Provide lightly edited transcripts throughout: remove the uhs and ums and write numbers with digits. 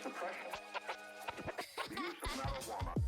Suppression. The use of marijuana.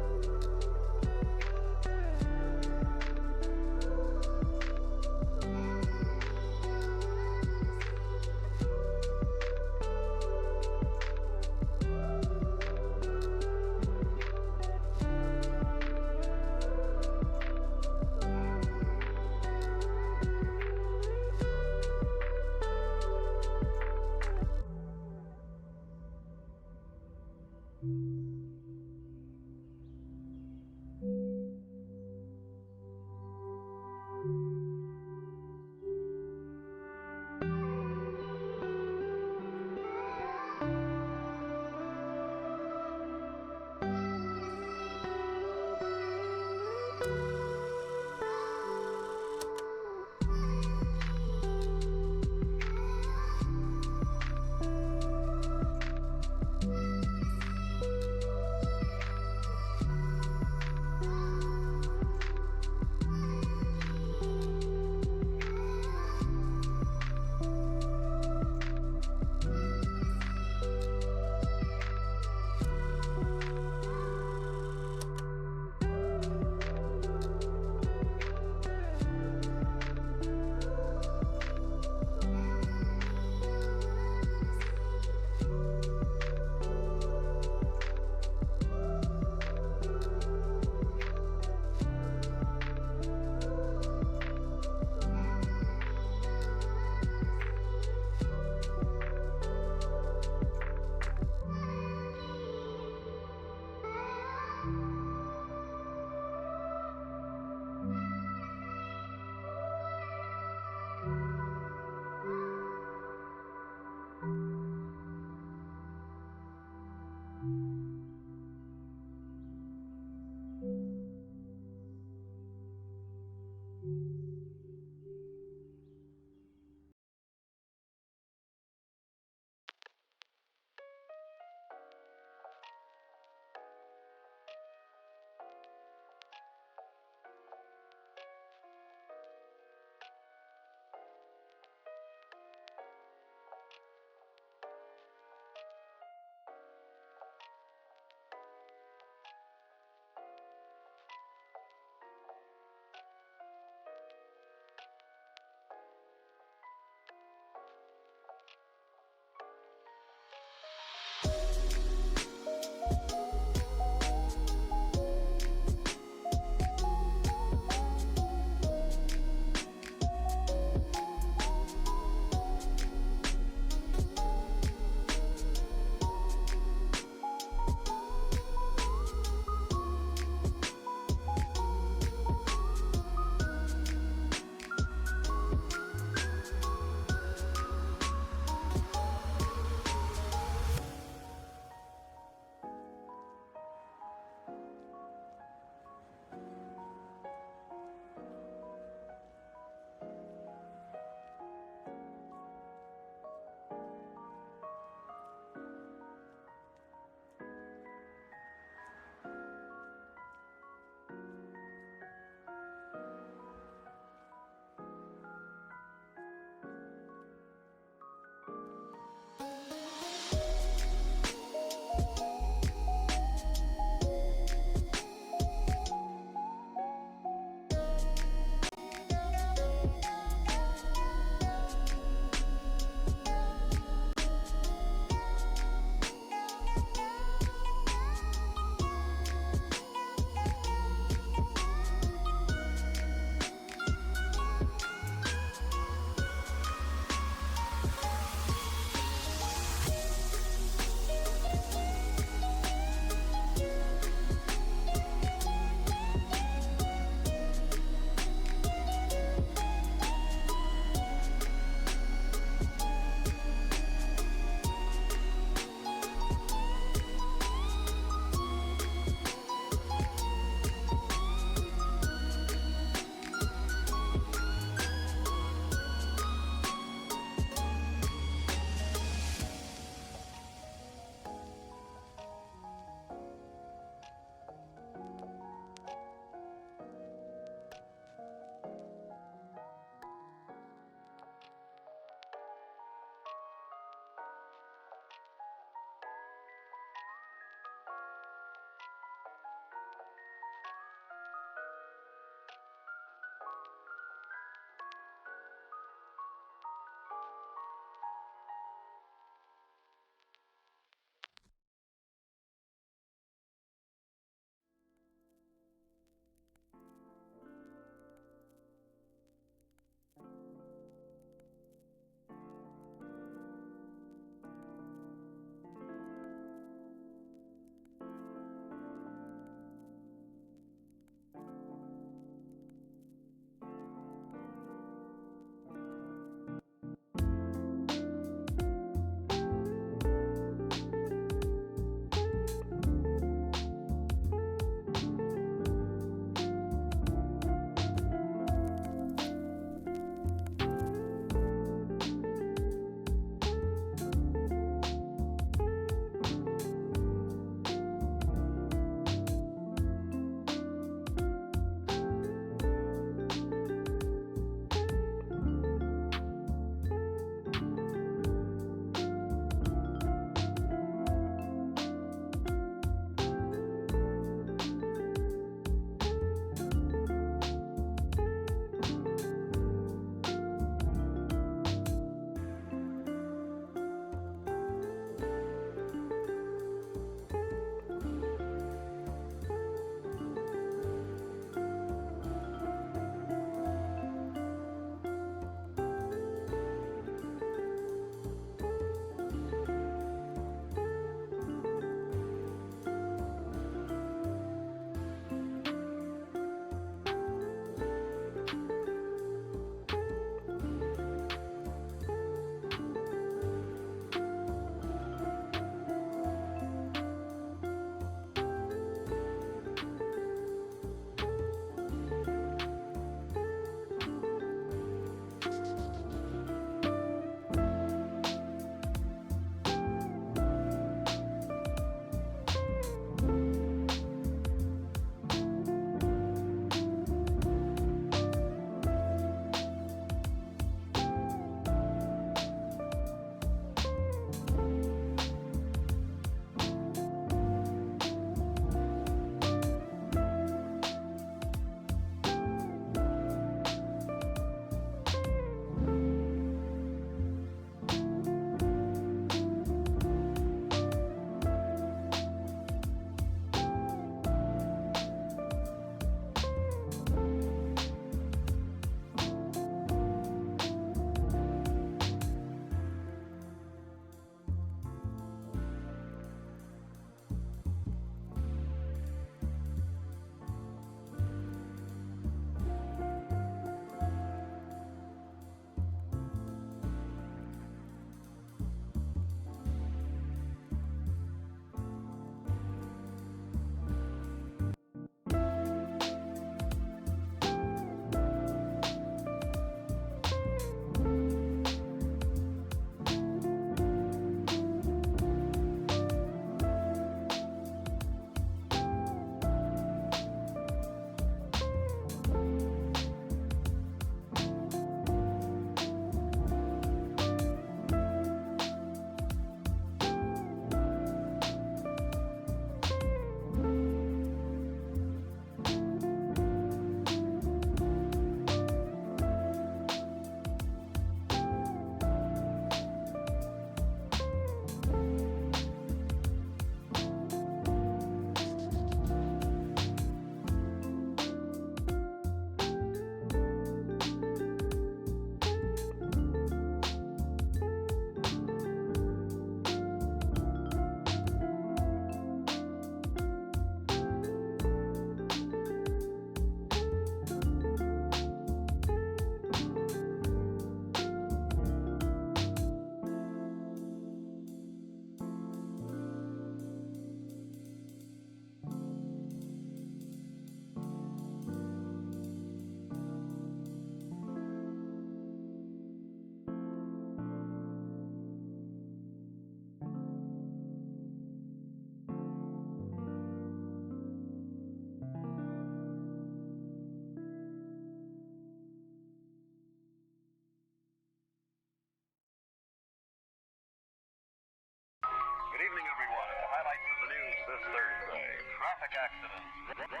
traffic accidents. A Beaver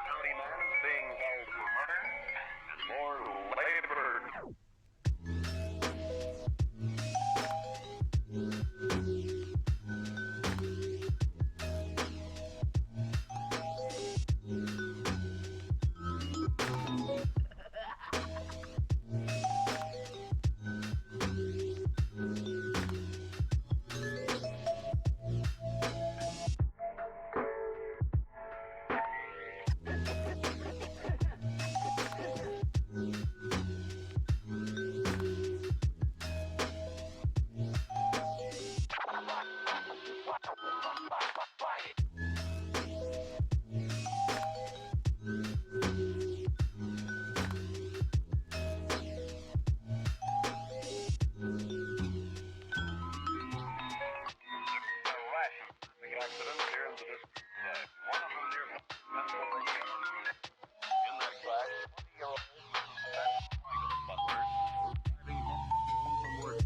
County man is being held for murder and more labor. Accidents here in the district. One of them near Pennsylvania. In that crash, 20-year-old butlers driving home from work.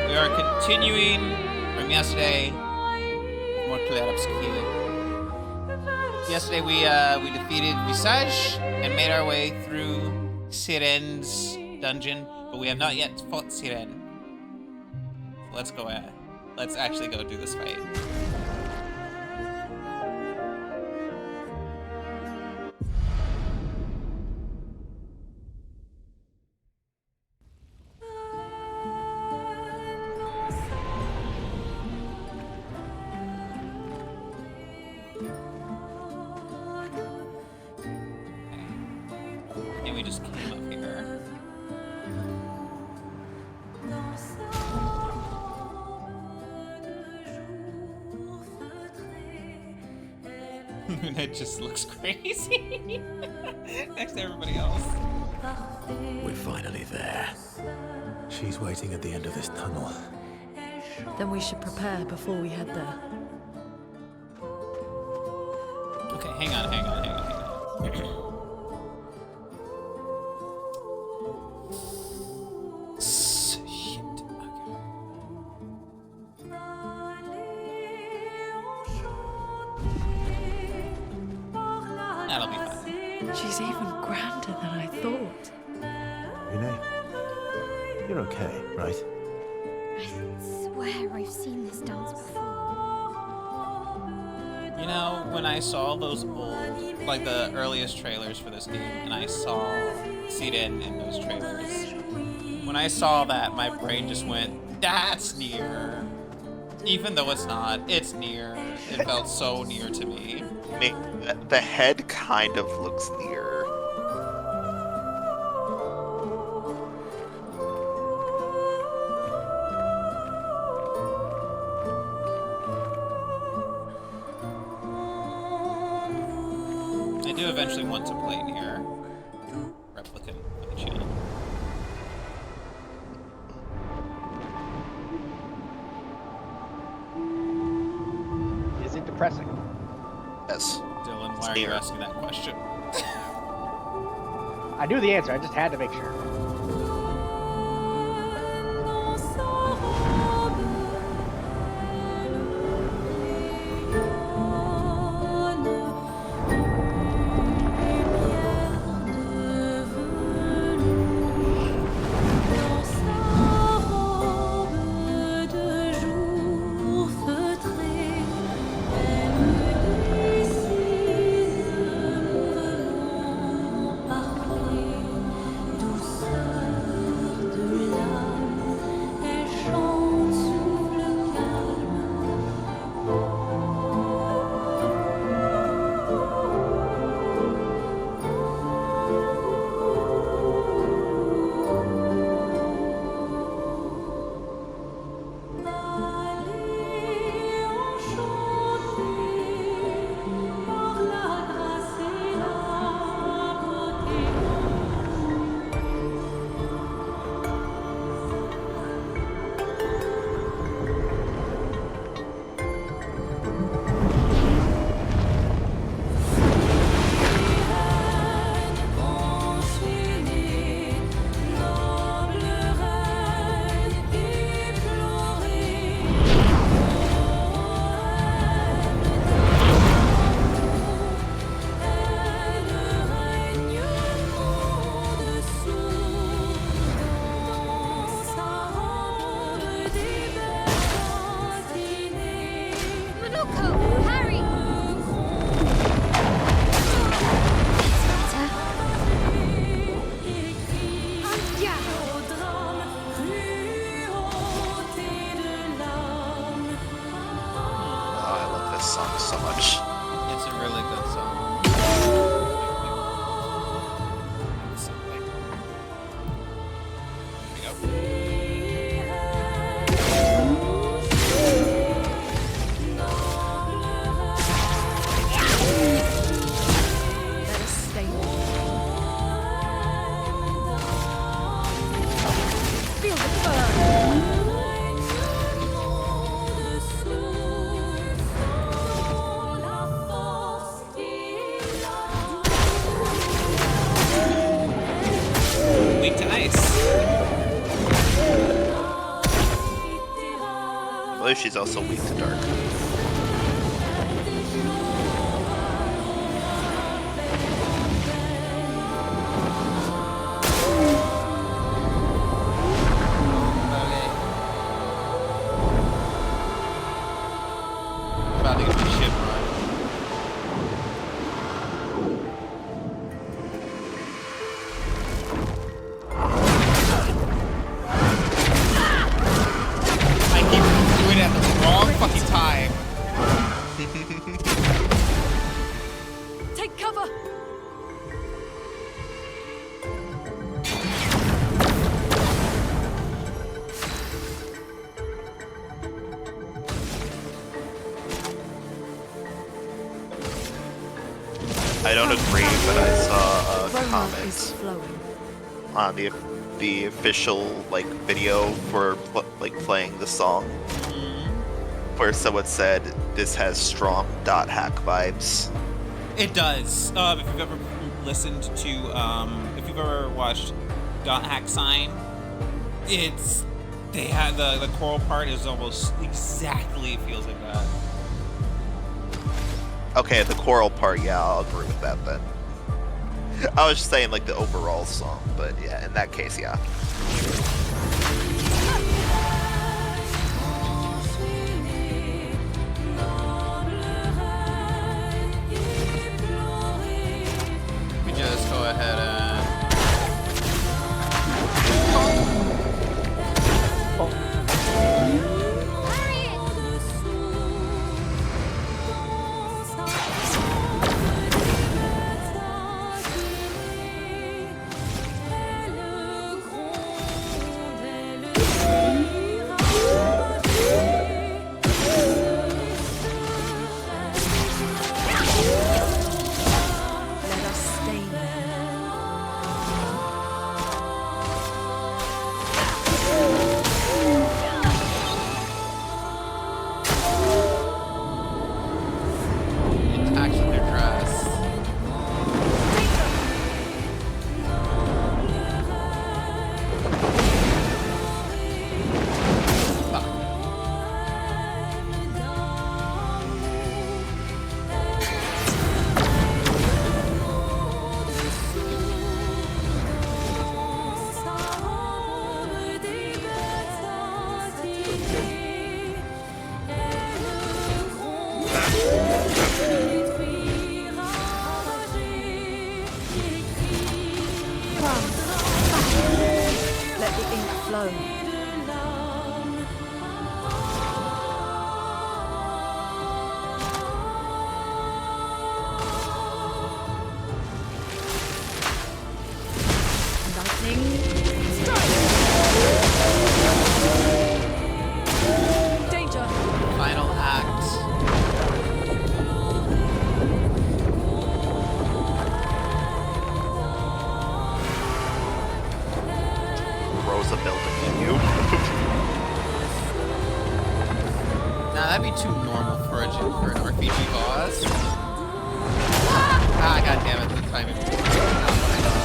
We are continuing from yesterday with more Clair Obscur. Yesterday we defeated Visage and made our way through Siren's dungeon, but we have not yet fought Siren. So let's go let's actually go do this fight. And we just came up here. It just looks crazy next to everybody else. We're finally there. She's waiting at the end of this tunnel. Then we should prepare before we head there. Okay, hang on. Shit. Okay. That'll be fine. She's even grander than I thought. Renee, you're okay, right? I swear I've seen this dance before. You know, when I saw those old, like the earliest trailers for this game, and I saw Siden in those trailers, when I saw that, my brain just went, that's near. Even though it's not, it's near. It felt so near to me. The head kind of looks near. I do eventually want to play near Replicant on the channel. Is it depressing? Yes. Dylan, It's why are you near. asking that question? I knew the answer, I just had to make sure. Oh, I love this song so much. It's a really good song. So, like, here we go. Let us stay. Feel the burn. Weak to ice. I believe she's also weak to dark. About to get my ship run. I keep doing it at the wrong fucking time. I don't agree, but I saw a Aroma is comment flowing. on the official like video for playing the song, where someone said this has strong dot hack vibes. It does. If you've ever listened to, if you've ever watched Dot Hack Sign, they have the choral part is almost exactly feels like that. Okay, the choral part, yeah, I'll agree with that then. I was just saying like the overall song, but yeah, in that case, yeah. We just go ahead and. Let us stay there. Actually, their dress. Let the ink flow. Lightning strike. Danger. Final act. Rosa building in you. Nah, that'd be too normal for an RPG boss. Ah, god damn it, the timing. Oh my god.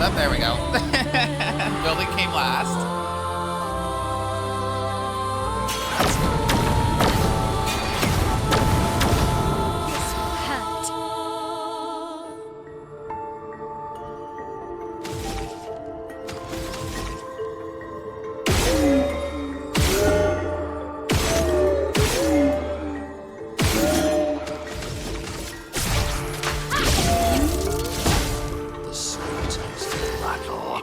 Oh, there we go. Building came last. Hurt. The sweet taste of battle.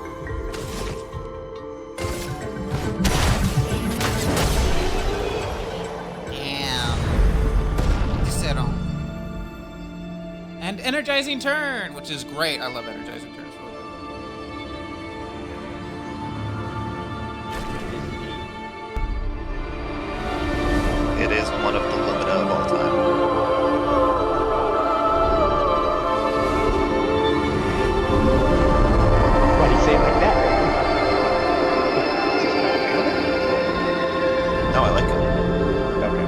Damn. Zero. And energizing turn, which is great. I love energizing turns. It is one of the Lumina of all time. Why do you say it like that? No, I like it. Okay.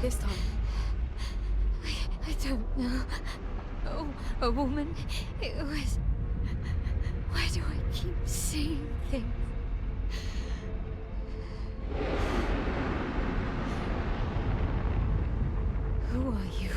This time. I don't know. Oh, a woman. It was. Why do I keep seeing things? Who are you?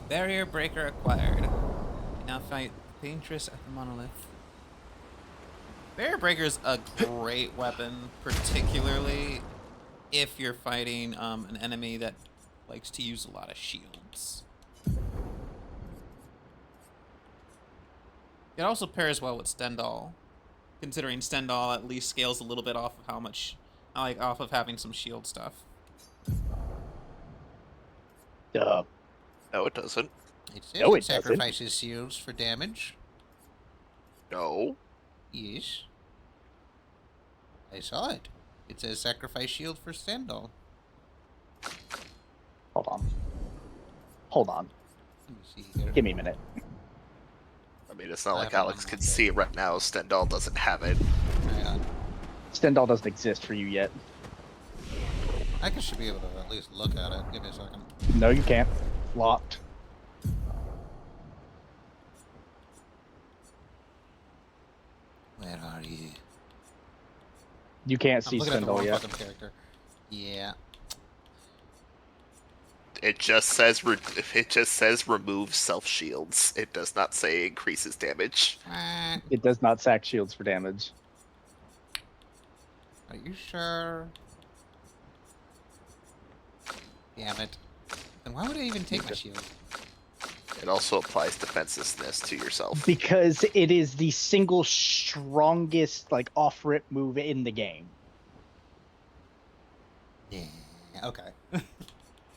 Barrier breaker acquired. You now fight the Paintress at the monolith. Barrier breaker is a great weapon, particularly if you're fighting an enemy that likes to use a lot of shields. It also pairs well with Stendhal, considering Stendhal at least scales a little bit off of how much, like off of having some shield stuff. Duh. No, it doesn't. It says No, it it doesn't. sacrifices shields for damage. No. Yes. I saw it. It says sacrifice shield for Stendhal. Hold on. Hold on. Let me see here. Give me a minute. I mean, it's not I like have it Alex on can my see it right now. Stendhal doesn't have it. Hang on. Stendhal doesn't exist for you yet. I should be able to at least look at it. Give me a second. No, you can't. Locked. Where are you? You can't see I'm looking at the wrong Stendhal yet. fucking character. Yeah. It just says remove self shields. It does not say increases damage. It does not sack shields for damage. Are you sure? Damn it. Then why would I even take my shield? It also applies defensiveness to yourself. Because it is the single strongest, like, off-rip move in the game. Yeah. Okay.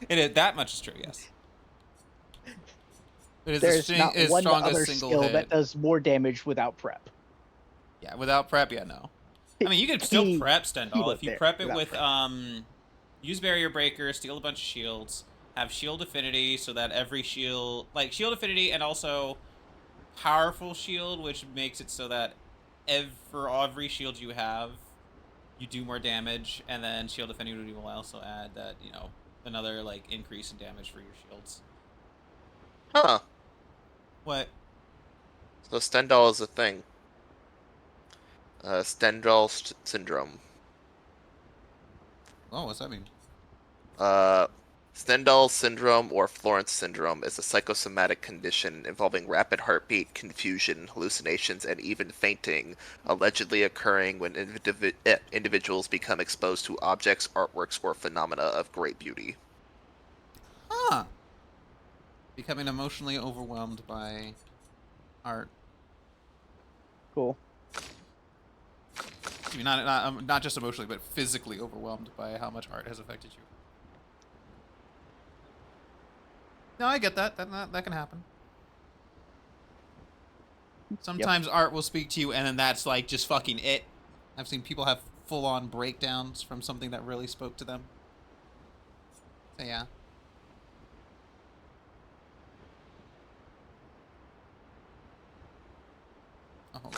It is, that much is true, yes. It is There's the not its one strongest other single skill hit. that does more damage without prep. Yeah, without prep, yeah, no. I mean, you could still prep Stendhal if you there, prep it without with prep. use barrier breaker, steal a bunch of shields, have shield affinity so that every shield, like shield affinity and also powerful shield, which makes it so that for every shield you have, you do more damage, and then shield affinity will also add that, you know, another like increase in damage for your shields. Huh. What? So Stendhal is a thing. Stendhal syndrome. Oh, what's that mean? Stendhal syndrome or Florence syndrome is a psychosomatic condition involving rapid heartbeat, confusion, hallucinations, and even fainting, allegedly occurring when individuals become exposed to objects, artworks, or phenomena of great beauty. Huh. Becoming emotionally overwhelmed by art. Cool. I mean, not just emotionally, but physically overwhelmed by how much art has affected you. No, I get that. That can happen. Sometimes art will speak to you, and then that's like just fucking it. I've seen people have full-on breakdowns from something that really spoke to them. So yeah. Oh.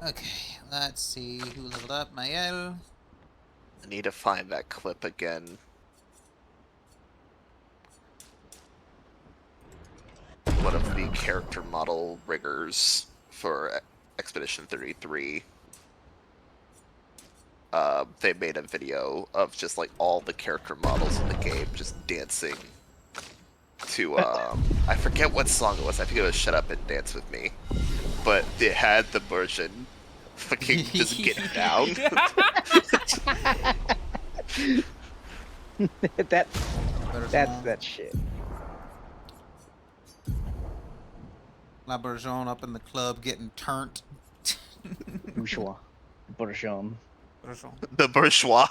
Okay, let's see who leveled up. Mael. I need to find that clip again. One of the character model riggers for Expedition 33. They made a video of just like all the character models in the game just dancing to I forget what song it was. I think it was "Shut Up and Dance with Me," but it had the version fucking just get down. That's that shit. La Bourgeon up in the club getting turned. Bourgeois. Bourgeon. Bourgeon. The bourgeois.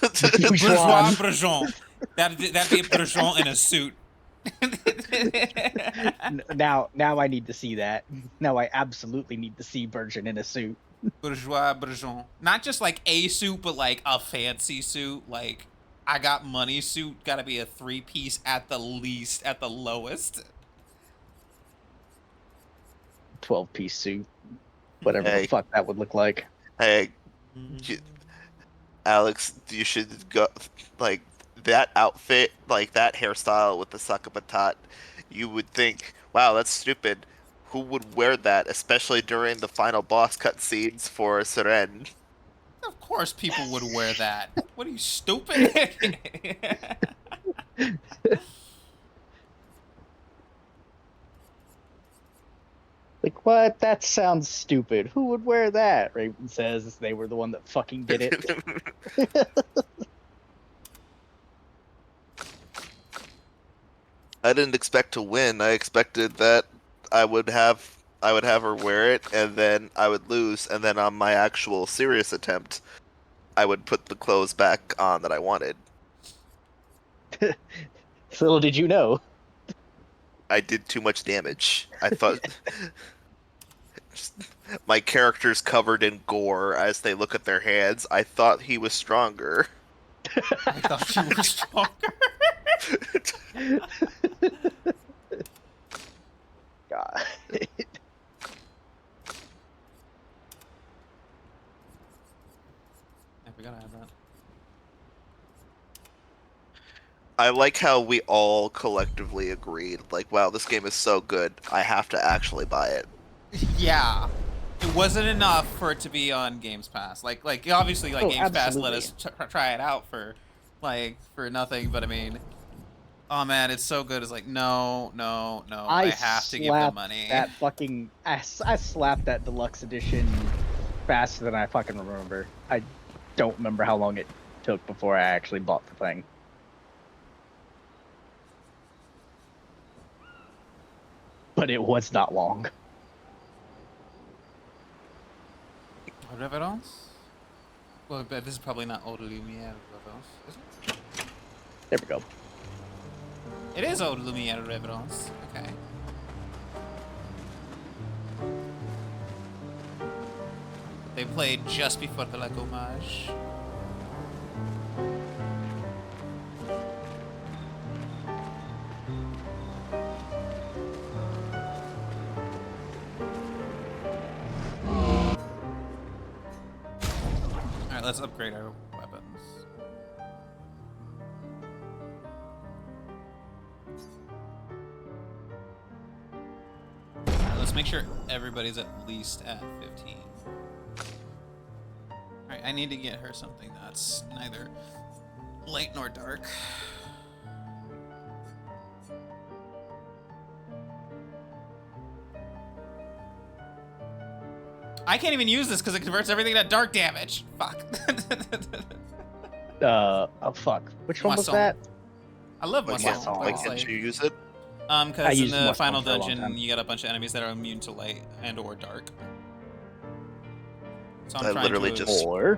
Bourgeois Bourgeon. That'd be a Bourgeon in a suit. Now I need to see that. Now I absolutely need to see Virgin in a suit. Bourgeois Bourgeon. Not just like a suit, but like a fancy suit. Like, I got money suit. Gotta be a 3-piece at the least, at the lowest. 12-piece suit. Whatever Hey. the fuck that would look like. Hey, Alex, you should go like that outfit, like that hairstyle with the sakabatat. You would think, wow, that's stupid. Who would wear that, especially during the final boss cutscenes for Seren? Of course people would wear that. What are you, stupid? Like, what? That sounds stupid. Who would wear that? Raven says they were the one that fucking did it. I didn't expect to win. I expected that I would have her wear it, and then I would lose, and then on my actual serious attempt, I would put the clothes back on that I wanted. Little did you know. I did too much damage. I thought my character's covered in gore as they look at their hands. I thought he was stronger. I thought you were stronger. God. We gotta have that. I like how we all collectively agreed, like, wow, this game is so good, I have to actually buy it. Yeah. It wasn't enough for it to be on Games Pass. Like obviously, like, Games Pass let us try it out for nothing, but I mean, oh man, it's so good. It's like, no, I have to give them money. That fucking I slapped that deluxe edition faster than I fucking remember. I don't remember how long it took before I actually bought the thing. But it was not long. Reverence? Well, but this is probably not Eau de Lumière Reverence, is it? There we go. It is Eau de Lumière Reverence. Okay. They played just before the La Gommage. Alright, let's upgrade our weapons. Alright, let's make sure everybody's at least at 15. Alright, I need to get her something that's neither light nor dark. I can't even use this because it converts everything to dark damage. Fuck. Oh fuck. Which one was that? I love Like, Moisson. Moisson. like, It's did like, you use it? because in the Moisson final for a long time. dungeon, you got a bunch of enemies that are immune to light and or dark. So I literally just- Or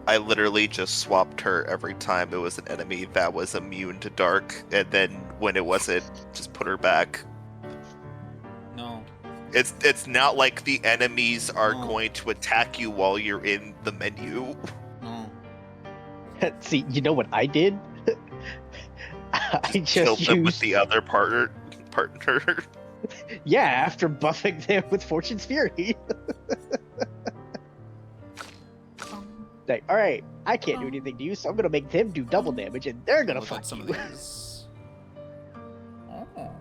I literally just swapped her every time it was an enemy that was immune to dark, and then when it wasn't, just put her back. No. It's not like the enemies are No. going to attack you while you're in the menu. No. see, you know what I did? I Killed just them with used the other partner. yeah, after buffing them with Fortune's Fury. Like, all right, I can't do anything to you, so I'm gonna make them do double damage, and they're gonna Look at fuck some you. of these. Oh. Oh.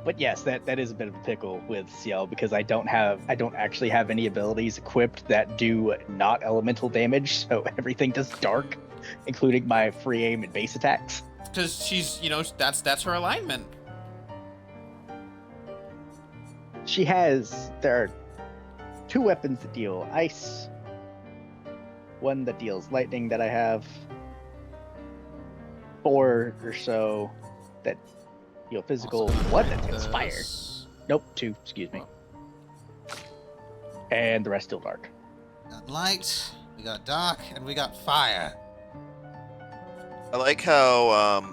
But yes, that is a bit of a pickle with CL because I don't actually have any abilities equipped that do not elemental damage, so everything does dark, including my free aim and base attacks. Because she's, you know, that's her alignment. There are 2 weapons that deal ice, 1 that deals lightning that I have, 4 or so that deal physical, Also gonna 1 break that deals fire. this. Nope, 2, excuse me. And the rest still dark. We got light, we got dark, and we got fire. I like how,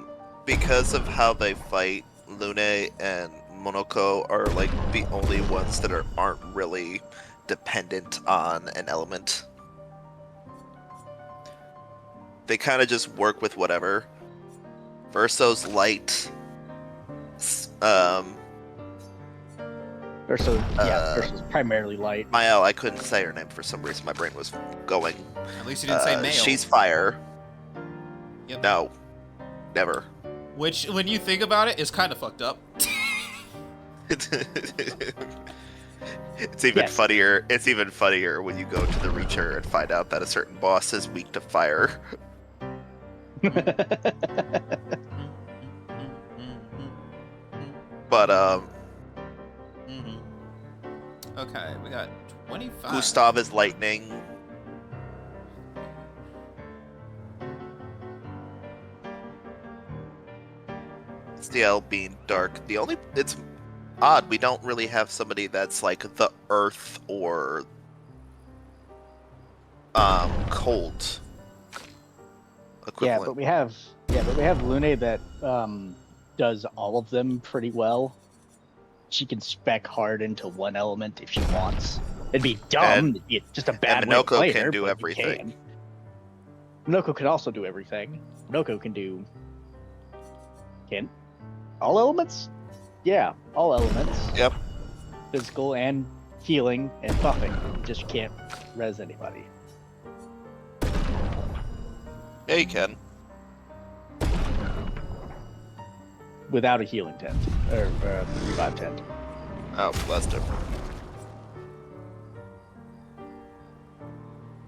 because of how they fight, Lune and Monoko are like the only ones that aren't really dependent on an element. They kind of just work with whatever. Verso's light. Ursa's primarily light. Mael, I couldn't say her name for some reason. My brain was going. At least you didn't say male. She's fire. Yep. No, never. Which, when you think about it, is kind of fucked up. It's even Yes. funnier. It's even funnier when you go to the Reacher and find out that a certain boss is weak to fire. But Okay, we got 25. Gustav is lightning. CL being dark. It's odd. We don't really have somebody that's like the earth or cold Yeah, equivalent. but we have Lune that does all of them pretty well. She can spec hard into one element if she wants. It'd be dumb. And- It'd be just a bad way to Minoko play can her, do but you everything. can. Minoko can also do everything. Minoko can do. Can all elements? Yeah, all elements. Yep. Physical and healing and buffing. You just can't res anybody. Yeah, you can. Without a healing tent or revive tent. Oh, that's different.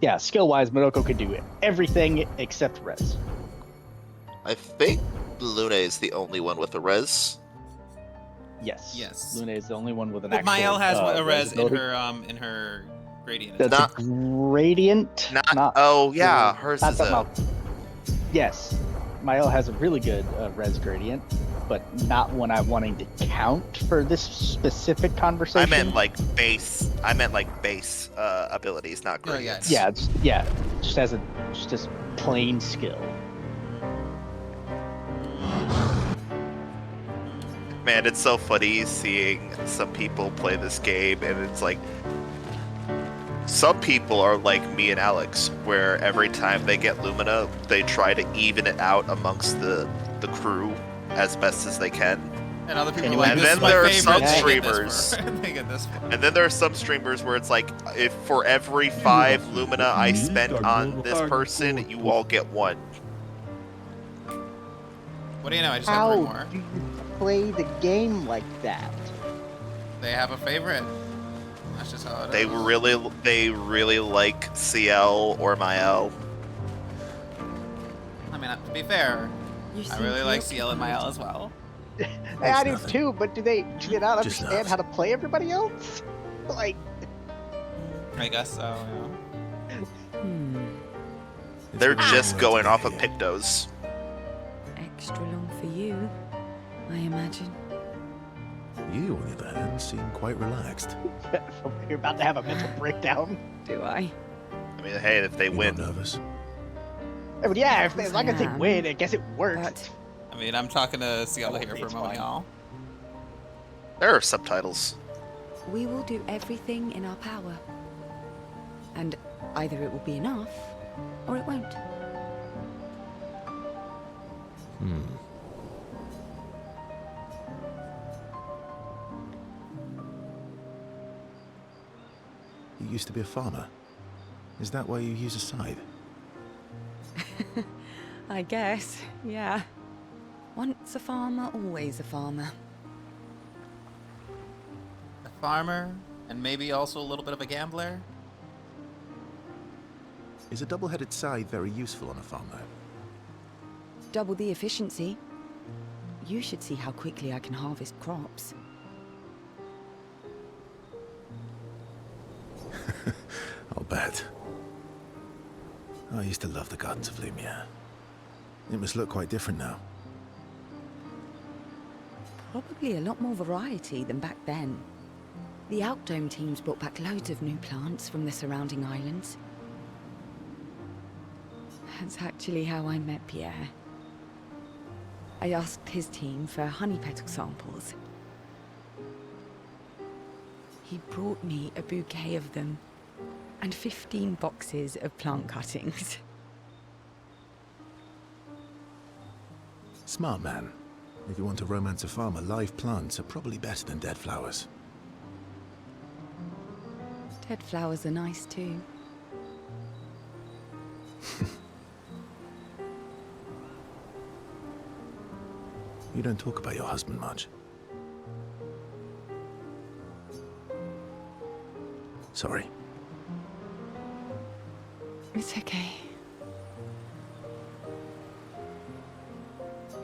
Yeah, skill wise, Minoko can do everything except res. I think Lune is the only one with a res. Yes. Yes. Lune is the only one with an Well, actual. Mael has a res ability. in her gradient. That's Not- a gradient. Oh yeah, hers not is talking a. about- Yes, Mael has a really good res gradient, but not one I'm wanting to count for this specific conversation. I meant like base abilities, not Oh, yeah. gradients. just as plain skill. Man, it's so funny seeing some people play this game, and it's like some people are like me and Alex, where every time they get Lumina, they try to even it out amongst the crew as best as they can. And other people And are like, then this is my there are favorite. some they get this streamers- for- they get this for. And then there are some streamers where it's like, if for every 5 Lumina I spent on this person, you all get 1. What do you know? I just have 3 more. do you play the game like that? They have a favorite. That's just how it They is. really like CL or Mael. I mean, to be fair, You I seem really like preoccupied. CL and Mael as well. I do nothing. too, but do they not Just understand nuts. how to play everybody else? Like, I guess so. Yeah. They're It's just really going hard off to of get here. Pictos. Extra long for you, I imagine. You, on the other hand, seem quite relaxed. you're about to have a mental breakdown. Do I? I mean, hey, if they You're win, not nervous. But yeah, as long as they am, win, I guess it works. but- I mean, I'm talking to CL won't here be, for a it's moment, fine. y'all. there are subtitles. We will do everything in our power. And either it will be enough, or it won't. You used to be a farmer. Is that why you use a scythe? I guess, yeah. Once a farmer, always a farmer. farmer and maybe also a little bit of a gambler. Is a double-headed scythe very useful on a farm, though? Double the efficiency. You should see how quickly I can harvest crops. I'll bet. I used to love the gardens of Lumiere. It must look quite different now. Probably a lot more variety than back then. The Outdome teams brought back loads of new plants from the surrounding islands. That's actually how I met Pierre. I asked his team for honey petal samples. He brought me a bouquet of them, and 15 boxes of plant cuttings. Smart man. If you want to romance a farmer, live plants are probably better than dead flowers. Dead flowers are nice too. You don't talk about your husband much. Sorry. It's okay.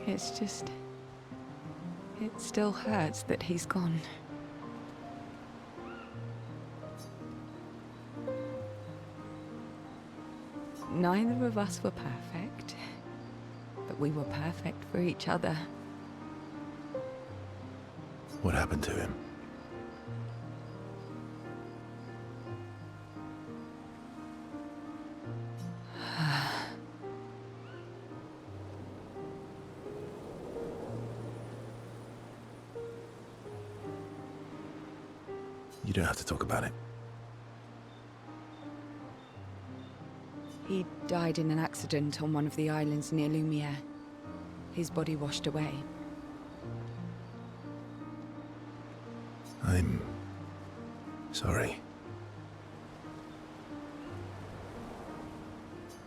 It's just... it still hurts that he's gone. Neither of us were perfect, but we were perfect for each other. What happened to him? You don't have to talk about it. He died in an accident on one of the islands near Lumiere. His body washed away. I'm... sorry.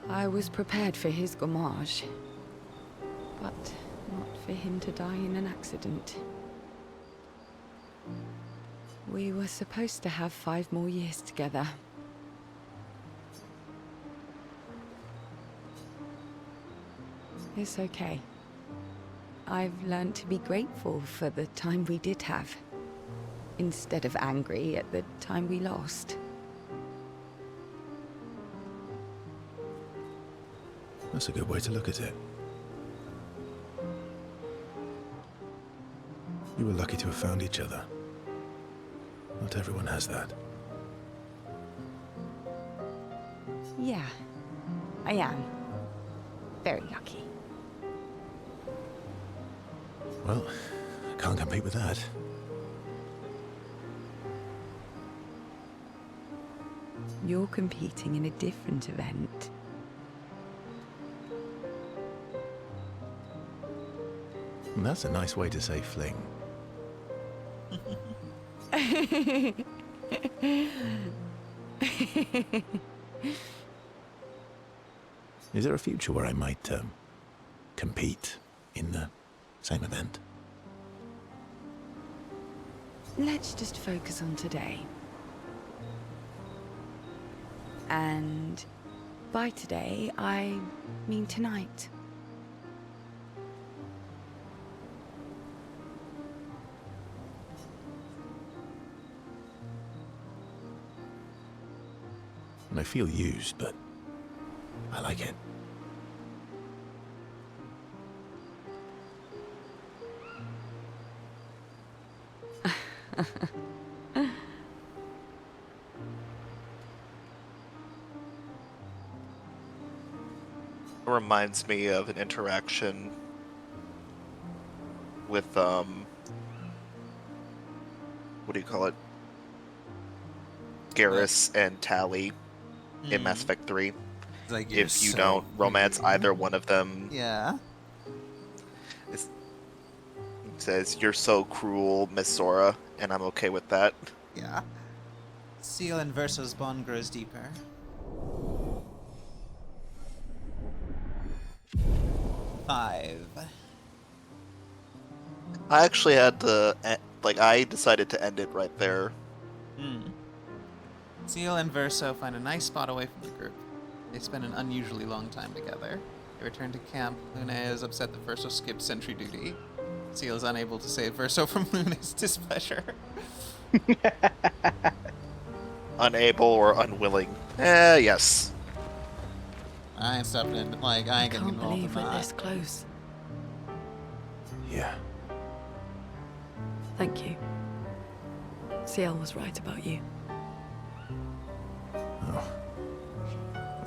I was prepared for his gomage, but not for him to die in an accident. We were supposed to have 5 more years together. It's okay. I've learned to be grateful for the time we did have, instead of angry at the time we lost. That's a good way to look at it. You were lucky to have found each other. Not everyone has that. Yeah, I am. Very lucky. Well, can't compete with that. You're competing in a different event. And that's a nice way to say fling. Is there a future where I might compete in the same event? Let's just focus on today. And by today, I mean tonight. And I feel used, but I like it. It reminds me of an interaction with what do you call it? Garrus and Tally in Mass Effect 3. Like, If you don't romance either one of them, Yeah. it says, "You're so cruel, Miss Sora," and I'm okay with that. Yeah. Seal and Verso's bond grows deeper. Five. I actually had Like, I decided to end it right there. Seal and Verso find a nice spot away from the group. They spend an unusually long time together. They return to camp. Luna is upset that Verso skipped sentry duty. Seal is unable to save Verso from Luna's displeasure. Unable or unwilling. Yes. I ain't stopping it. Like, I ain't I getting can't involved in believe we're that. this close. Yeah. Thank you. Ciel was right about you. Oh.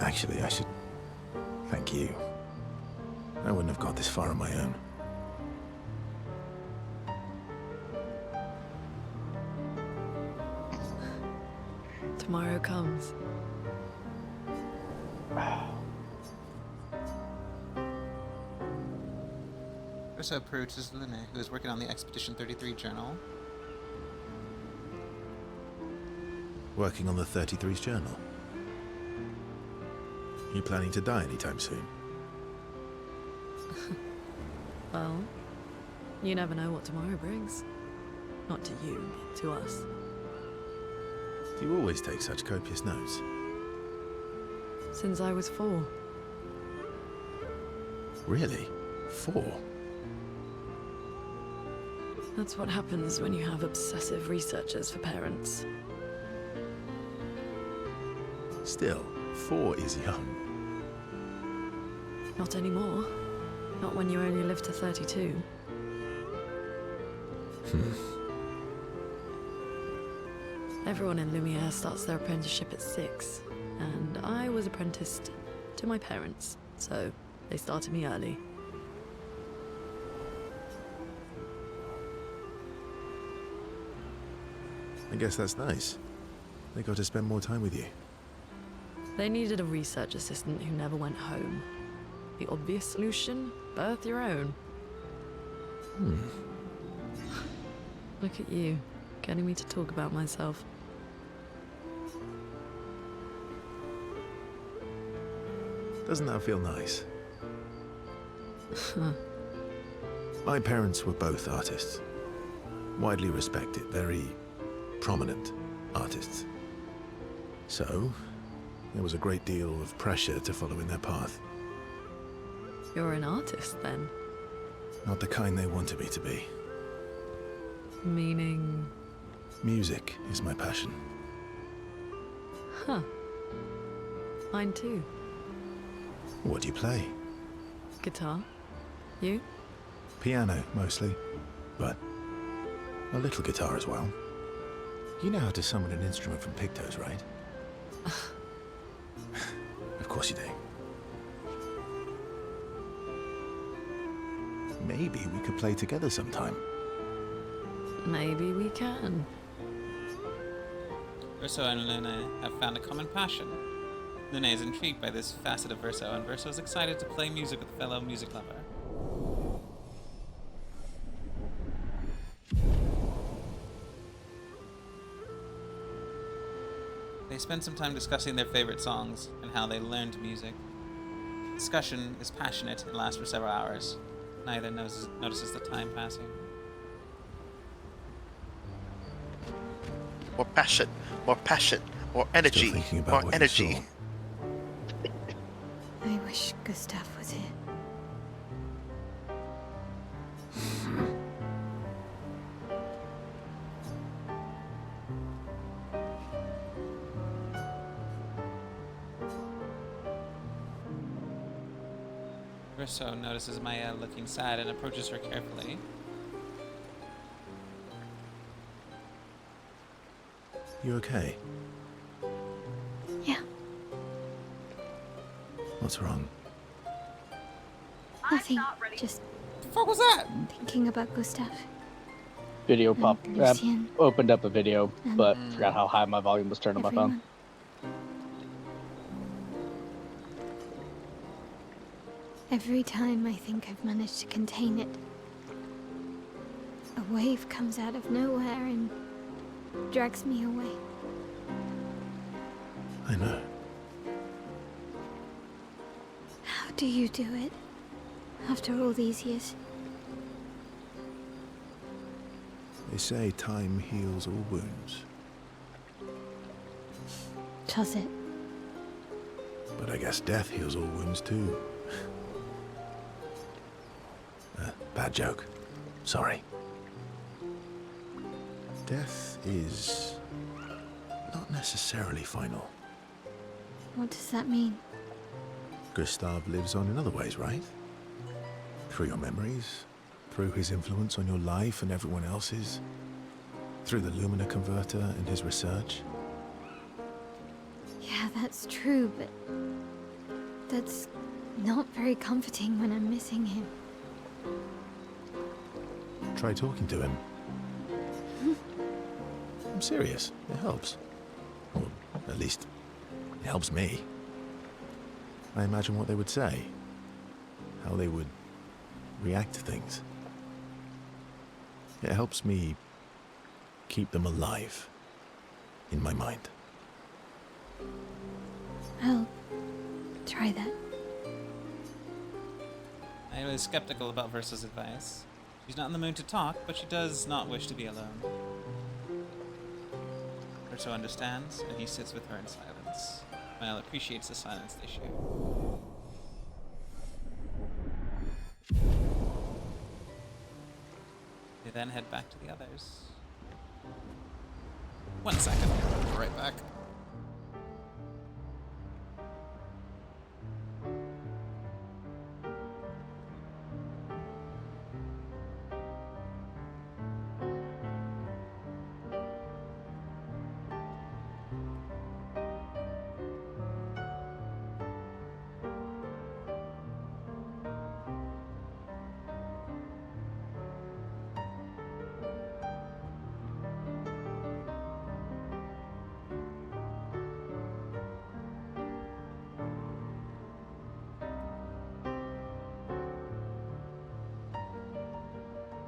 Actually, I should thank you. I wouldn't have got this far on my own. Tomorrow comes. Verso approaches Luna, who is working on the Expedition 33 journal. Working on the 33's journal. You planning to die anytime soon? Well, you never know what tomorrow brings. Not to you, but to us. Do you always take such copious notes? Since I was 4. Really? 4? That's what happens when you have obsessive researchers for parents. Still, 4 is young. Not anymore. Not when you only live to 32. Everyone in Lumiere starts their apprenticeship at 6, and I was apprenticed to my parents, so they started me early. I guess that's nice. They got to spend more time with you. They needed a research assistant who never went home. The obvious solution? Birth your own. Look at you, getting me to talk about myself. Doesn't that feel nice? My parents were both artists. Widely respected, very prominent artists. So, there was a great deal of pressure to follow in their path. You're an artist, then? Not the kind they wanted me to be. Meaning... Music is my passion. Huh. Mine too. What do you play? Guitar. You? Piano, mostly. But a little guitar as well. You know how to summon an instrument from Pictos, right? Of course you do. Maybe we could play together sometime. Maybe we can. Verso and Luna have found a common passion. Luna is intrigued by this facet of Verso, and Verso is excited to play music with a fellow music lover. They spend some time discussing their favorite songs and how they learned music. Discussion is passionate and lasts for several hours. Neither notices the time passing. More passion, more energy, Still thinking about more what you energy. saw. I wish Gustav was here. Verso notices Maya looking sad and approaches her carefully. You okay? Yeah, What's wrong? nothing. Just The fuck was that? thinking about Gustav. Video and popped. Lucien. Opened up a video, but And forgot how high my volume was turned on my phone. Everyone. Every time I think I've managed to contain it, a wave comes out of nowhere and drags me away. I know. How do you do it? After all these years? They say time heals all wounds, Does it? but I guess death heals all wounds too. Bad joke. Sorry. Death is not necessarily final. What does that mean? Gustav lives on in other ways, right? Through your memories, through his influence on your life and everyone else's, through the Lumina converter and his research. Yeah, that's true, but that's not very comforting when I'm missing him. Try talking to him. I'm serious. It helps. Or at least, it helps me. I imagine what they would say. How they would react to things. It helps me keep them alive in my mind. I'll try that. I was skeptical about Versa's advice. She's not in the mood to talk, but she does not wish to be alone. Verso understands, and he sits with her in silence. Mal appreciates the silence they share. They then head back to the others. 1 second. I'll be right back.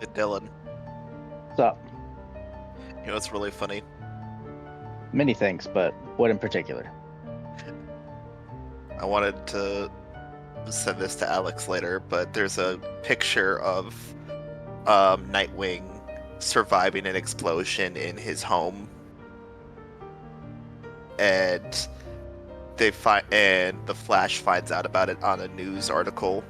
Hey, Dylan, What's up? you know what's really funny? Many things, but what in particular? I wanted to send this to Alex later, but there's a picture of Nightwing surviving an explosion in his home, and the Flash finds out about it on a news article.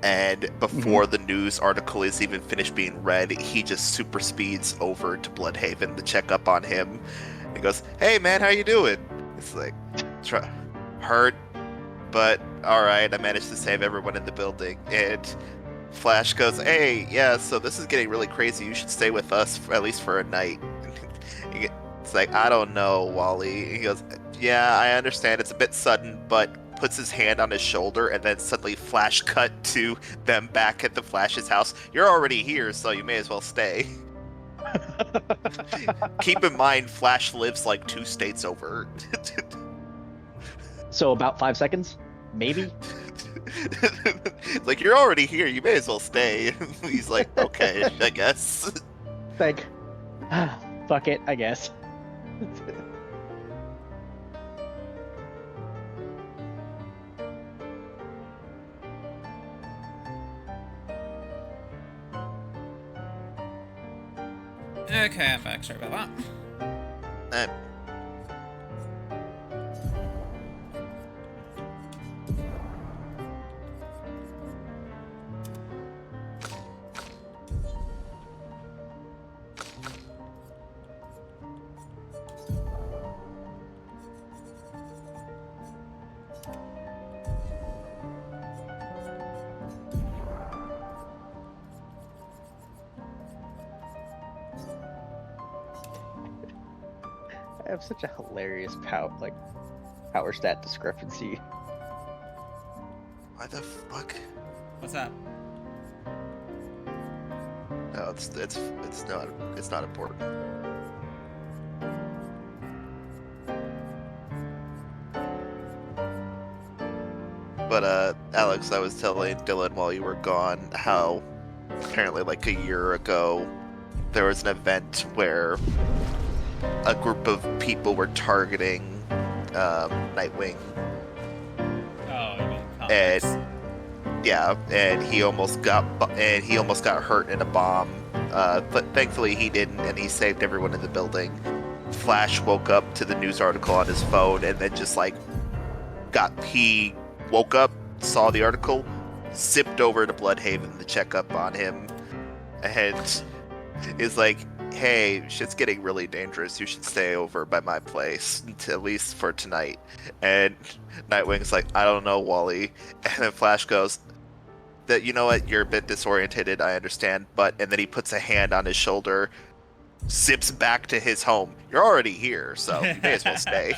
And before the news article is even finished being read, he just super speeds over to Bloodhaven to check up on him. He goes, "Hey man, how you doing?" It's like, hurt, but all right. I managed to save everyone in the building. And Flash goes, "Hey, yeah. So this is getting really crazy. You should stay with us at least for a night." It's like, "I don't know, Wally." He goes, "Yeah, I understand. It's a bit sudden, but." Puts his hand on his shoulder, and then suddenly flash cut to them back at the Flash's house. "You're already here, so you may as well stay." Keep in mind, Flash lives like 2 states over. So about 5 seconds? Maybe? It's like, "You're already here, you may as well stay." He's like, "Okay, I guess." Like, fuck it, I guess. Okay, I'm back. Sorry about that. I have such a hilarious power stat discrepancy. Why the fuck? What's that? No, it's not important. But Alex, I was telling Dylan while you were gone how apparently like a year ago there was an event where a group of people were targeting Nightwing, Oh, I mean and comics. Yeah, and he almost got hurt in a bomb. But thankfully he didn't, and he saved everyone in the building. Flash woke up to the news article on his phone, and then just like he woke up, saw the article, zipped over to Bloodhaven to check up on him, and is like, "Hey, shit's getting really dangerous. You should stay over by my place, at least for tonight." And Nightwing's like, "I don't know, Wally." And then Flash goes, "That you know what? You're a bit disorientated. I understand." And then he puts a hand on his shoulder, zips back to his home. You're already here, so you may as well stay.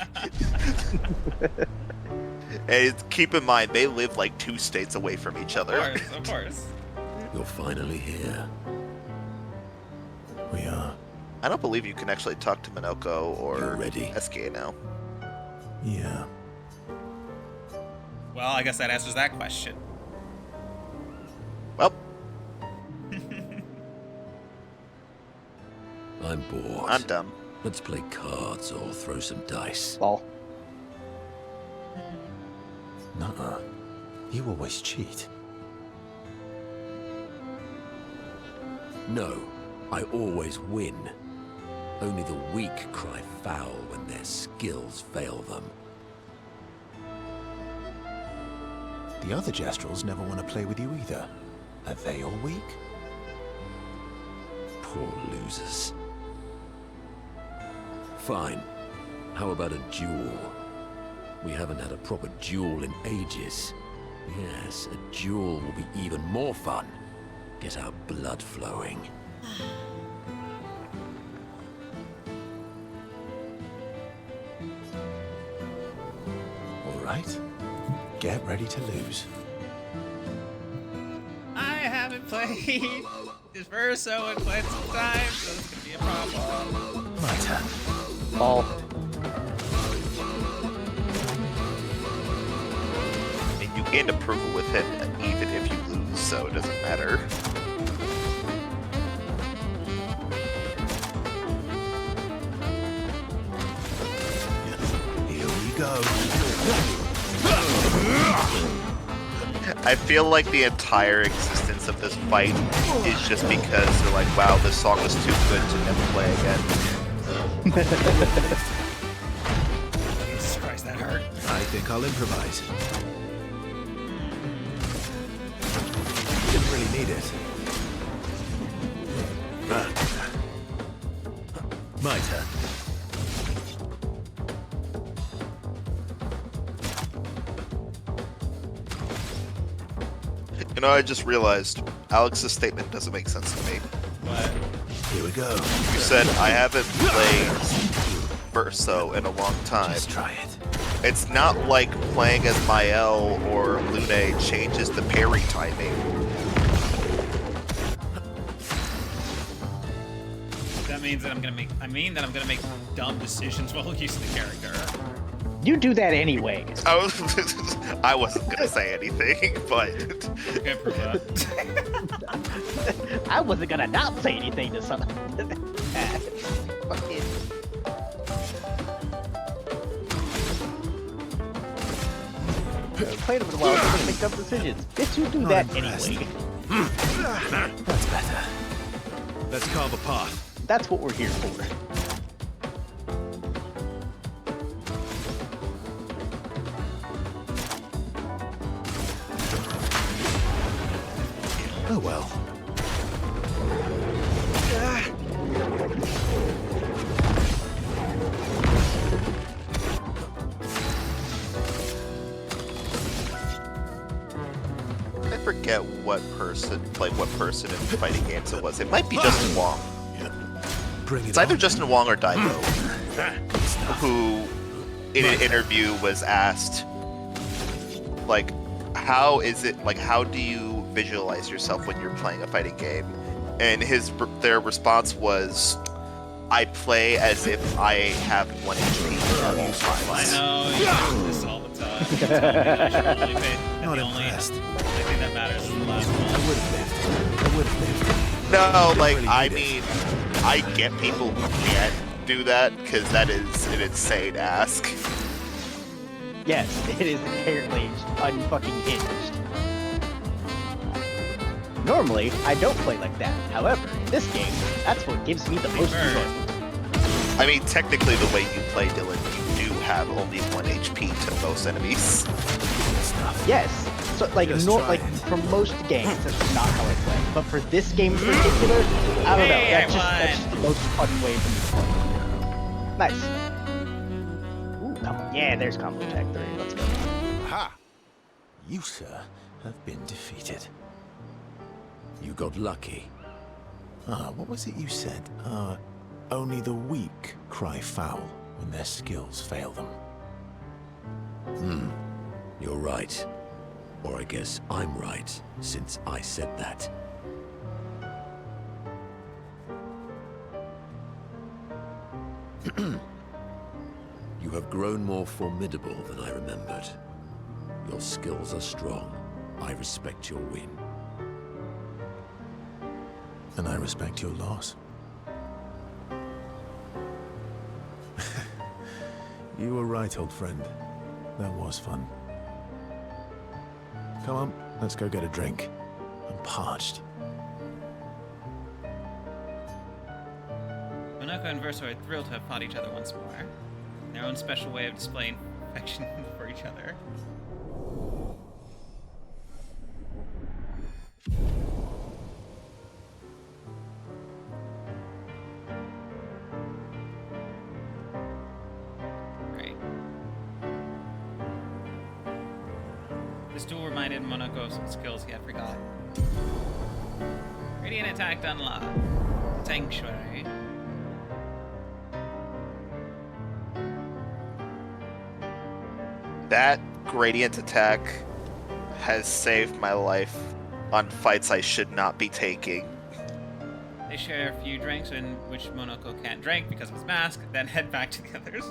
And keep in mind, they live like 2 states away from each other. Of course. You're finally here. We are. I don't believe you can actually talk to Minoko or You're ready. SK now. Yeah. Well, I guess that answers that question. Well, I'm bored. I'm done. Let's play cards or throw some dice. Lol. Nuh-uh. You always cheat. No, I always win. Only the weak cry foul when their skills fail them. The other Jestrels never want to play with you either. Are they all weak? Poor losers. Fine. How about a duel? We haven't had a proper duel in ages. Yes, a duel will be even more fun. Get our blood flowing. All right. Get ready to lose. I haven't played this Verso in quite some time, so it's gonna be a problem. My turn. Lol. And you gained approval with him even if you lose, so it doesn't matter. Here we go. I feel like the entire existence of this fight is just because they're like, wow, this song was too good to never play again. Jesus Christ, that hurt. I think I'll improvise. Didn't really need it. My turn. You know, I just realized Alex's statement doesn't make sense to me. But Here we go. You said, I haven't played Verso in a long time. Just try it. It's not like playing as Mael or Lune changes the parry timing. that means that I'm gonna make dumb decisions while using the character. You do that anyway. I wasn't gonna say anything, but Okay, prove that. I wasn't gonna not say anything to someone. Fucking. Played him in a while, I'm gonna make dumb decisions. Bitch, you do Not that impressed. anyway. That's better. Let's carve a path. That's what we're here for. Oh well. I forget what person in fighting games it was. It might be Justin Wong. Bring it It's either on. Justin Wong or Daigo, who in an interview was asked, like, how do you visualize yourself when you're playing a fighting game? And their response was, I play as if I have 1 HP. I know, you do this all the time. You tell me that I should really pay. And Not the only impressed. thing that matters is the last I one. would have lived. I would have lived. No, like, really I need it. mean, I get people who can't do that, because that is an insane ask. Yes, it is inherently unfucking hinged. Normally, I don't play like that. However, in this game, that's what gives me the most enjoyment. I mean, technically, the way you play, Dylan, you do have only 1 HP to most enemies. Yes. So, like, Just no, try like it. for most games, that's not how I play. But for this game in particular, I don't know. Hey, That's just the most fun way for me to play. Nice. Ooh, yeah, there's combo tag 3. Let's go. Ha! You, sir, have been defeated. You got lucky. What was it you said? Only the weak cry foul when their skills fail them. You're right. Or I guess I'm right, since I said that. You have grown more formidable than I remembered. Your skills are strong. I respect your win. And I respect your loss. You were right, old friend. That was fun. Come on, let's go get a drink. I'm parched. Monoko and Verso are thrilled to have fought each other once more, in their own special way of displaying affection for each other. Right. This duel reminded Monoko of some skills he had forgotten. Radiant attack unlocked. Sanctuary. That gradient attack has saved my life on fights I should not be taking. They share a few drinks in which Monoko can't drink because of his mask, then head back to the others.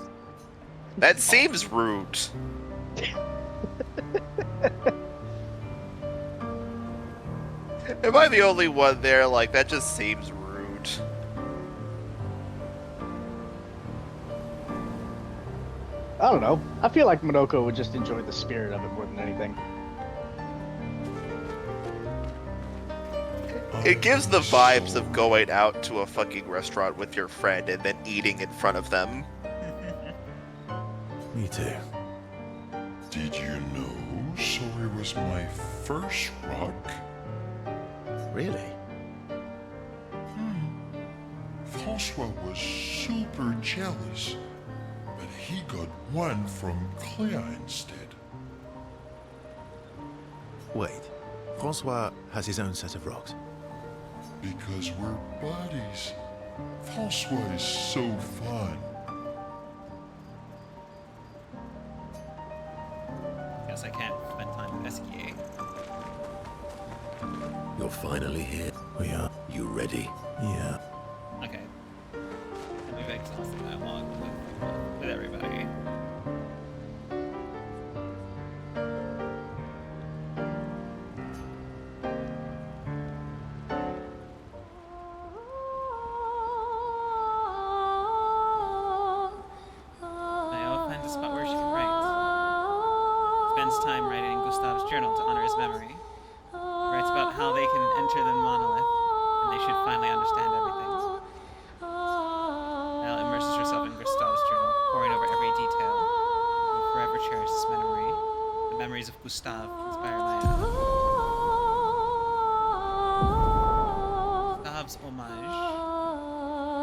That seems rude. Am I the only one there? Like, that just seems rude. I don't know. I feel like Monoko would just enjoy the spirit of it more than anything. It gives the vibes of going out to a fucking restaurant with your friend and then eating in front of them. Me too. Did you know Sorry was my first rock? Really? Francois was super jealous, but he got one from Clair instead. Wait. Francois has his own set of rocks. Because we're buddies. Francois is so fun. Guess I can't spend time with SKA. You're finally here. We are. You ready? Yeah. Okay. And we've exhausted that long with everybody. Nayo finds a spot where she can write. Spends time writing in Gustav's journal to honor his memory. Writes about how they can enter the monolith, and they should finally understand everything. Now immerses herself in Gustav's journal, poring over every detail. She will forever cherish this memory. The memories of Gustav inspire Maya. Gustav's homage.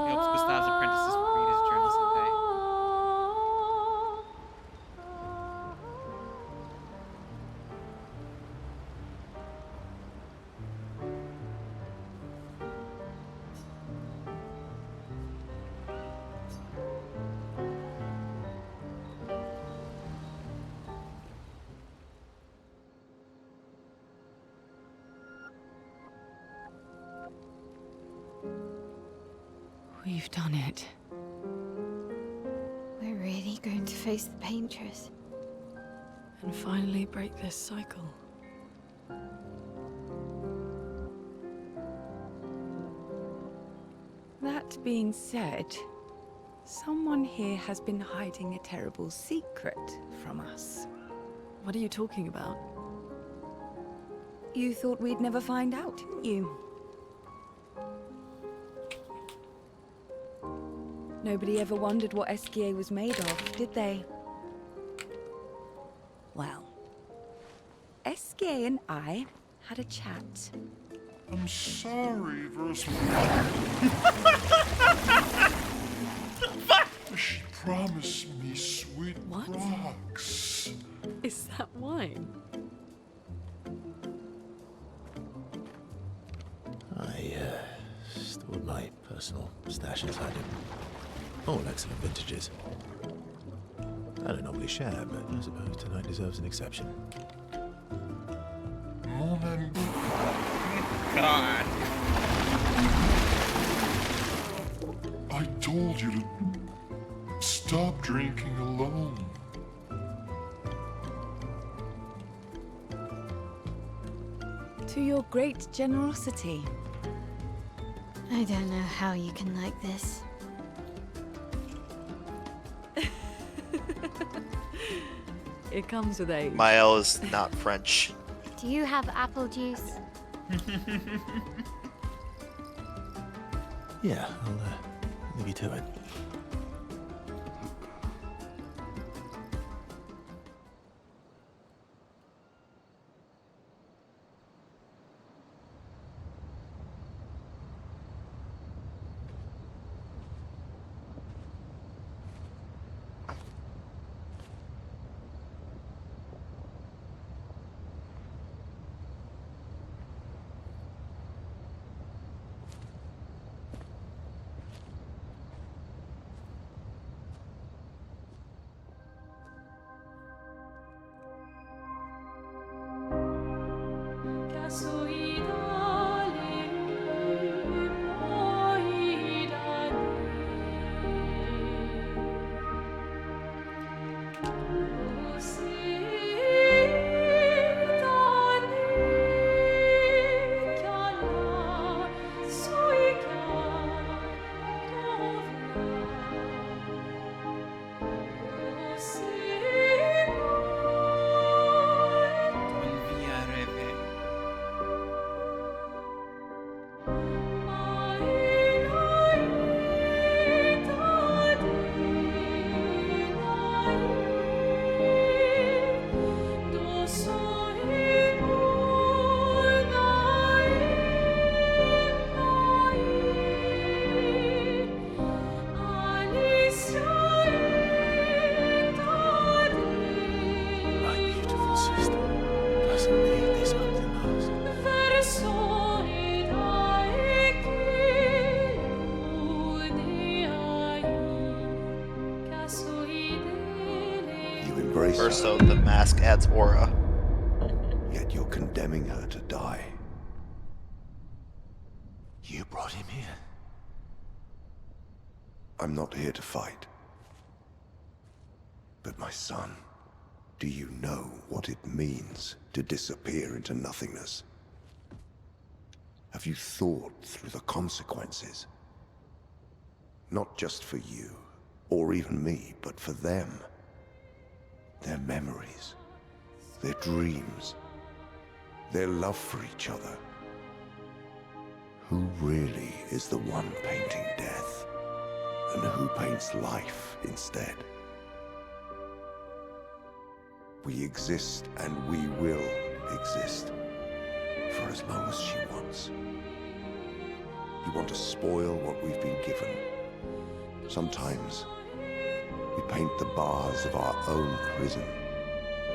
He hopes Gustav's apprentices will read his journal someday. We've done it. We're really going to face the painters. And finally break this cycle. That being said, someone here has been hiding a terrible secret from us. What are you talking about? You thought we'd never find out, didn't you? Nobody ever wondered what Esquier was made of, did they? Well, Esquier and I had a chat. I'm sorry, Versa. She promised me sweet What? rocks. Is that wine? I stored my personal stash inside it. All excellent vintages. I don't normally share, but I suppose tonight deserves an exception. Mon ami. God. I told you to stop drinking alone. To your great generosity. I don't know how you can like this. It comes with age. Mael is not French. Do you have apple juice? Yeah, I'll leave you to it. Verso, the mask adds aura. Yet you're condemning her to die. You brought him here. I'm not here to fight. But my son, do you know what it means to disappear into nothingness? Have you thought through the consequences? Not just for you, or even me, but for them. Their memories, their dreams, their love for each other. Who really is the one painting death, and who paints life instead? We exist and we will exist for as long as she wants. You want to spoil what we've been given. Sometimes we paint the bars of our own prison.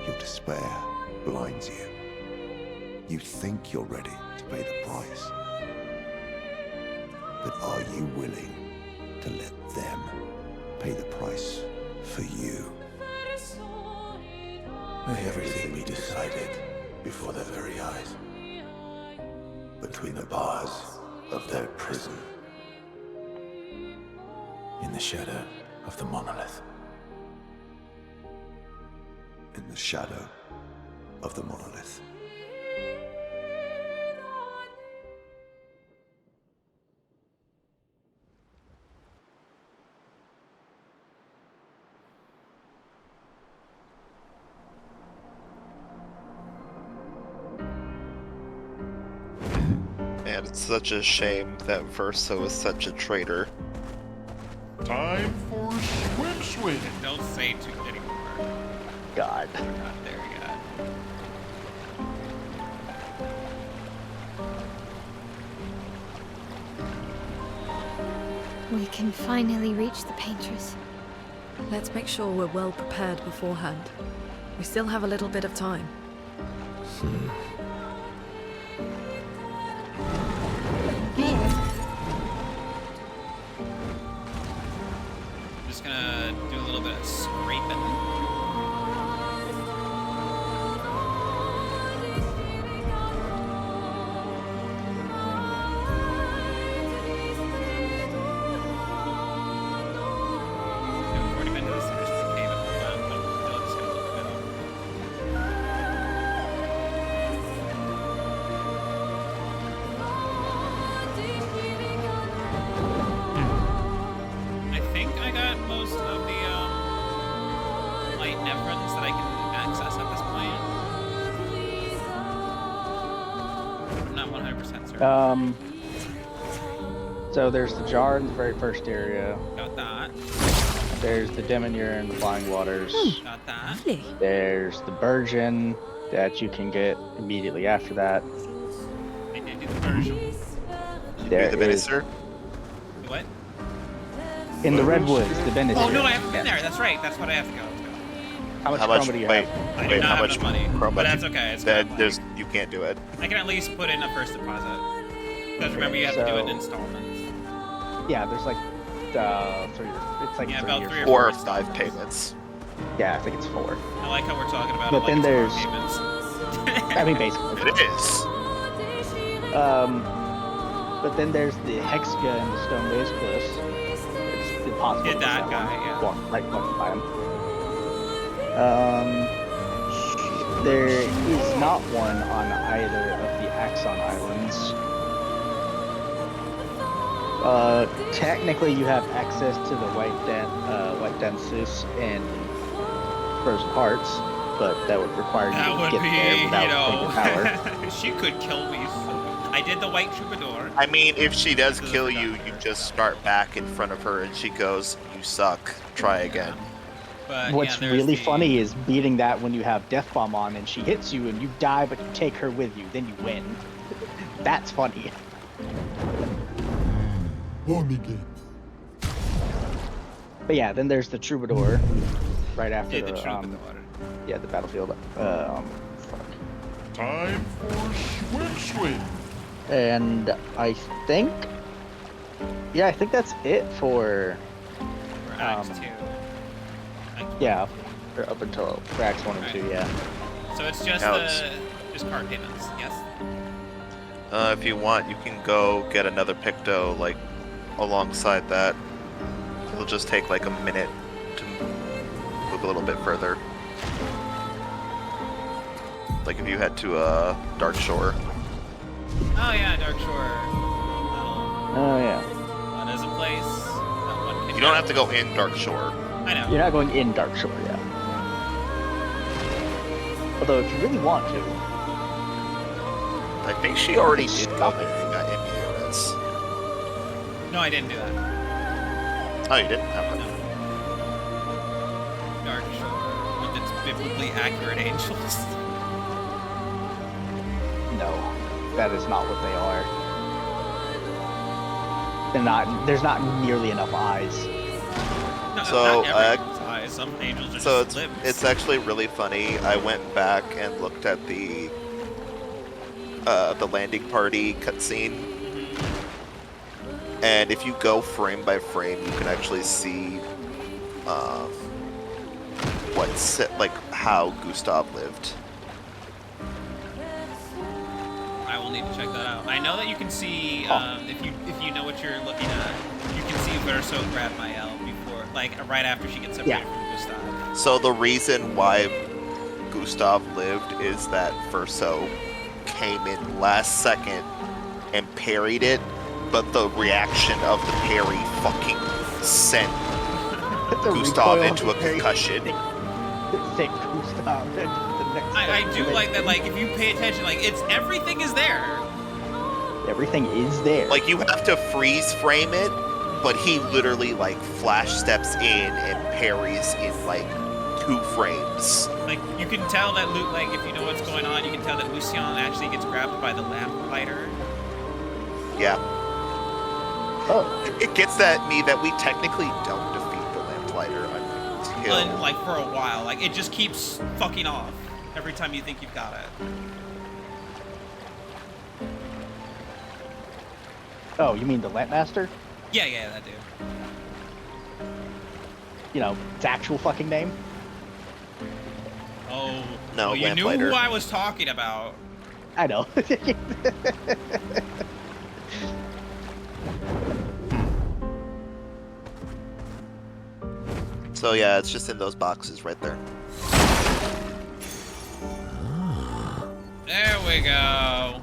Your despair blinds you. You think you're ready to pay the price. But are you willing to let them pay the price for you? May everything be decided before their very eyes. Between the bars of their prison. In the shadow of the monolith. In the shadow of the monolith. Man, it's such a shame that Verso is such a traitor. Time for swim. Don't say too anymore. God. We're not there yet. We can finally reach the painters. Let's make sure we're well prepared beforehand. We still have a little bit of time. Just gonna do a little bit of scraping. I've already been to the center of the cave a whole time, but I'm still just gonna look it up. I think I got most of the light nevrons that I can access at this point. I'm not 100% certain. So there's the jar in the very first area. Got that. There's the Demonier in the Flying Waters. Got that. Lovely. There's the Burgeon that you can get immediately after that. I did do the version. There the is minister. What? in the Redwoods, the Bennett. Oh no, I haven't been there. That's right. That's what I have to go. How much How much? chroma do you Wait, have? I do wait. not How have much enough money, chroma? but that's okay. It's That fine. there's you can't do it. I can at least put in a first deposit. Because remember, you have to do it in installments. Yeah, there's like three. It's like Yeah, three about or 3 or 4 or 4 5 installments. payments. Yeah, I think it's 4. I like how we're talking about But it like then it's there's- payments. I mean, basically. It is. But then there's the Hexga and the Stone Waves Cliffs. It's impossible. Did to that miss guy, one. yeah. Walk by him. There is not one on either of the Axon Islands. Technically, you have access to the White Dances and Frozen Hearts, but that would require you That to would get be, there you without taking power. know, she could kill me. I did the White Troubadour. I mean, if she does This is kill the you, doctor. you just start back in front of her and she goes, "You suck. Try again." But, What's yeah, there's really the- funny is beating that when you have Death Bomb on and she hits you and you die, but you take her with you, then you win. That's funny. But yeah, then there's the Troubadour, right after Yeah, the the Troubadour. the battlefield. Fuck. Time for swim. And I think, I think that's it for For Acts 2. yeah, or up until for Acts 1 and 2. Yeah. So it's just Alex. just card payments, yes? If you want, you can go get another Picto, like, alongside that. It'll just take, like, a minute to move a little bit further. Like, if you head to, Dark Shore. Oh yeah, Dark Shore. Oh yeah. That is a place that one can You don't go. have to go in Dark Shore. I know. You're not going in Dark Shore, yeah. Although, if you really want to, I think she already did go in and got in units. No, I didn't do that. Oh, you didn't? Okay. No. Dark Shore with its biblically accurate angels. no, that is not what they are. They're not. There's not nearly enough eyes. No, So, not everyone's eyes. Some angels are So just limbs. it's actually really funny. I went back and looked at the landing party cutscene, and if you go frame by frame, you can actually see how Gustav lived. I will need to check that out. I know that you can see if you know what you're looking at, you can see Verso grab Mael before, like right after she gets separated from Gustav. So the reason why Gustav lived is that Verso came in last second and parried it, but the reaction of the parry fucking sent The Gustav recoil into a of the parry. concussion. Sent Gustav into the next I do dimension. like that. Like if you pay attention, like everything is there. Everything is there. Like, you have to freeze frame it, but he literally, like, flash steps in and parries in, like, 2 frames. Like, you can tell that like, if you know what's going on, you can tell that Lucien actually gets grabbed by the lamplighter. Yeah. Oh. It gets at me that we technically don't defeat the lamplighter until... Like, for a while. Like, it just keeps fucking off every time you think you've got it. Oh, you mean the Lampmaster? Yeah, that dude. You know, its actual fucking name? Oh, no, well, you knew who I was talking about. I know. So yeah, it's just in those boxes right there. There we go.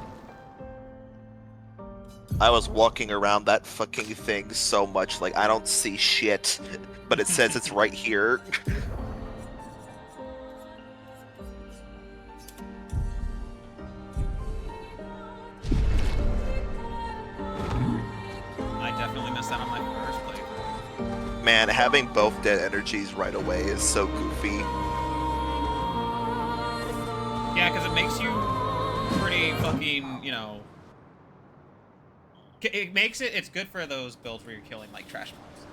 I was walking around that fucking thing so much, like, I don't see shit, but it says it's right here. I definitely missed out on my first playthrough. Man, having both dead energies right away is so goofy. Yeah, because it makes you pretty fucking, you know... It makes it... It's good for those builds where you're killing, like, trash mobs.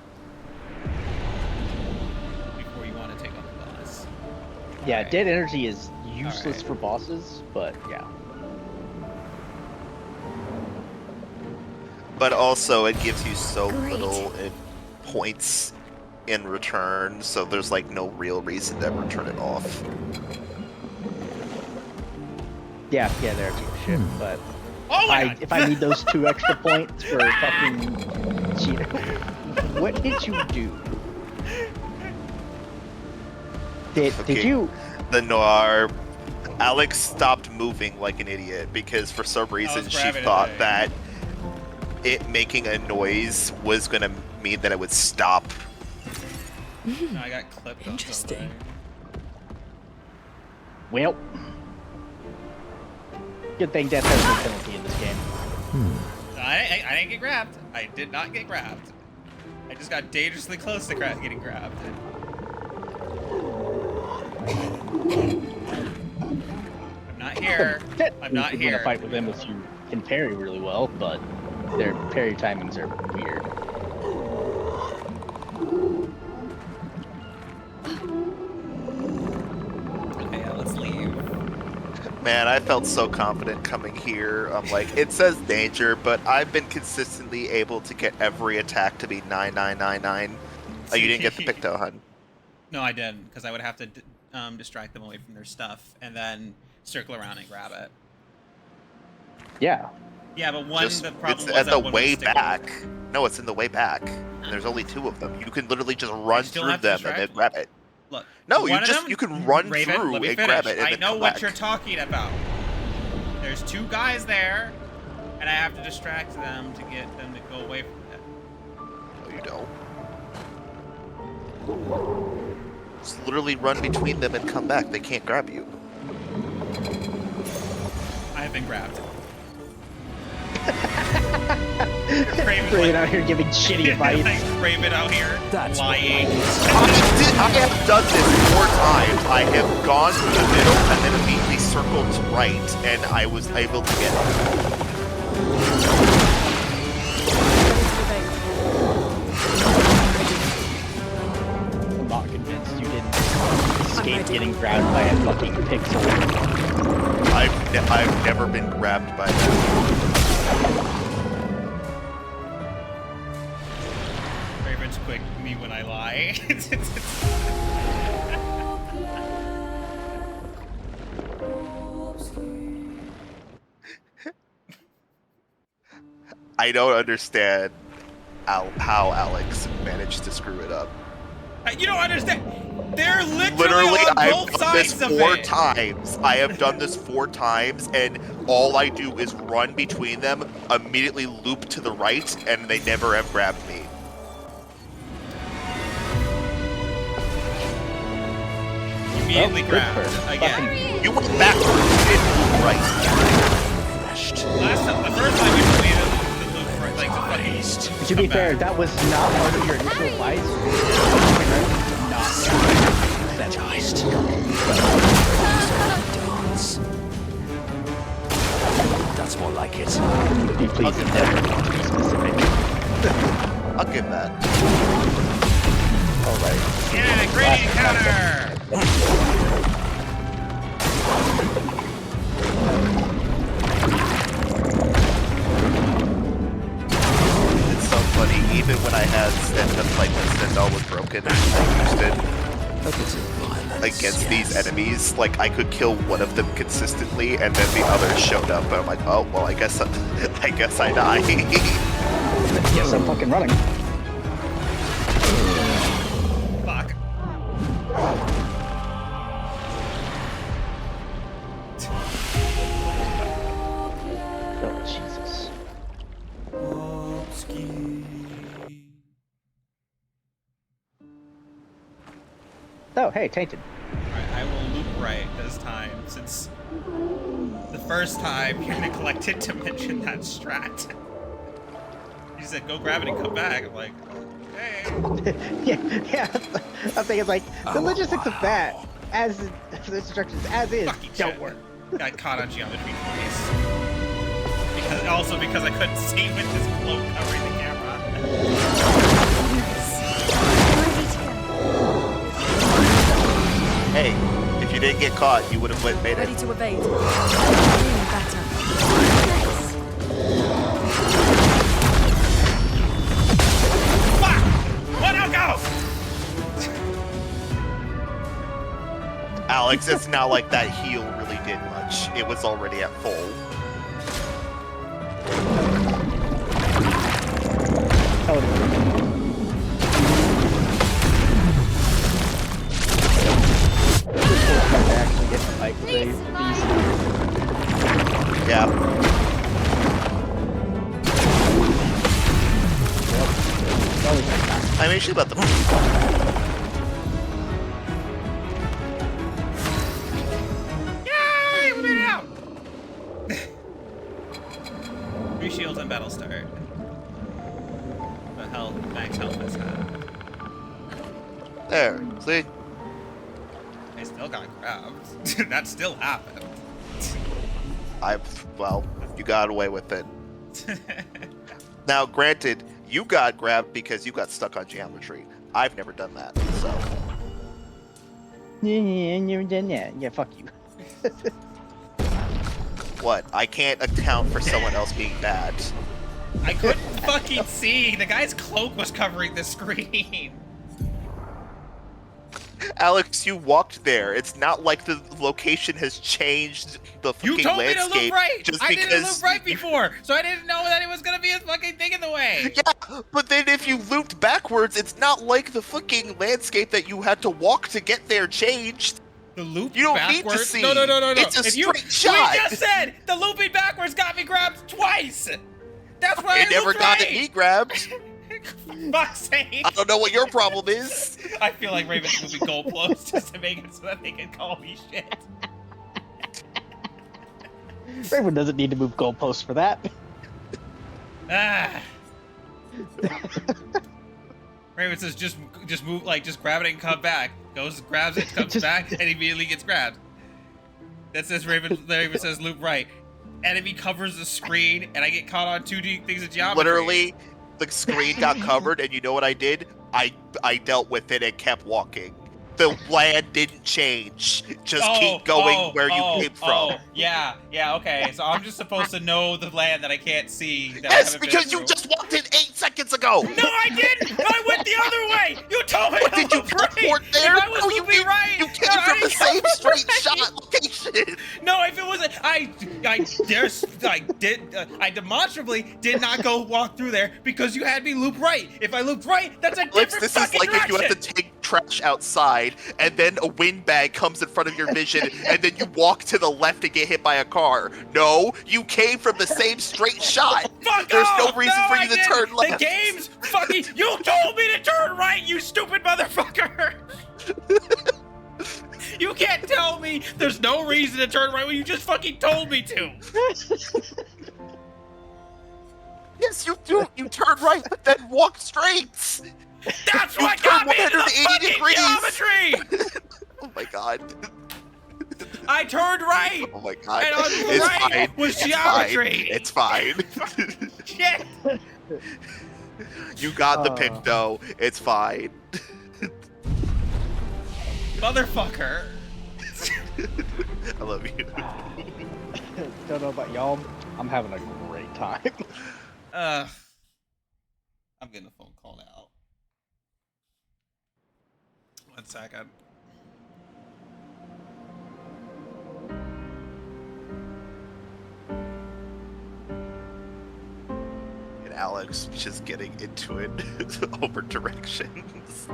Before you want to take on the boss. Yeah, Alright. dead energy is useless Alright. for bosses, but yeah. But also, it gives you so Great. little in points in return, so there's, like, no real reason to ever turn it off. Yeah, they're cheap shit, but Oh my God. if I need those 2 extra points for fucking cheat, what did you do? Did Okay. you? The Noir... Alex stopped moving like an idiot because for some reason she grabbing it, thought like- that it making a noise was gonna mean that it would stop. No, I got clipped on Interesting. something. Well, good thing death has no penalty in this game. I didn't get grabbed. I did not get grabbed. I just got dangerously close to getting grabbed. I'm not here. I'm not You're here. gonna fight with them if you can parry really well, but their parry timings are weird. Okay, yeah, let's leave. Man, I felt so confident coming here. I'm like, it says danger, but I've been consistently able to get every attack to be 9999. Oh, you didn't get the Picto, hun. No, I didn't, because I would have to distract them away from their stuff and then circle around and grab it. Yeah. Yeah, but the problem It's was at that the one way was sticking. back. No, it's in the way back. And there's only 2 of them. You can literally just run still through have to them and then distract grab it. Look. No, one you of just them- you can run Raven, through let me and finish. grab it and I then know come what back. you're talking about. There's 2 guys there, and I have to distract them to get them to go away from it. No, you don't. Just literally run between them and come back. They can't grab you. I have been grabbed. Raven out here giving shitty advice. Like, Raven out here lying. I have done this 4 times. I have gone to the middle and then immediately circled to right, and I was able to get it. I'm not convinced you didn't escape getting grabbed by a fucking pixel. I've never been grabbed by that. Raven's quick me when I lie. I don't understand how Alex managed to screw it up. You don't understand. They're Literally, on I've both done this sides of 4 it. times. I have done this 4 times, and all I do is run between them, immediately loop to the right, and they never have grabbed me. Immediately Well, good grabbed for again. You went backwards, you didn't move right. crashed. Last time, the first time we completed the loop for like the fucking. To be fair, that was not part of your initial fight. Not Energized. Dance. That's more like it. Please, be specific. I'll give that. All right. Yeah, great encounter. It's so funny. Even when I had like when Stendhal was broken, I used it against these enemies. Like I could kill one of them consistently, and then the others showed up, and I'm like, oh well, I guess I die. Yes, I'm fucking running. Fuck. Oh Jesus. Oh, hey, tainted. Alright, I will loop right this time, since the first time you neglected to mention that strat. You said, go grab it and come back. I'm like, hey. yeah. I'm thinking like the logistics of that, as the instructions as is, don't work. Got caught on geometry twice. Because I couldn't see with this cloak covering the camera. Hey, if you didn't get caught, you would have made it. Ready to evade. Feeling better. Fuck! What now go? Alex, it's not like that heal really did much. It was already at full. Actually get the fight with these. Yeah. I'm actually about the. Yay! We made it out! 3 shields and battle start. The hell, max health is There, see? I still got grabbed. That still happened. Well, you got away with it. Now, granted, you got grabbed because you got stuck on geometry. I've never done that, so. Yeah, fuck you. What? I can't account for someone else being bad. I couldn't fucking see. The guy's cloak was covering the screen. Alex, you walked there. It's not like the location has changed the fucking You told me to landscape loop right. just I because didn't loop right before, so I didn't know that it was gonna be a fucking thing in the way. Yeah, but then if you looped backwards, it's not like the fucking landscape that you had to walk to get there changed. The loop You don't backwards? need to see. No. It's a straight shot. We just said the looping backwards got me grabbed twice. That's why It never got me grabbed. Fuck's sake. I don't know what your problem is. I feel like Raven's moving goalposts just to make it so that they can call me shit. Raven doesn't need to move goalposts for that. Ah. Raven says just move, like just grab it and come back. Goes, grabs it, comes back, and immediately gets grabbed. That says Raven says loop right. Enemy covers the screen, and I get caught on 2D things of geometry. Literally, the screen got covered, and you know what I did? I dealt with it and kept walking. The land didn't change. Just keep going where you came from. Yeah, okay. So I'm just supposed to know the land that I can't see. That Yes, I haven't because been you through. just walked in 8 seconds ago. No, I didn't! I went the other way! You told me What, to did you loop right! teleport there? If I was No, you looping didn't. right! You came no, I from the didn't go same straight right. shot location. No, if it was I demonstrably did not go walk through there because you had me loop right. If I looped right, that's a different This is fucking like direction. if you have to take trash outside and then a windbag comes in front of your vision and then you walk to the left and get hit by a car. No, you came from the same straight shot. Fuck There's off! no reason for I you to didn't. turn left. The game's fucking. You told me to turn right, you stupid motherfucker! You can't tell me there's no reason to turn right when you just fucking told me to. Yes, you do. You turn right, but then walk straight. That's You what turn got me into the 180 fucking degrees. geometry! Oh my god. I turned right! Oh my god. And on the It's right fine. was It's geometry! fine. It's fine. Shit! You got the Pinto. It's fine. Motherfucker! I love you. Don't know about y'all. I'm having a great time. I'm getting a phone call now. 1 second. And Alex just getting into it over directions.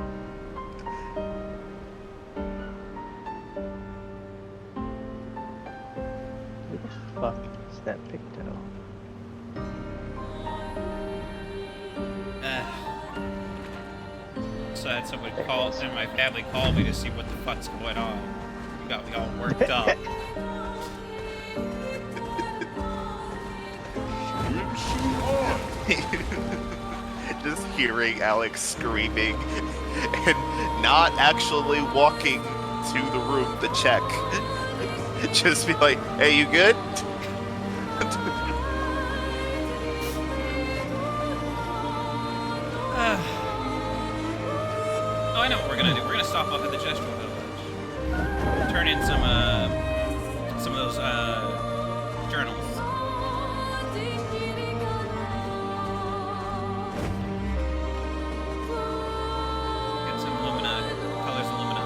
Who the fuck is that Picto? So I had somebody call, and my family called me to see what the fuck's going on. You got me all worked up. Just hearing Alex screaming and not actually walking to the room to check. Just be like, hey, you good? Oh, I know what we're gonna do. We're gonna stop off at the Gestural Village. Turn in some of those journals. Get some Lumina colors of Lumina.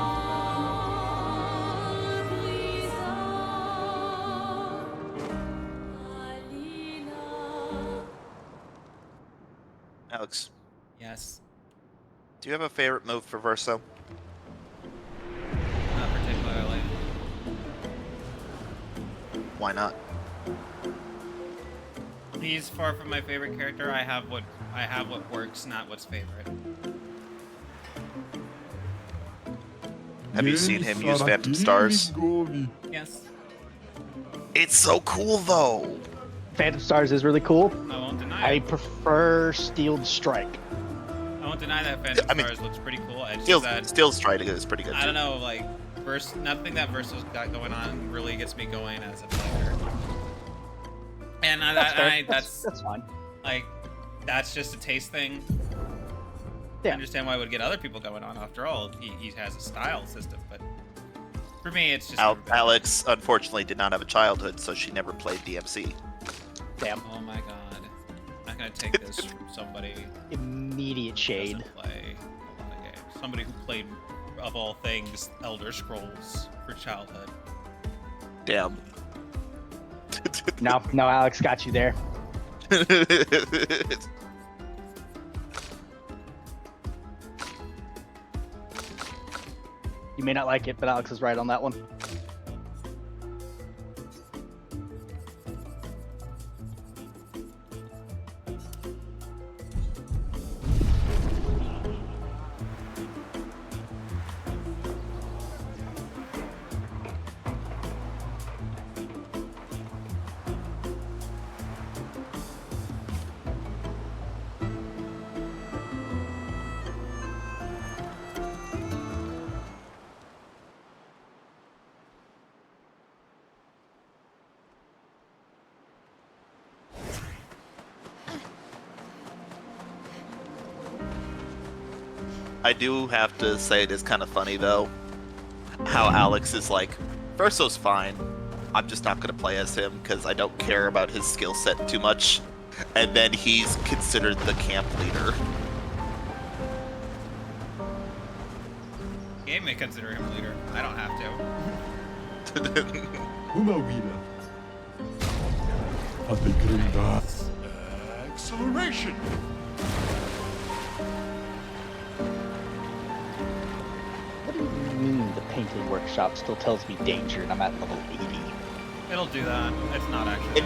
Alex, Yes. do you have a favorite move for Verso? Not particularly. Why not? He's far from my favorite character. I have what works, not what's favorite. Have you seen him use Phantom Stars? Yes. It's so cool though. Phantom Stars is really cool. I won't deny I it. prefer Steeled Strike. I won't deny that Phantom Stars looks pretty cool. It's Steel, just that Steel Strike is pretty good I too. don't know, like nothing that Verso's got going on really gets me going as a player. And that's fine. Like, that's just a taste thing. I understand why it would get other people going on. After all, he has a style system, but for me, it's just. Alex unfortunately did not have a childhood, so she never played DMC. Damn. Oh my god. I'm gonna take this from somebody. Immediate shade. Who doesn't play a lot of games. Somebody who played, of all things, Elder Scrolls for childhood. Damn. No, Alex got you there. You may not like it, but Alex is right on that one. I do have to say it is kind of funny though, how Alex is like, Verso's fine. I'm just not gonna play as him because I don't care about his skill set too much, and then he's considered the camp leader. Game may consider him a leader. I don't have to. Acceleration! What do you mean the painting workshop still tells me danger and I'm at level 80? It'll do that. It's not actually.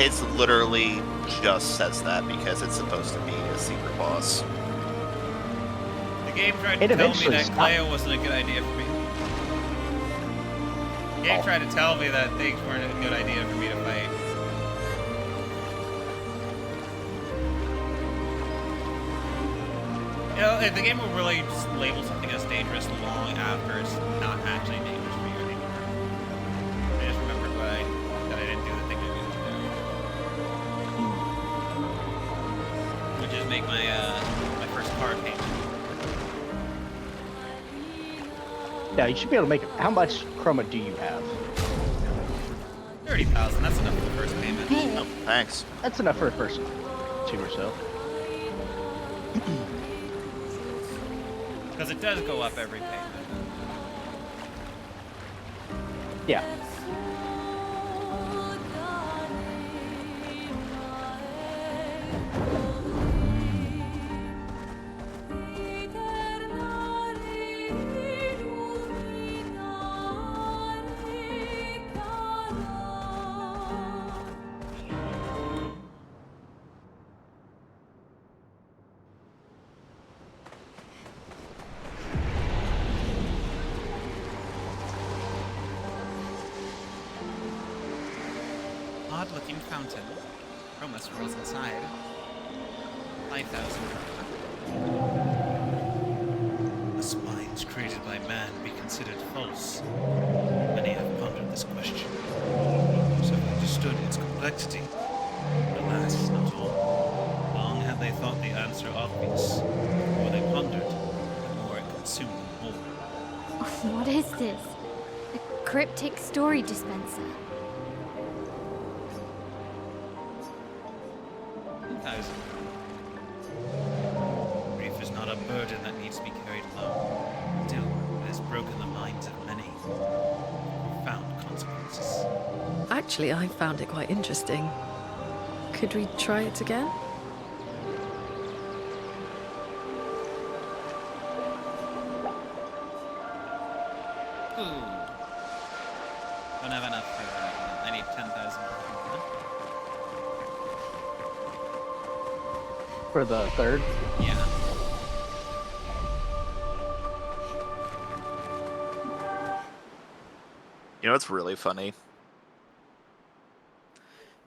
It's literally just says that because it's supposed to be a secret boss. The game tried to tell me that Clair wasn't a good idea for me. Game tried to tell me that things weren't a good idea for me to fight. You know, the game will really label something as dangerous long after it's not actually dangerous for you anymore. I just remembered that I didn't do the thing I needed to do. Which is make my my first car payment. Yeah, you should be able to make. How much chroma do you have? 30,000. That's enough for the first payment. Oh, thanks. That's enough for a first 2 or so. Because it does go up every payment. Yeah. Odd-looking fountain. Chroma swirls inside. 5,000. The spines created by man be considered false? Many have pondered this question. Others have understood its complexity. Alas, not all. Long had they thought the answer obvious. The more they pondered, the more it consumed them whole. What is this? A cryptic story dispenser. 2,000. Grief is not a burden that needs to be carried alone. Still, it has broken the minds of many. Profound consequences. Actually, I found it quite interesting. Could we try it again? Ooh. Don't have enough for that. I need 10,000. For the third. Yeah. You know what's really funny?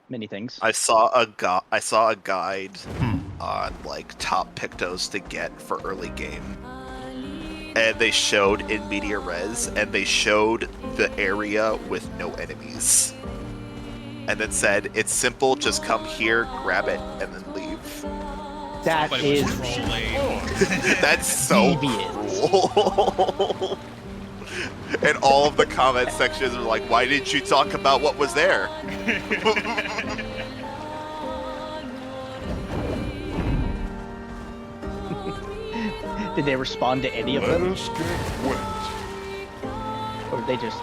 Many things. I saw a guide on like top pictos to get for early game, and they showed in media res, and they showed the area with no enemies, and then said it's simple, just come here, grab it, and then leave. That Somebody is was trolling. That's so deviant. cruel. And all of the comment sections were like, why didn't you talk about what was there? Did they respond to any of Let them? us get wet. Or did they just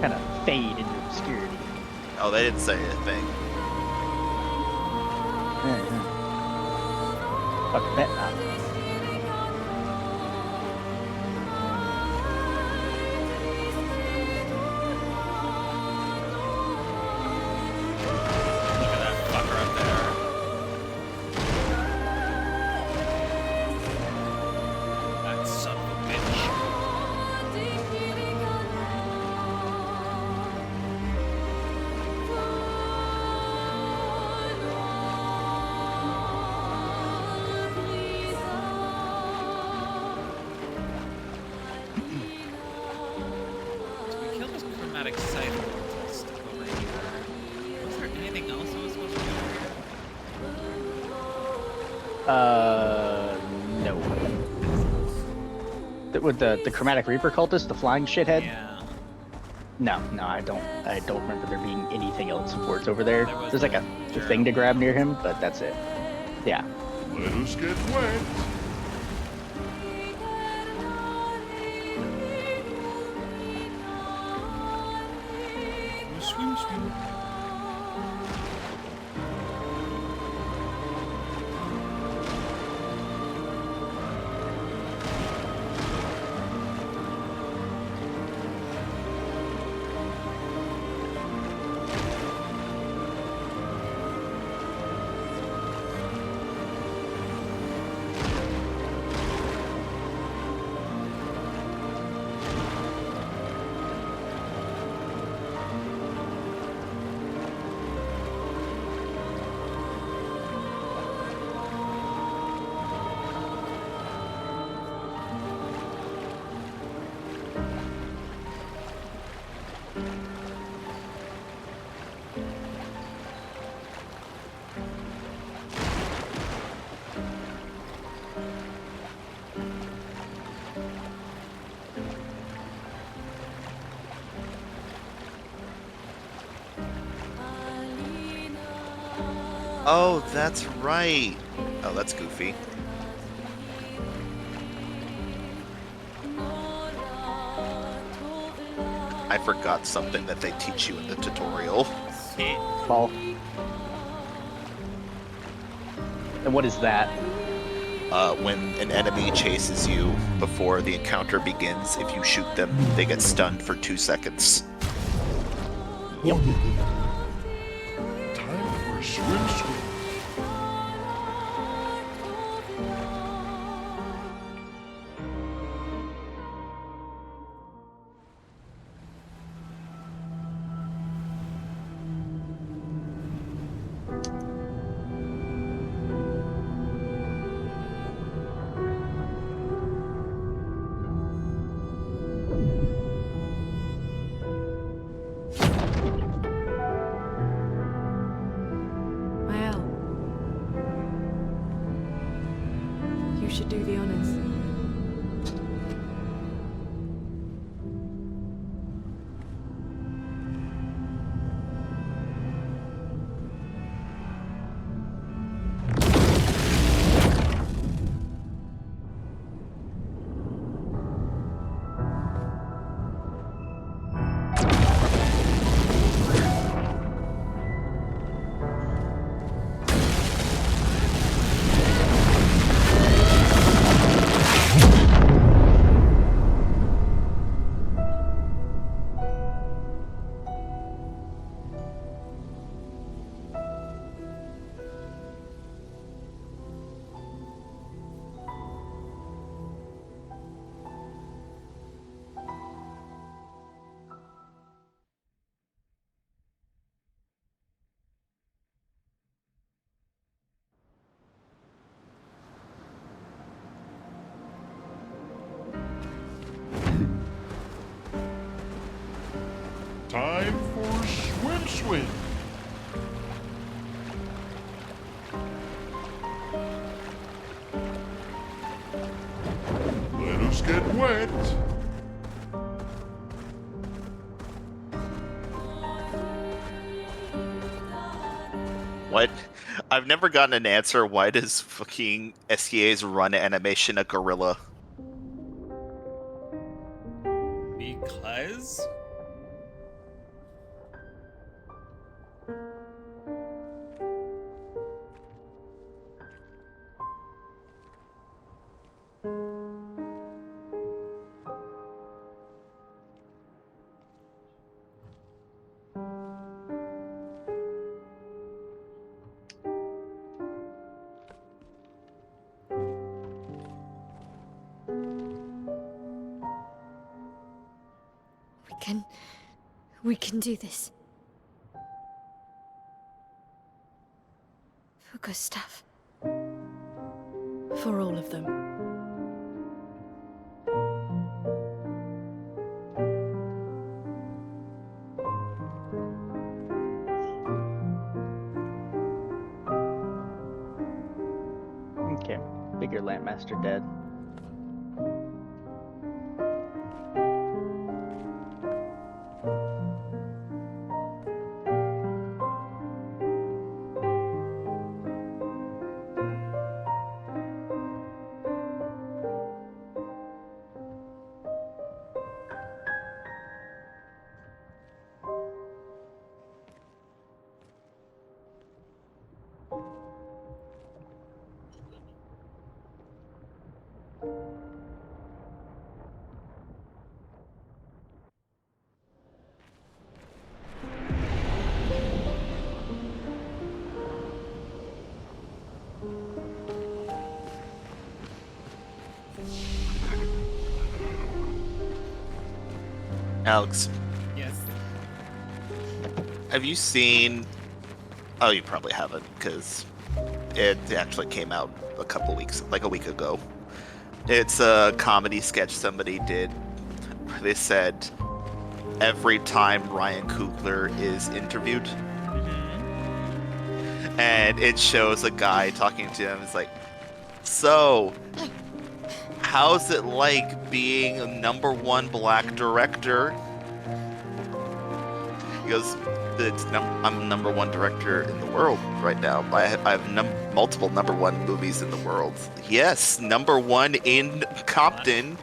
kind of fade into obscurity? Oh, they didn't say anything. Fuck bet not. Look at that fucker up there. That son of a bitch. So we killed this chromatic side cultist over here. Was there anything else that was supposed to be over here? No. With the chromatic reaper cultist, the flying shithead. Yeah. No, I don't remember there being anything else of words over there. There was There's like a thing to grab near him, but that's it. Yeah. Let us get wet. Swim, swim. Oh, that's right. Oh, that's goofy. I forgot something that they teach you in the tutorial. Ball. And what is that? When an enemy chases you before the encounter begins, if you shoot them, they get stunned for 2 seconds. Yep. Time for a swim. Mael, you should do the honors. Time for swim. Let us get wet. What? I've never gotten an answer. Why does fucking SEA's run animation a gorilla? Because? We can do this. For Gustav. For all of them. Okay. Figure Lampmaster dead. Alex, Yes. have you seen... Oh, you probably haven't, because it actually came out like a week ago. It's a comedy sketch somebody did. They said every time Ryan Coogler is interviewed, and it shows a guy talking to him. It's like, so, how's it like being a #1 black director? He goes, I'm number one director in the world right now. I have multiple number one movies in the world. Yes, number one in Compton.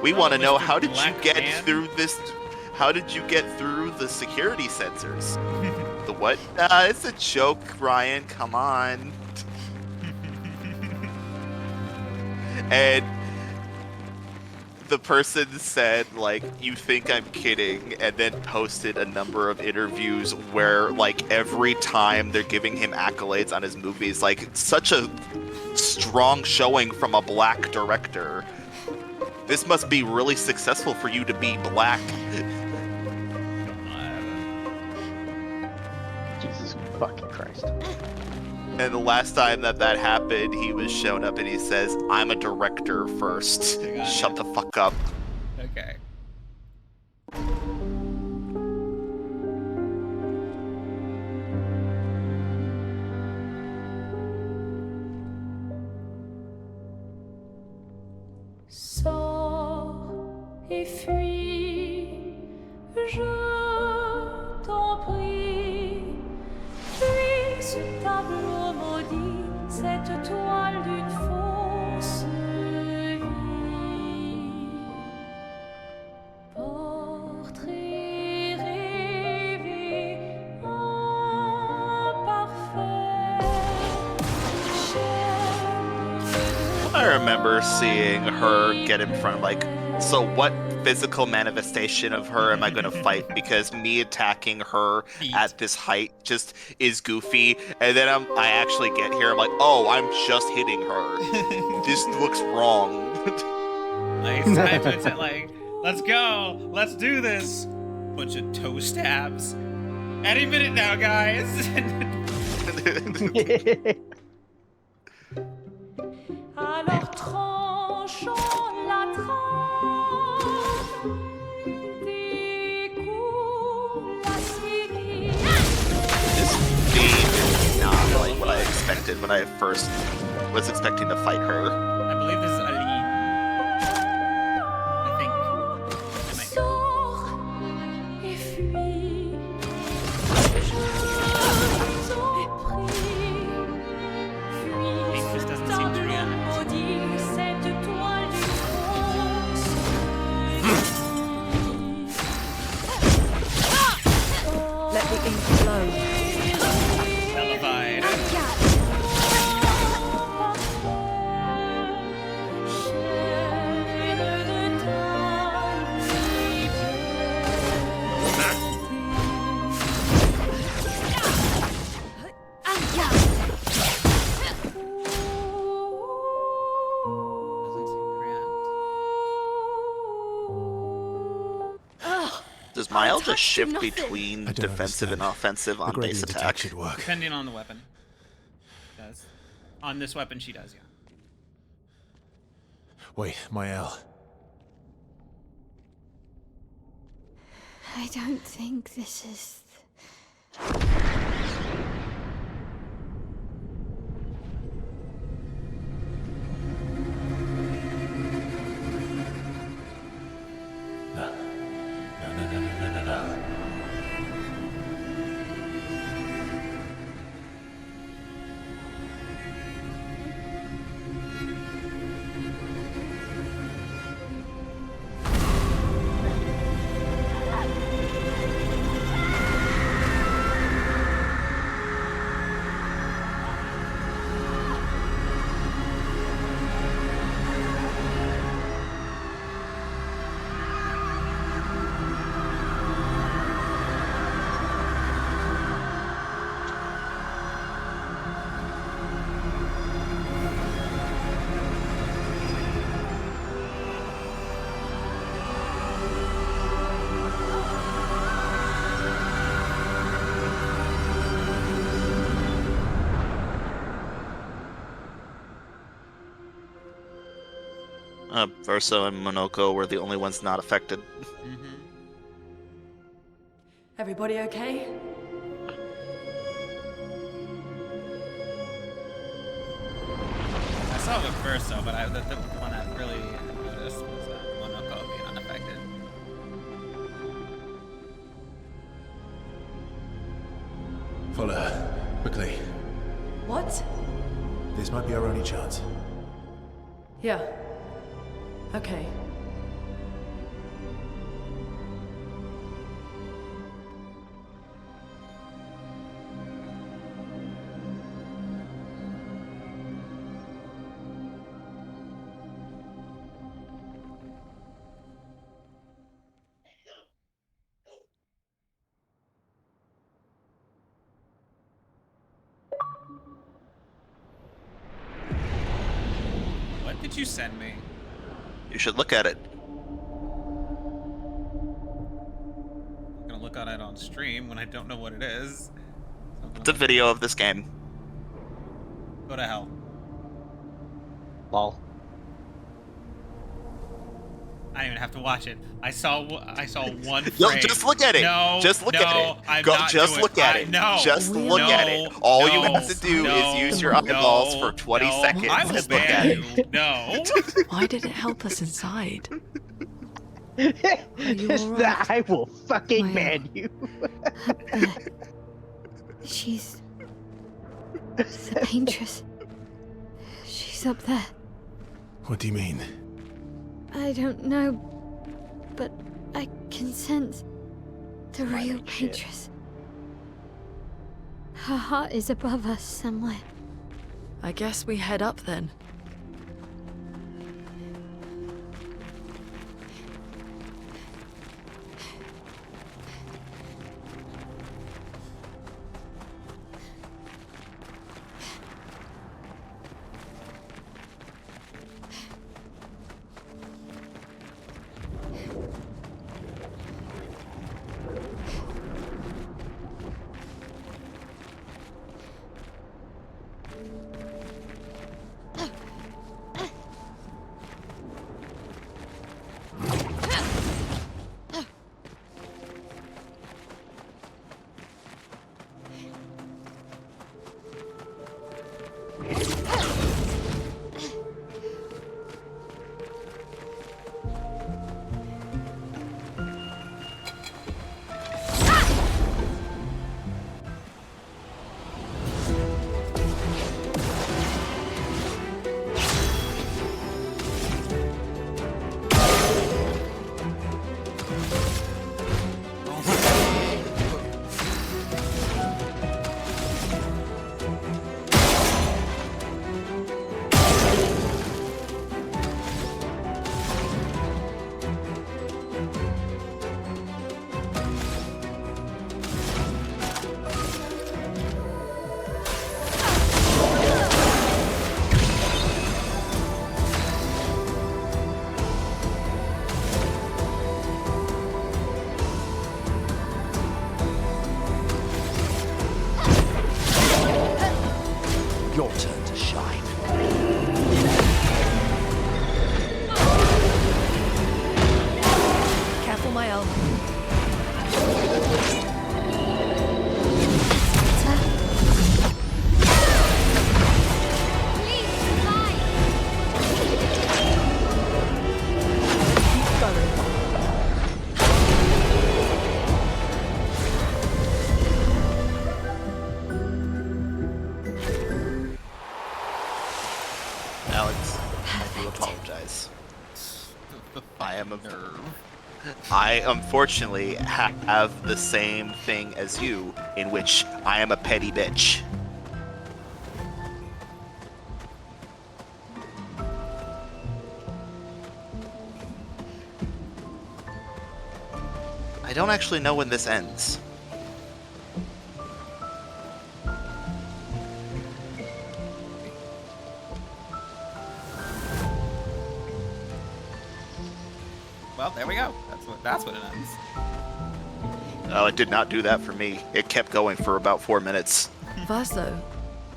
We want to know, how did you get through this? How did you get through the security sensors? The what? It's a joke, Ryan. Come on. And the person said, like, you think I'm kidding, and then posted a number of interviews where, like, every time they're giving him accolades on his movies, like, such a strong showing from a black director. This must be really successful for you to be black. Jesus fucking Christ. And the last time that happened, he was shown up and he says, I'm a director first. Shut the fuck up. Okay. Sors et fuis, je t'en prie. Puis ce tableau maudit, cette toile d'une fausse vie. Portrait rêvé, imparfait. I remember seeing her get in front of, like, so what physical manifestation of her am I going to fight? Because me attacking her at this height just is goofy. And then I actually get here, I'm like, oh, I'm just hitting her. This looks wrong. Like, it's time to attack, like, let's go, let's do this. Bunch of toe stabs. Any minute now, guys. Alors tranchons la trame, découle la Syrie. This game is not like what I expected when I first was expecting to fight her. I believe this is Aline. I think. Sors et fuis, je t'en prie. Fuis ce tableau maudit, cette toile d'une fausse vie. Let the ink flow. Nullified. Does Mile just shift between I don't defensive and offensive on base attack? Should work. Depending on the weapon. It does. On this weapon, she does, yeah. Wait, Mael. I don't think this is... No. Verso and Monoko were the only ones not affected. Everybody okay? I saw it with Verso, but the one I really noticed was Monoko being unaffected. Quickly. What? This might be our only chance. Yeah. Okay. What did you send me? You should look at it. I'm gonna look at it on stream when I don't know what it is. It's a video of this game. Go to hell. Lol. I didn't even have to watch it. I saw one frame. No, just look at it. No, just look no, at it. I'm Go, not just doing look at it. No, just look no, at it. All you no, have to do is use your eyeballs for 20 seconds. I will Just look at ban it. you. No. Why did it help us inside? Are you Just all that right? I will fucking ban you. She's the paintress. She's up there. What do you mean? I don't know, but I can sense the real paintress. Her heart is above us somewhere. I guess we head up then. Your turn to shine. Careful, my elf. Alex, I do apologize. I am a I unfortunately have the same thing as you, in which I am a petty bitch. I don't actually know when this ends. Well, there we go. That's what it ends. Oh, it did not do that for me. It kept going for about 4 minutes. Verso,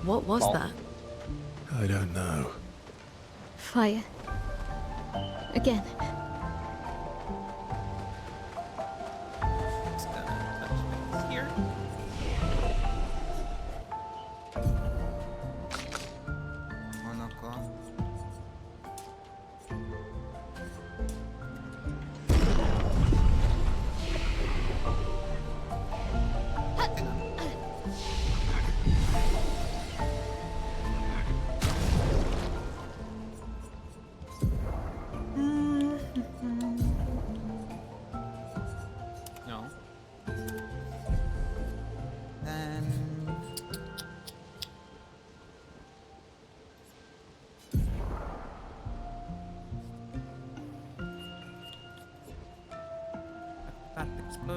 what was that? I don't know. Fire. Again. Just gonna touch things here. One o'clock.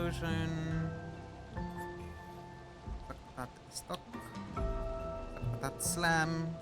explosion. Stuck. That slam.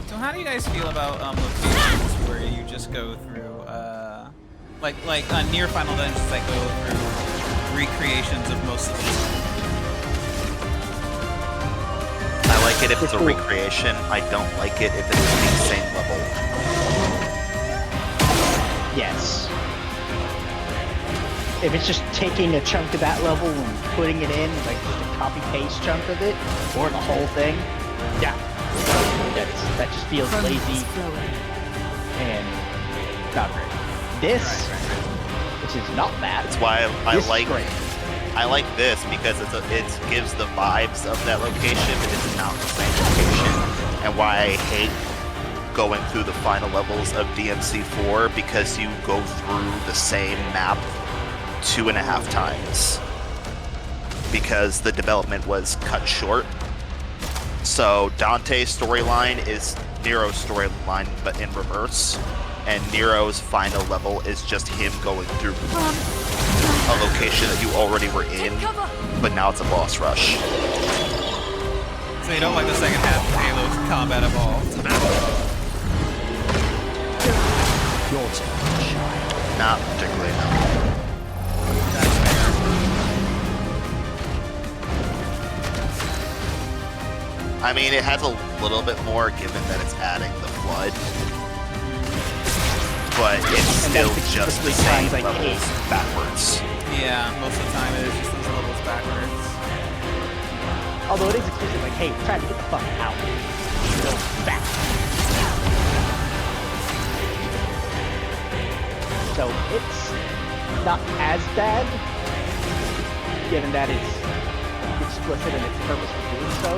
So how do you guys feel about locations where you just go through, like on near Final Dungeons, I go through recreations of most of these? I like it if it's a recreation. I don't like it if it's the same level. Yes. If it's just taking a chunk of that level and putting it in, like just a copy-paste chunk of it, or the whole thing, yeah. That just feels lazy and not great. This, which is not bad. That's why I like this because it gives the vibes of that location, but it's not the same location. And why I hate going through the final levels of DMC4 because you go through the same map 2.5 times because the development was cut short. So Dante's storyline is Nero's storyline, but in reverse. And Nero's final level is just him going through a location that you already were in, but now it's a boss rush. So you don't like the second half of Halo's combat evolved? Your turn. Not particularly, no. That's fair. I mean, it has a little bit more given that it's adding the flood, but it's still just the same levels backwards. Yeah, most of the time it is just those levels backwards. Although it is explicit, like, hey, we're trying to get the fuck out. Go back. So it's not as bad, given that it's explicit in its purpose for doing so.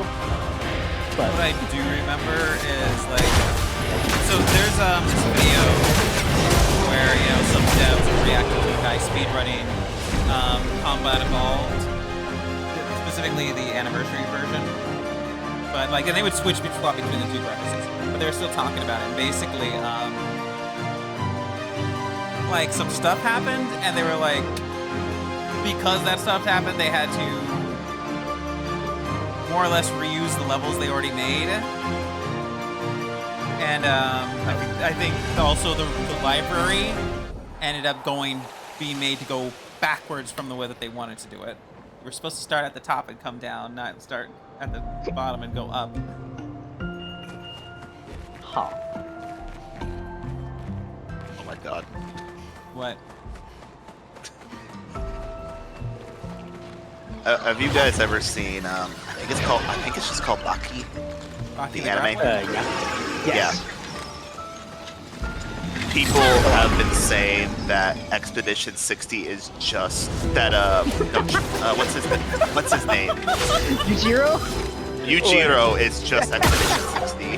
But what I do remember is like, so there's this video where some devs are reacting to a guy speedrunning Combat Evolved, specifically the anniversary version. But like, and they would swap between the two references, but they were still talking about it. And basically, like some stuff happened, and they were like, because that stuff happened, they had to more or less reuse the levels they already made. And I think also the library ended up being made to go backwards from the way that they wanted to do it. We're supposed to start at the top and come down, not start at the bottom and go up. Huh. Oh my god. What? Have you guys ever seen, I think it's just called Baki? Baki the anime? Yes. Yeah. People have been saying that Expedition 60 is just that, what's his name? Yujiro? Yujiro is just Expedition 60.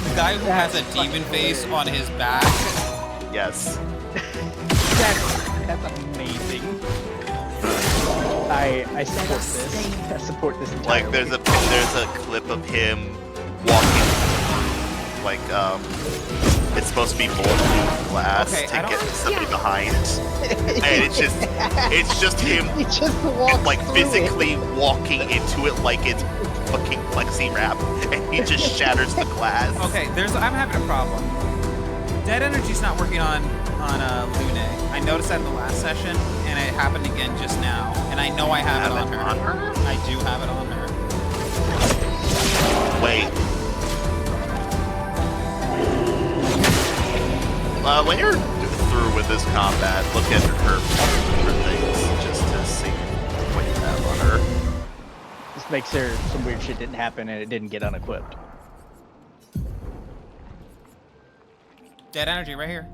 The guy who has a demon face on his back. Yes. That's amazing. I support this. I support this entirely. Like there's a clip of him walking, like it's supposed to be bulletproof glass Okay, to I don't- get somebody behind, and it's just him He just walks like through physically walking into it like it's fucking plexi wrap, and he just shatters the glass. Okay, I'm having a problem. Dead energy's not working on Lune. I noticed that in the last session, and it happened again just now. And I know I have it on her. I do have it on her. Wait. When you're through with this combat, look at her things just to see what you have on her. This makes her some weird shit didn't happen and it didn't get unequipped. Dead energy right here.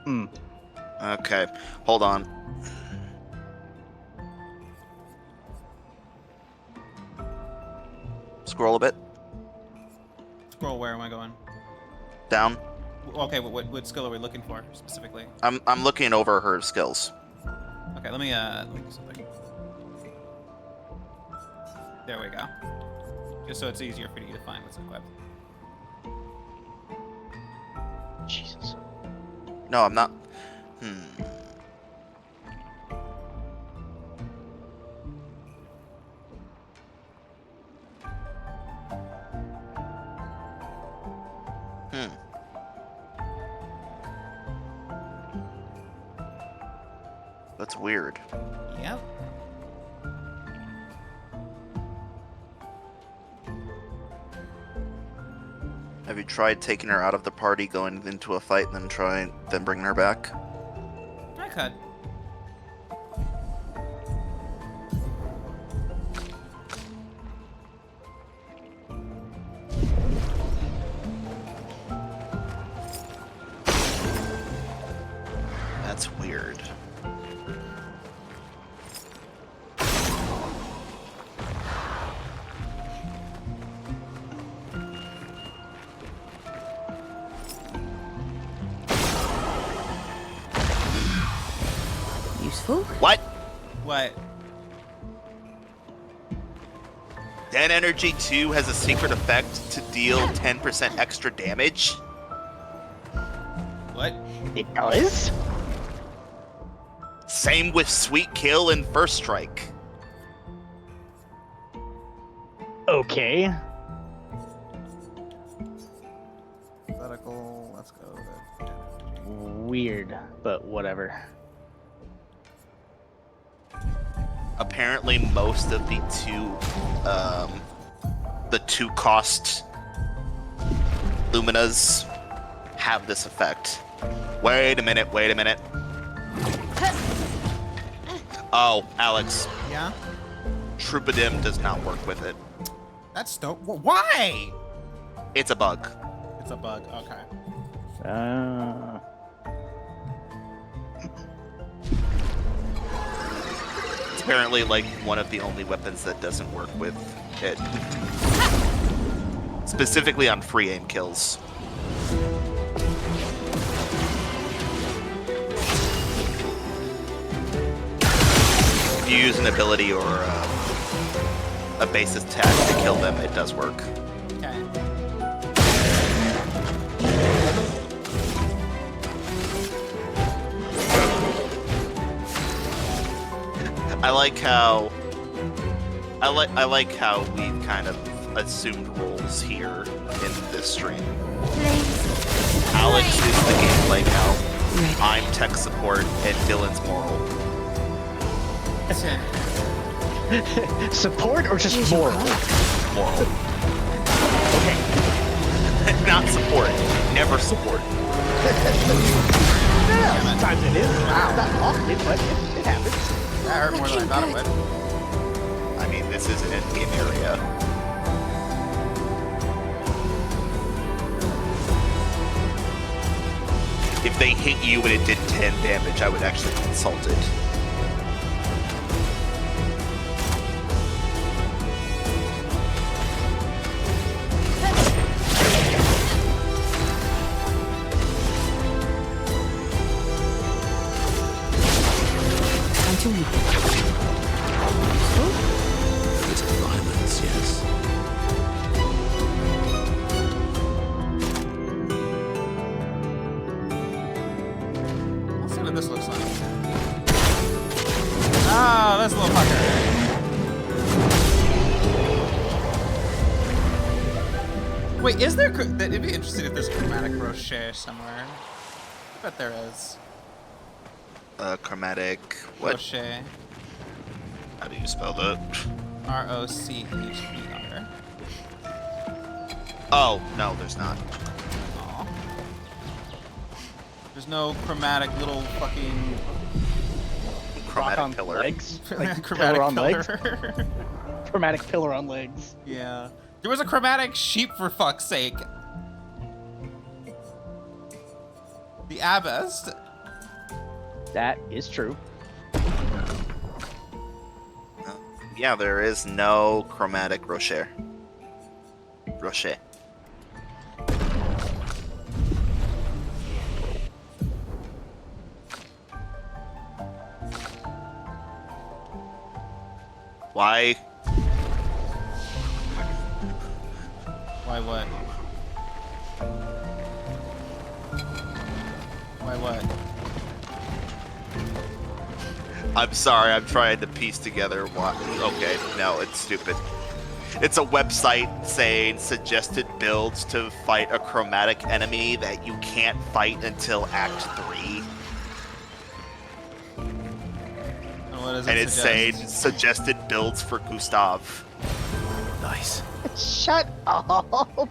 Hmm. Okay, hold on. Scroll a bit. Scroll, where am I going? Down. Okay, what skill are we looking for specifically? I'm looking over her skills. Okay, let me do something. There we go. Just so it's easier for you to find what's equipped. Jesus. No, I'm not. That's weird. Yep. Have you tried taking her out of the party, going into a fight, and then bringing her back? I could. That's weird. Useful? What? What? Dead Energy 2 has a secret effect to deal 10% extra damage? What? It does? Same with Sweet Kill and First Strike. Okay. Medical, let's go. Weird, but whatever. Apparently most of the two cost Luminas have this effect. Wait a minute. Oh, Alex. Yeah? Troubadim does not work with it. That's dope. Why? It's a bug. It's a bug, okay. It's apparently like one of the only weapons that doesn't work with it. Specifically on free aim kills. If you use an ability or a base attack to kill them, it does work. Okay. I like how we've kind of assumed roles here in this stream. Alex is the gameplay cow. I'm tech support, and Dylan's moral. Listen. Support or just moral? Moral. Okay. Not support. Never support. Yeah, sometimes it is. Wow. Not often, but it happens. That hurt more than I thought it would. I mean, this is an endgame area. If they hit you and it did 10 damage, I would actually consult it. It's violence, yes. Let's see what this looks like. Ah, this little fucker. Wait, is there? It'd be interesting if there's chromatic brochure somewhere. I bet there is. Chromatic. What? Brochure. How do you spell that? R-O-C-H-E-R. Oh, no, there's not. Aw. There's no chromatic little fucking Chromatic on pillar. legs. Like chromatic pillar on pillar. legs. Chromatic pillar on legs. Yeah. There was a chromatic sheep, for fuck's sake. The abbess. That is true. Yeah, there is no chromatic rocher. Rocher. Why? Why what? Why what? I'm sorry, I'm trying to piece together what. Okay, no, it's stupid. It's a website saying suggested builds to fight a chromatic enemy that you can't fight until Act 3. And what does And it it's suggest? saying suggested builds for Gustav. Nice. Shut up.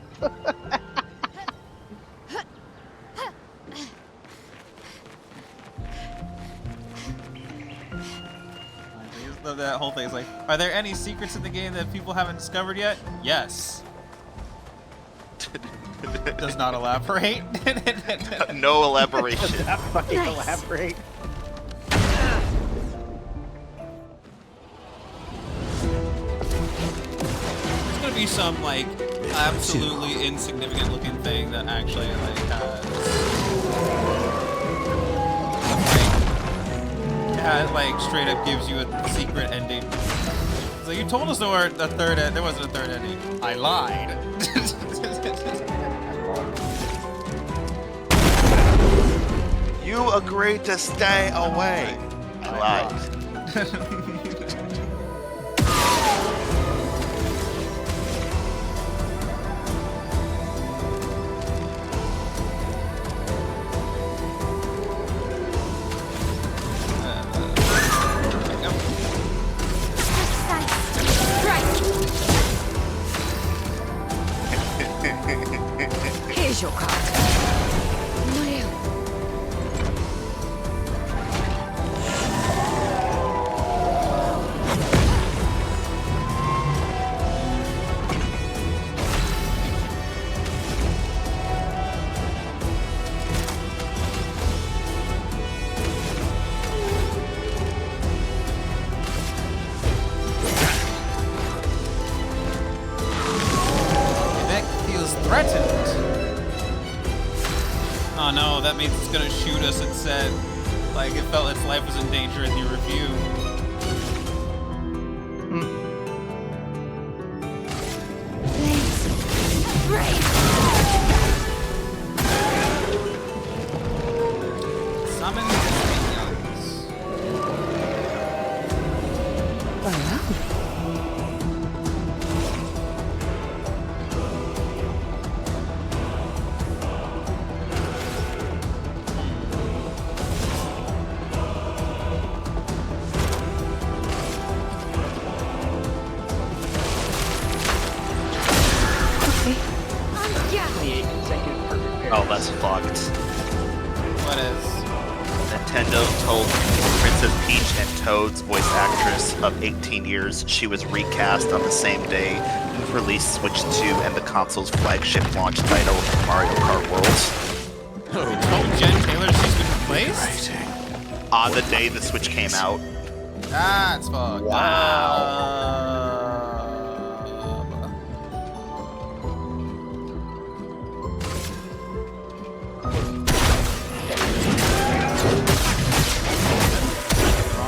That whole thing is like, are there any secrets in the game that people haven't discovered yet? Yes. Does not elaborate. No elaboration. Does not fucking elaborate. There's gonna be some like absolutely insignificant looking thing that actually like has like straight up gives you a secret ending. So you told us there wasn't a third ending. I lied. You agreed to stay away. I lied. Here's your card. Threatened. Oh no, that means it's gonna shoot us instead. Like it felt its life was in danger in the review. Summon the minions. Oh, that's fucked. What is? Nintendo told Princess Peach and Toad's voice actress of 18 years she was recast on the same day it released Switch 2 and the console's flagship launch title, Mario Kart World. Oh, Jen Taylor, she's been replaced? On the day the Switch came out. That's fucked. Wow.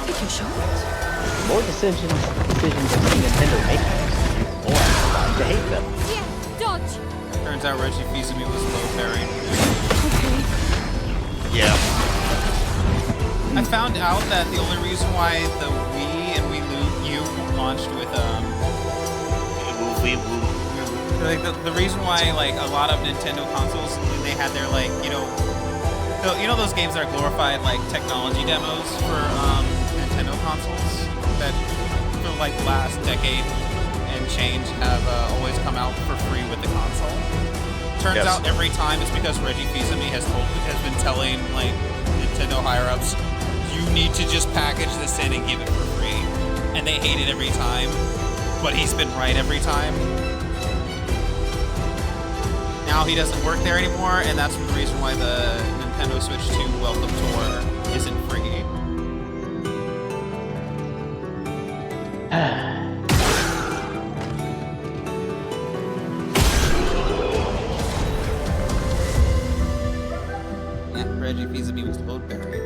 Taking shots? The more decisions I've seen Nintendo make, the more I'm starting to hate them. Yeah, dodge. Turns out Reggie Fils-Aimé was low buried. Okay. Yeah. I found out that the only reason why the Wii and Wii U launched with like the reason why like a lot of Nintendo consoles they had their like you know those games that are glorified like technology demos for Nintendo consoles that for like the last decade and change have always come out for free with the console. Turns out every time it's because Reggie Fils-Aimé has been telling like Nintendo higher ups, you need to just package this in and give it for free, and they hate it every time, but he's been right every time. Now he doesn't work there anymore, and that's the reason why the Nintendo Switch 2 Welcome Tour isn't free. Yeah, Reggie Fils-Aimé was load buried.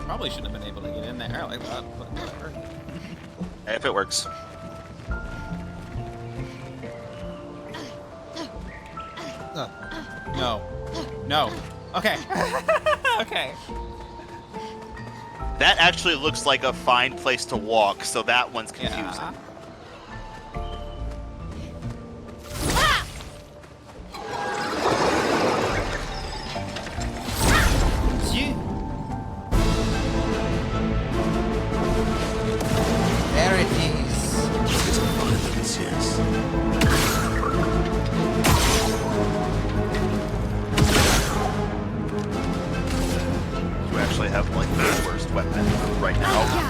Probably shouldn't have been able to get in there like that, but whatever. If it works. No. No. Okay. Okay. That actually looks like a fine place to walk, so that one's confusing. Yeah. There it is. It's violence, yes. You actually have like the worst weapon right now.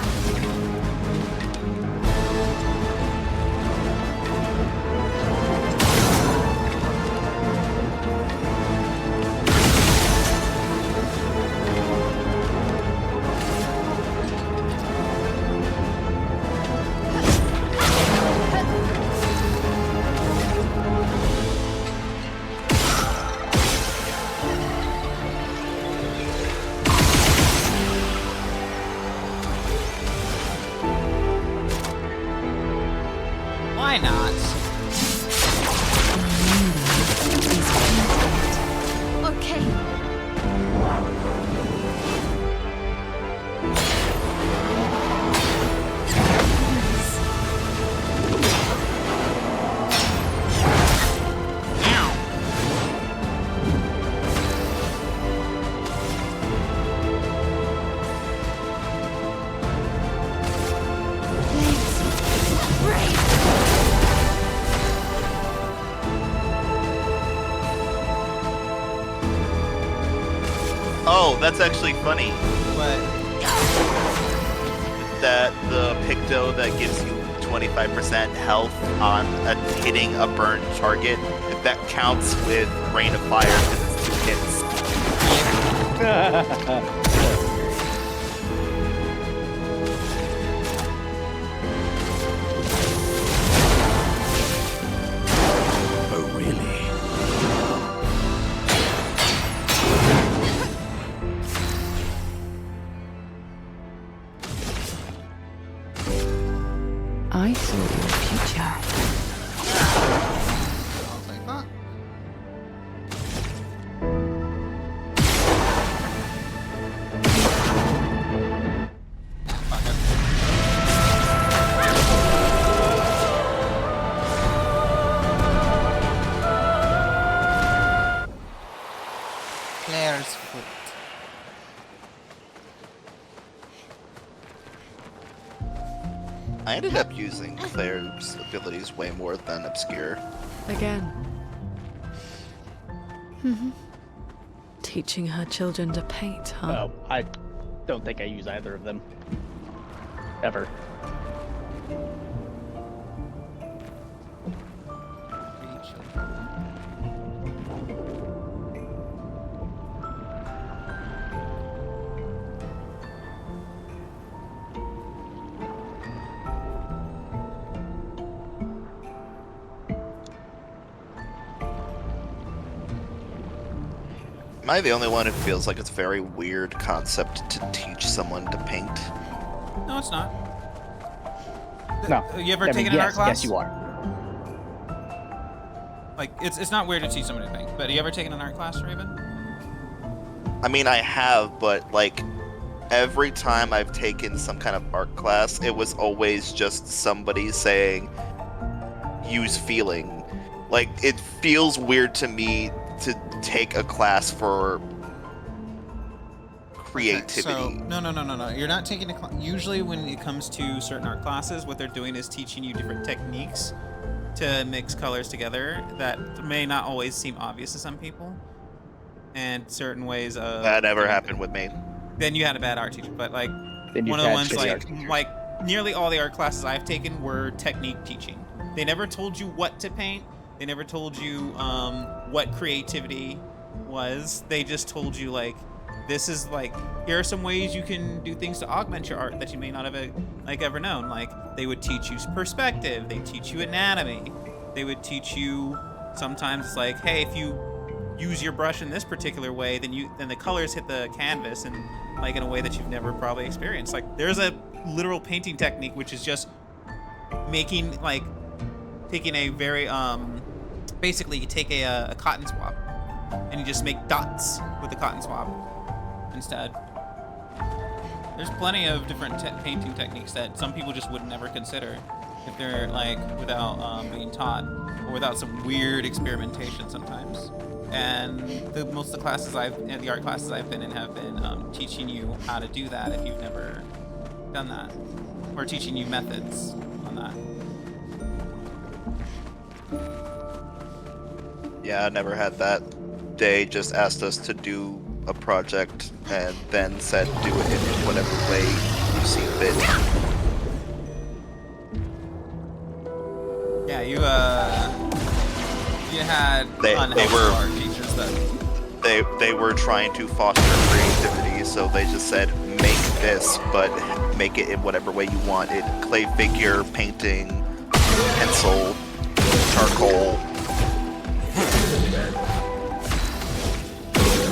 Why not? Okay. Oh, that's actually funny. What? That the Picto that gives you 25% health on hitting a burned target, if that counts with Rain of Fire because it's 2 hits. Oh, really? I saw your future. Claire's foot. I ended up using Claire's abilities way more than Obscur. Again. Teaching her children to paint, huh? Oh, I don't think I use either of them. Ever. Am I the only one who feels like it's a very weird concept to teach someone to paint? No, it's not. No. You ever I mean, taken an art yes, class? yes, you are. Like, it's not weird to teach someone to paint, but you ever taken an art class, Raven? I mean, I have, but like every time I've taken some kind of art class, it was always just somebody saying, use feeling. Like, it feels weird to me to take a class for creativity. Okay, so, no. You're not taking a class. Usually when it comes to certain art classes, what they're doing is teaching you different techniques to mix colors together that may not always seem obvious to some people. And certain ways of... That never happened with me. Then you had a bad art teacher, but like one of the ones like nearly all the art classes I've taken were technique teaching. They never told you what to paint. They never told you what creativity was. They just told you like, this is like, here are some ways you can do things to augment your art that you may not have ever known. Like, they would teach you perspective. They teach you anatomy. They would teach you sometimes it's like, hey, if you use your brush in this particular way, then the colors hit the canvas and like in a way that you've never probably experienced. Like, there's a literal painting technique which is just making like taking a very basically you take a cotton swab and you just make dots with the cotton swab instead. There's plenty of different painting techniques that some people just would never consider if they're like without being taught or without some weird experimentation sometimes. And most of the classes the art classes I've been in have been teaching you how to do that if you've never done that, or teaching you methods on that. Yeah, I never had that. They just asked us to do a project and then said do it in whatever way you see fit. Yeah, you had they were art teachers that they were trying to foster creativity, so they just said make this, but make it in whatever way you want it. Clay figure, painting, pencil, charcoal.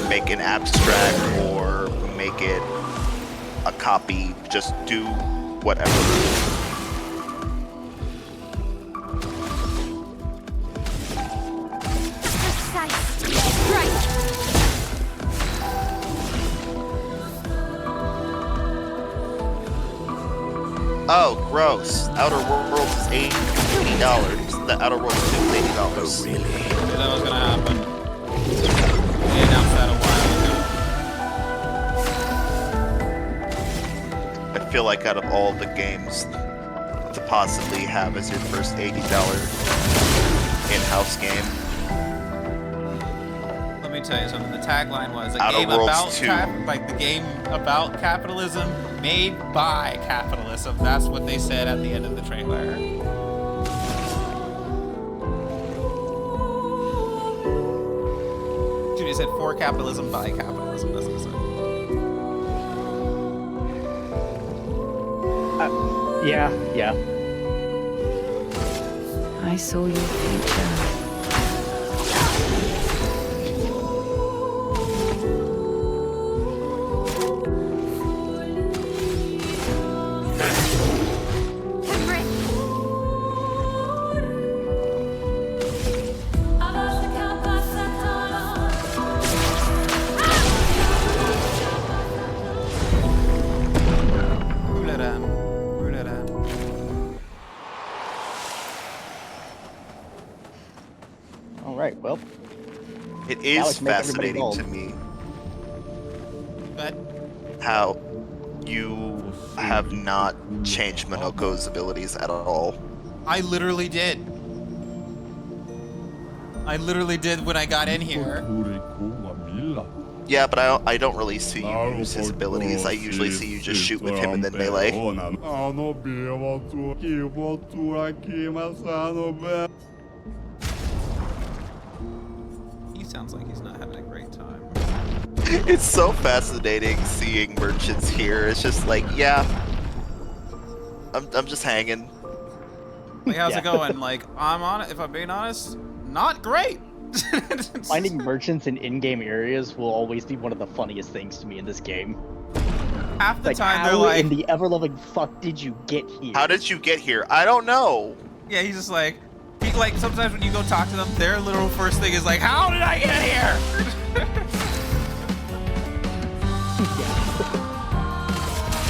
Make an abstract or make it a copy. Just do whatever. Oh, gross. Outer Worlds is $80. The Outer Worlds 2 is $80. Oh, really? That was gonna happen. They announced that a while ago. I feel like out of all the games to possibly have as your first $80 in-house game, let me tell you something. The tagline was Outer game Worlds about 2. like the game about capitalism made by capitalism. That's what they said at the end of the trailer. Dude, they said for capitalism by capitalism. That's what it said. Yeah. I saw your future. All right. Well, it now is let's make everybody fascinating bold. to me But how you have not changed Minoko's abilities at all. I literally did. I literally did when I got in here. Yeah, but I don't really see you use his abilities. I usually see you just shoot with him and then melee. He sounds like he's not having a great time. It's so fascinating seeing merchants here. It's just like, yeah, I'm just hanging. Like, how's Yeah. it going? Like, if I'm being honest, not great. Finding merchants in in-game areas will always be one of the funniest things to me in this game. Half the Like, time how they're like, in the ever-loving fuck did you get here? How did you get here? I don't know. yeah, he's just like, sometimes when you go talk to them, their literal first thing is like, how did I get here?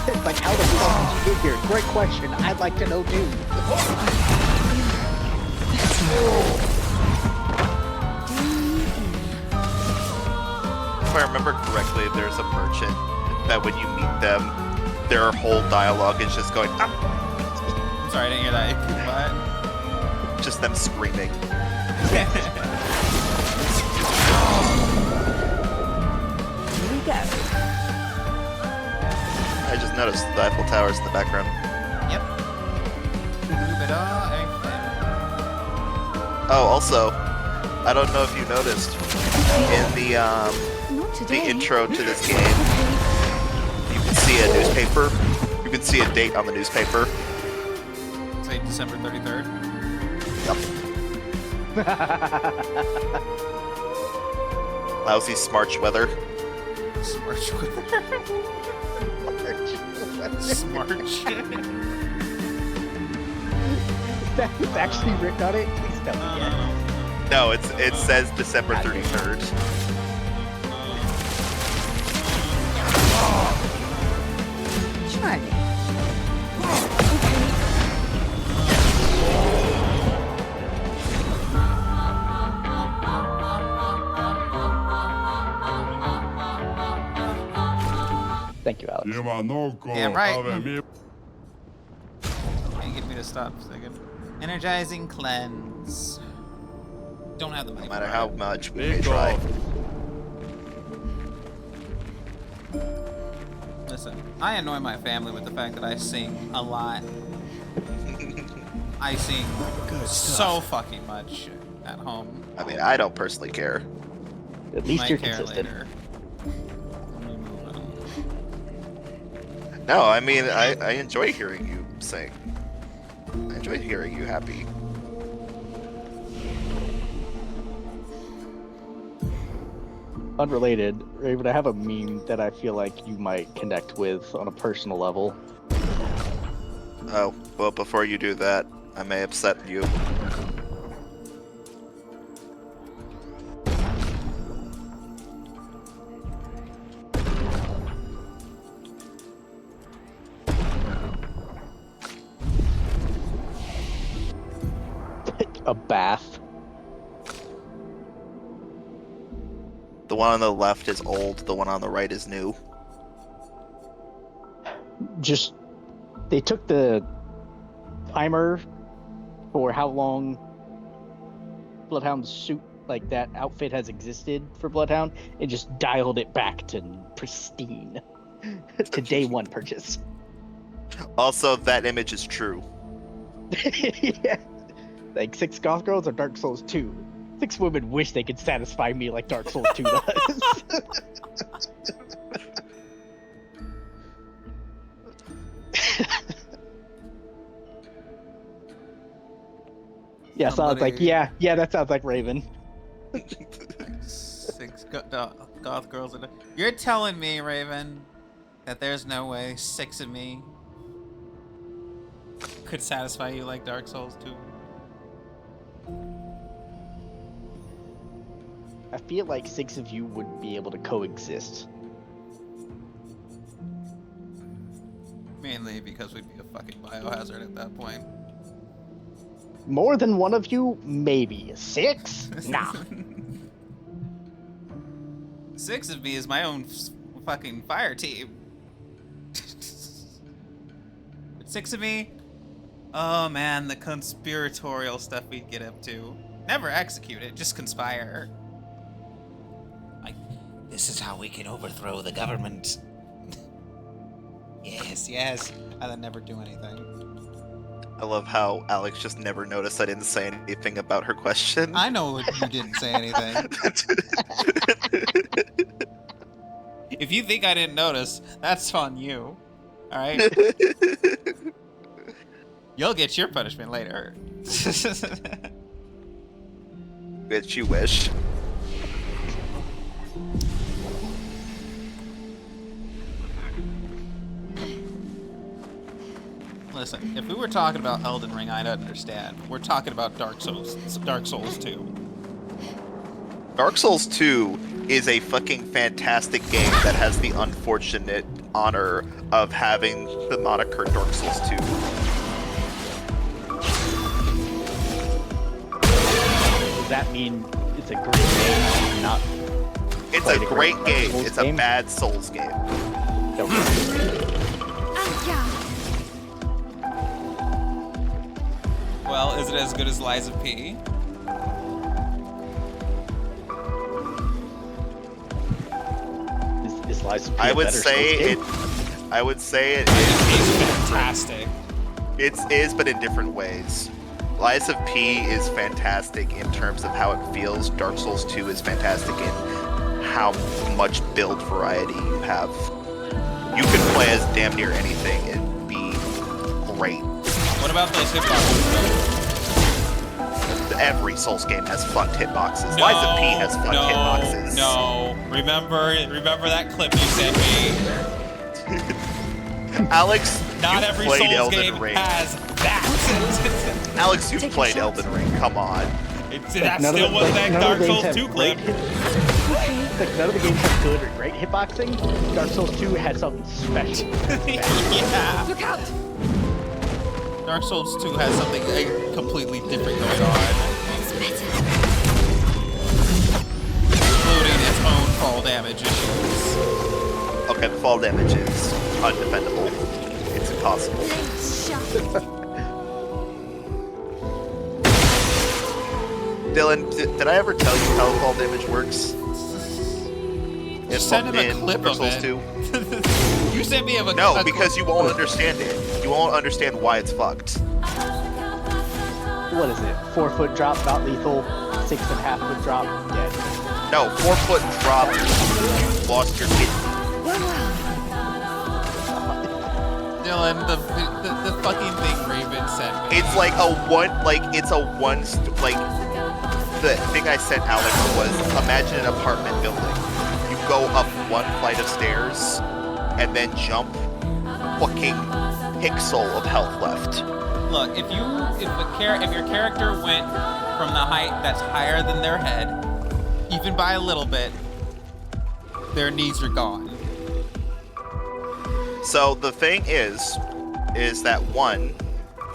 It's like, how the fuck did you get here? Great question. I'd like to know too. If I remember correctly, there's a merchant that when you meet them, their whole dialogue is just going, I'm sorry, I didn't hear that. What? just them screaming. Here we go. I just noticed the Eiffel Tower's in the background. Yep. Oh, also, I don't know if you noticed, in the intro to this game, you can see a newspaper. You can see a date on the newspaper. Say December 33rd. Yep. Lousy smarch weather. Smarch weather. Smarch. That's actually written on it? Please tell me yet. No, it says December 33rd. Charlie. Thank you, Alex. Damn right. Can't get me to stop a second. Energizing cleanse. Don't have the money. No matter how much we may try. Listen, I annoy my family with the fact that I sing a lot. I sing so fucking much at home. I mean, I don't personally care. At least Might you're care consistent. later. Let me move on. No, I mean, I enjoy hearing you sing. I enjoy hearing you happy. Unrelated, Raven, I have a meme that I feel like you might connect with on a personal level. Oh, well, before you do that, I may upset you. A bath. The one on the left is old, the one on the right is new. Just, they took the timer for how long Bloodhound's suit, like that outfit has existed for Bloodhound, and just dialed it back to pristine to day one purchase. Also, that image is true. Yeah. Like 6 goth girls or Dark Souls 2. 6 women wish they could satisfy me like Dark Souls 2 does. Yeah, sounds like, yeah, that sounds like Raven. 6 goth girls. You're telling me, Raven, that there's no way 6 of me could satisfy you like Dark Souls 2? I feel like 6 of you would be able to coexist. Mainly because we'd be a fucking biohazard at that point. More than one of you, maybe. 6? Nah. 6 of me is my own fucking fire team. But 6 of me? Oh man, the conspiratorial stuff we'd get up to. Never execute it, just conspire. Like, this is how we can overthrow the government. Yes. I then never do anything. I love how Alex just never noticed I didn't say anything about her question. I know you didn't say anything. If you think I didn't notice, that's on you. Alright? You'll get your punishment later. bitch, you wish. Listen, if we were talking about Elden Ring, I'd understand. We're talking about Dark Souls 2. Dark Souls 2 is a fucking fantastic game that has the unfortunate honor of having the moniker Dark Souls 2. Does that mean it's a great game? Not. It's a great game. It's a bad Souls game. Well, is it as good as Lies of P? Is Lies of P I would better say Souls it. game? I would say it is fantastic. It is, but in different ways. Lies of P is fantastic in terms of how it feels. Dark Souls 2 is fantastic in how much build variety you have. You can play as damn near anything and be great. What about those hitboxes? Every Souls game has fucked hitboxes. Lies of P has fucked hitboxes. No, remember that clip you sent me? Alex, not every Souls Elden game Ring. has that. Alex, you've played Elden Ring. Come on. That still wasn't that Dark Souls 2 clip. None of the games have good or great hitboxing. Dark Souls 2 had something special. Yeah. Look out! Dark Souls 2 has something completely different going on. Including its own fall damage issues. Okay, the fall damage is undefendable. It's impossible. Dylan, did I ever tell you how fall damage works? Send him a clip of Souls it. 2? You sent me a No, because you won't understand it. You won't understand why it's fucked. What is it? 4 foot drop, not lethal. 6.5 foot drop, dead. No, 4 foot drop, you lost your kidney. Dylan, the fucking thing Raven sent me. It's like a the thing I sent Alex was, imagine an apartment building. You go up 1 flight of stairs, and then jump, fucking pixel of health left. Look, if your character went from the height that's higher than their head, even by a little bit, their knees are gone. So the thing is that 1,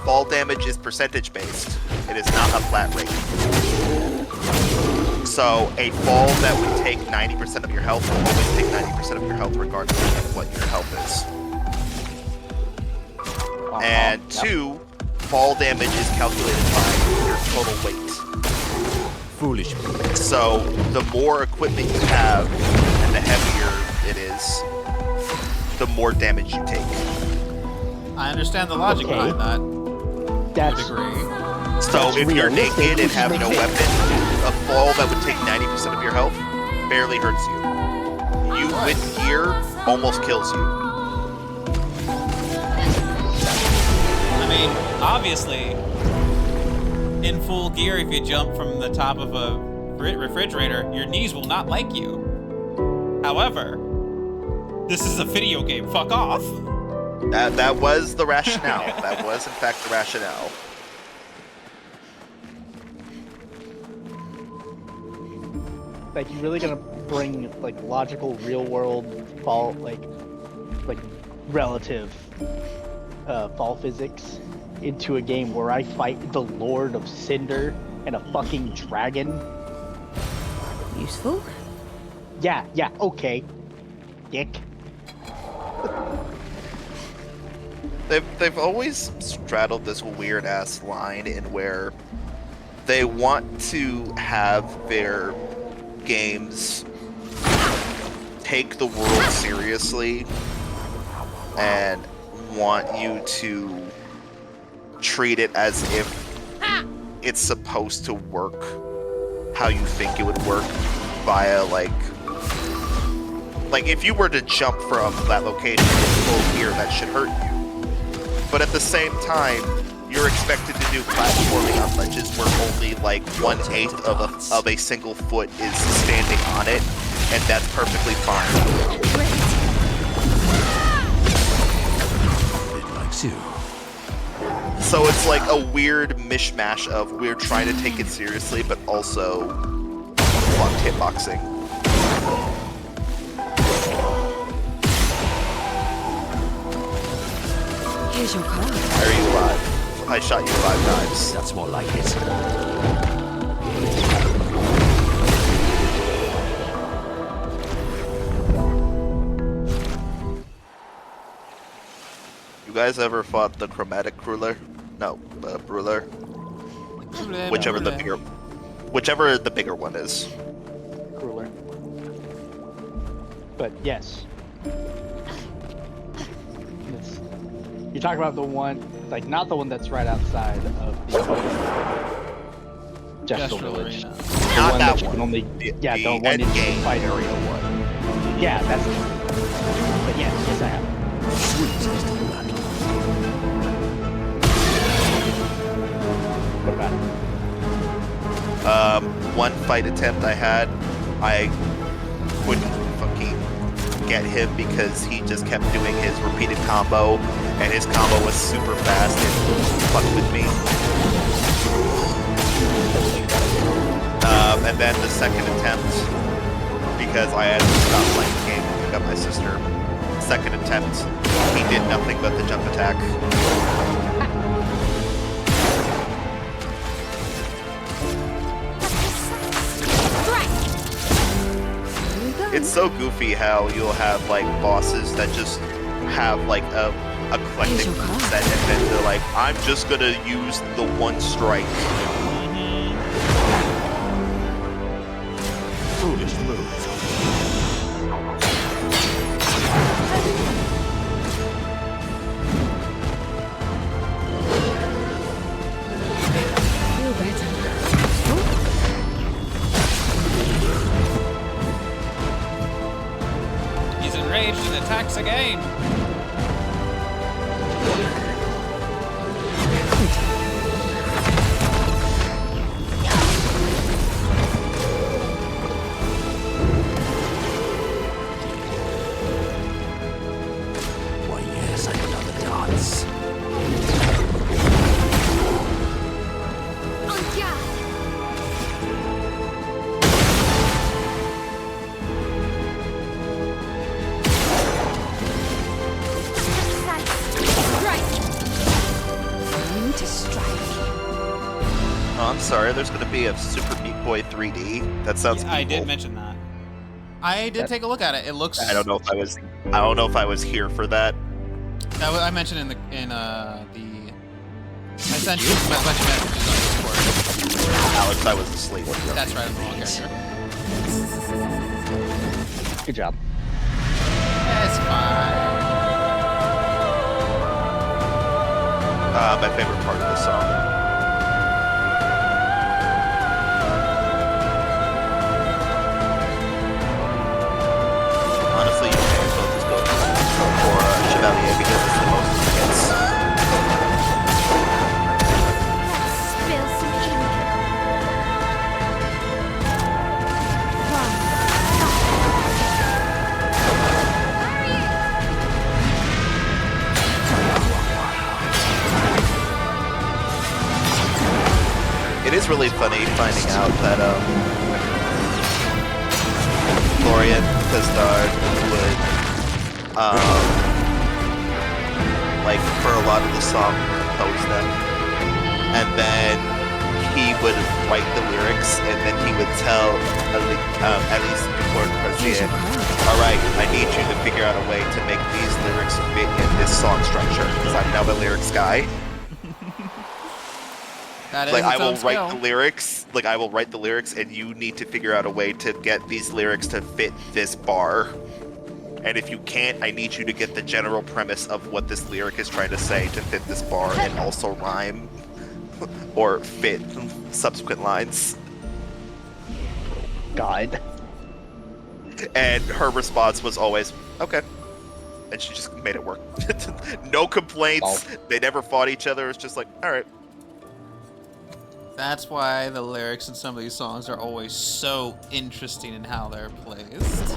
fall damage is percentage based. It is not a flat rate. So a fall that would take 90% of your health will always take 90% of your health regardless of what your health is. And 2, fall damage is calculated by your total weight. Foolish. So the more equipment you have and the heavier it is, the more damage you take. I understand the logic behind that. That's to a degree. So if you're naked and have no weapon, a fall that would take 90% of your health barely hurts you. You with gear almost kills you. I mean, obviously, in full gear, if you jump from the top of a refrigerator, your knees will not like you. However, this is a video game. Fuck off. That was the rationale. That was, in fact, the rationale. like, you really gonna bring like logical, real world fall like relative fall physics into a game where I fight the Lord of Cinder and a fucking dragon? Useful? Yeah, okay. Dick. They've always straddled this weird ass line in where they want to have their games take the world seriously and want you to treat it as if it's supposed to work how you think it would work via like if you were to jump from that location with full gear, that should hurt you. But at the same time, you're expected to do platforming on ledges where only like 1/8 of a single foot is standing on it, and that's perfectly fine. It likes you. So it's like a weird mishmash of we're trying to take it seriously, but also fucked hitboxing. Here's your card. Why are you alive? I shot you 5 times. That's more like it. You guys ever fought the chromatic ruler? No, ruler. Whichever the bigger one is. Crueler. But yes. You're talking about the one, like not the one that's right outside of the Gestural Village. Arena. The Not one that you one. can only, The the one end in the game. fight area one. Yeah, that's the one. But yes, I have. Sweetest battle. What about it? One fight attempt I had, I couldn't fucking get him because he just kept doing his repeated combo, and his combo was super fast and fucked with me. And then the second attempt, because I had to stop playing the game and pick up my sister. Second attempt, he did nothing but the jump attack. It's so goofy how you'll have like bosses that just have like a eclectic set, and then they're like, I'm just gonna use the one strike. Foolish move. Feel better. He's enraged and attacks again. Why, yes, I know the dance. En garde. Time to strike. Oh, I'm sorry. There's gonna be a Super Meat Boy 3D. That sounds. I evil. did mention that. I did take a look at it. It looks. I don't know if I was. I don't know if I was here for that. I mentioned in the I sent you a bunch of messages on Discord. Alex, I was asleep. That's right. I'm the wrong character. Good job. It's fine. My favorite part of the song. Honestly, you may as well just go for Chevalier because it's the most hits. Spill some ink. It is really funny finding out that Florian Pistard would like for a lot of the song compose them, and then he would write the lyrics, and then he would tell at least before the all right, I need you to figure out a way to make these lyrics fit in this song structure because I'm now the lyrics guy. That is Like I its will own write skill. the lyrics, and you need to figure out a way to get these lyrics to fit this bar. And if you can't, I need you to get the general premise of what this lyric is trying to say to fit this bar and also rhyme or fit subsequent lines. God. And her response was always, okay. and she just made it work. No complaints. They never fought each other. It's just like, all right. That's why the lyrics in some of these songs are always so interesting in how they're placed.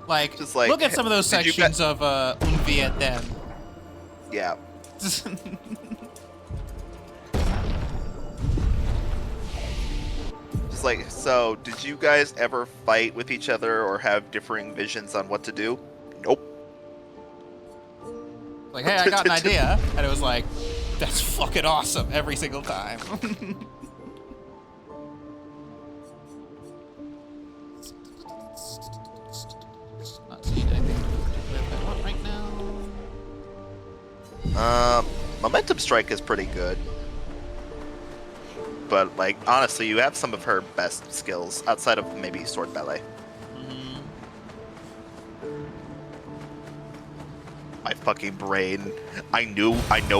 Like, Just like, look at some of those did you sections of Un Vietnam. Yeah. Just like, so, did you guys ever fight with each other or have differing visions on what to do? Nope. Like, hey, I got an idea. And it was like, that's fucking awesome every single time. Not seeing anything that I want right now. Momentum Strike is pretty good. But, like, honestly, you have some of her best skills outside of maybe Sword Ballet. My fucking brain. I know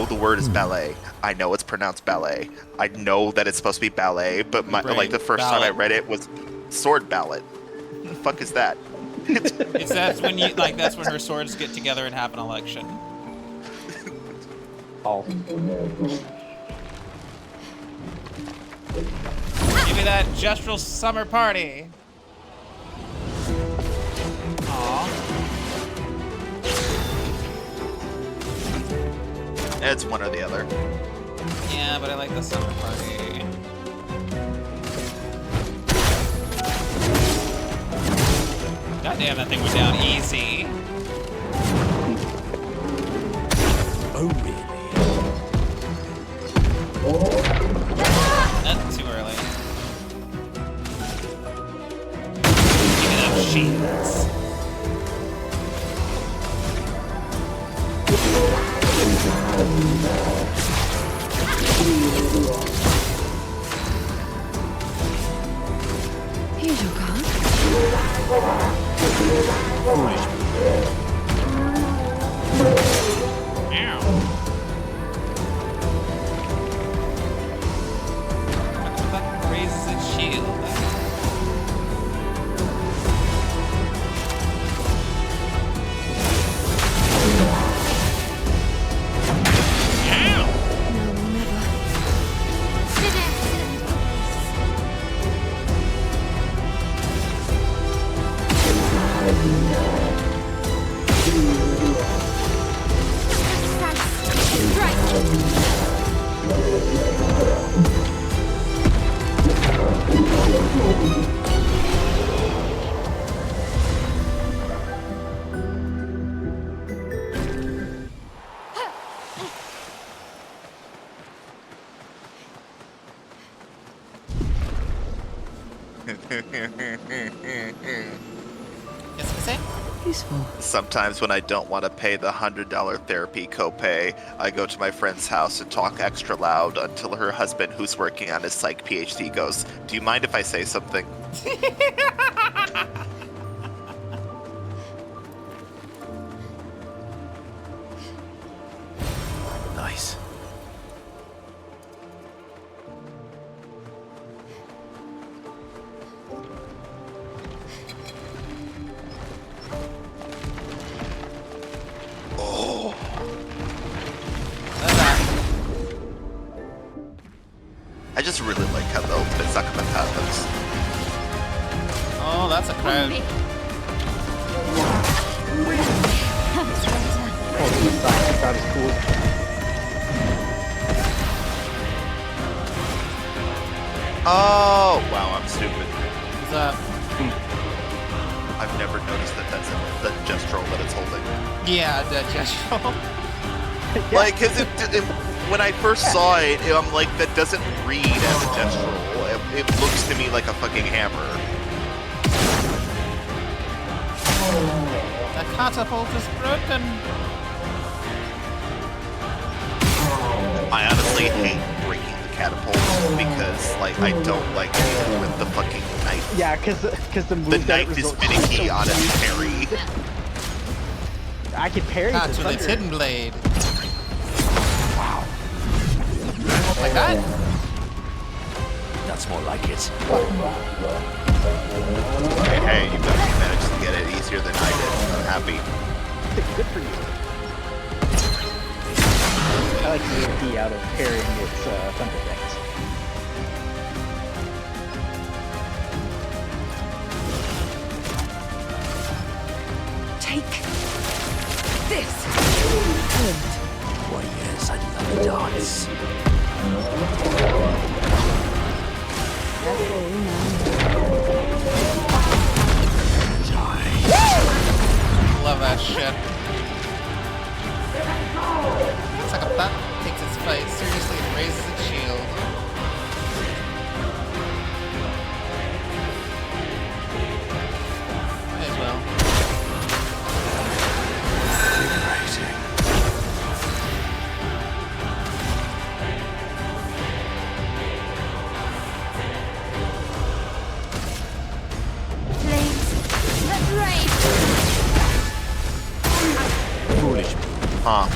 the word is ballet. I know it's pronounced ballet. I know that it's supposed to be ballet, but like the first time I read it was sword ballet. The fuck is that? That's when that's when her swords get together and have an election. Oh. Give me that gestural summer party. Aww. It's one or the other. Yeah, but I like the summer party. Goddamn, that thing went down easy. Oh, really? That's too early. Give me those shields. Here's your card. That raises its shield. Useful. Sometimes when I don't want to pay the $100 therapy copay, I go to my friend's house and talk extra loud until her husband, who's working on his psych PhD, goes, "Do you mind if I say something?" Nice. I just really like how the ultimate Sakamatat looks. Oh, that's a crowd. That is cool. Oh, wow, I'm stupid. What's up? I've never noticed that that's the gestural that it's holding. Yeah, the gestural. Like, because when I first saw it, I'm like, that doesn't read as a gestural. It looks to me like a fucking hammer. The catapult is broken. I honestly hate breaking the catapult because, like, I don't like dealing with the fucking knife. Yeah, because the move The knife is finicky on its parry. I can parry That's the with its thunder. hidden blade. Wow. Like that? That's more like it. Hey, you managed to get it easier than I did. Huh.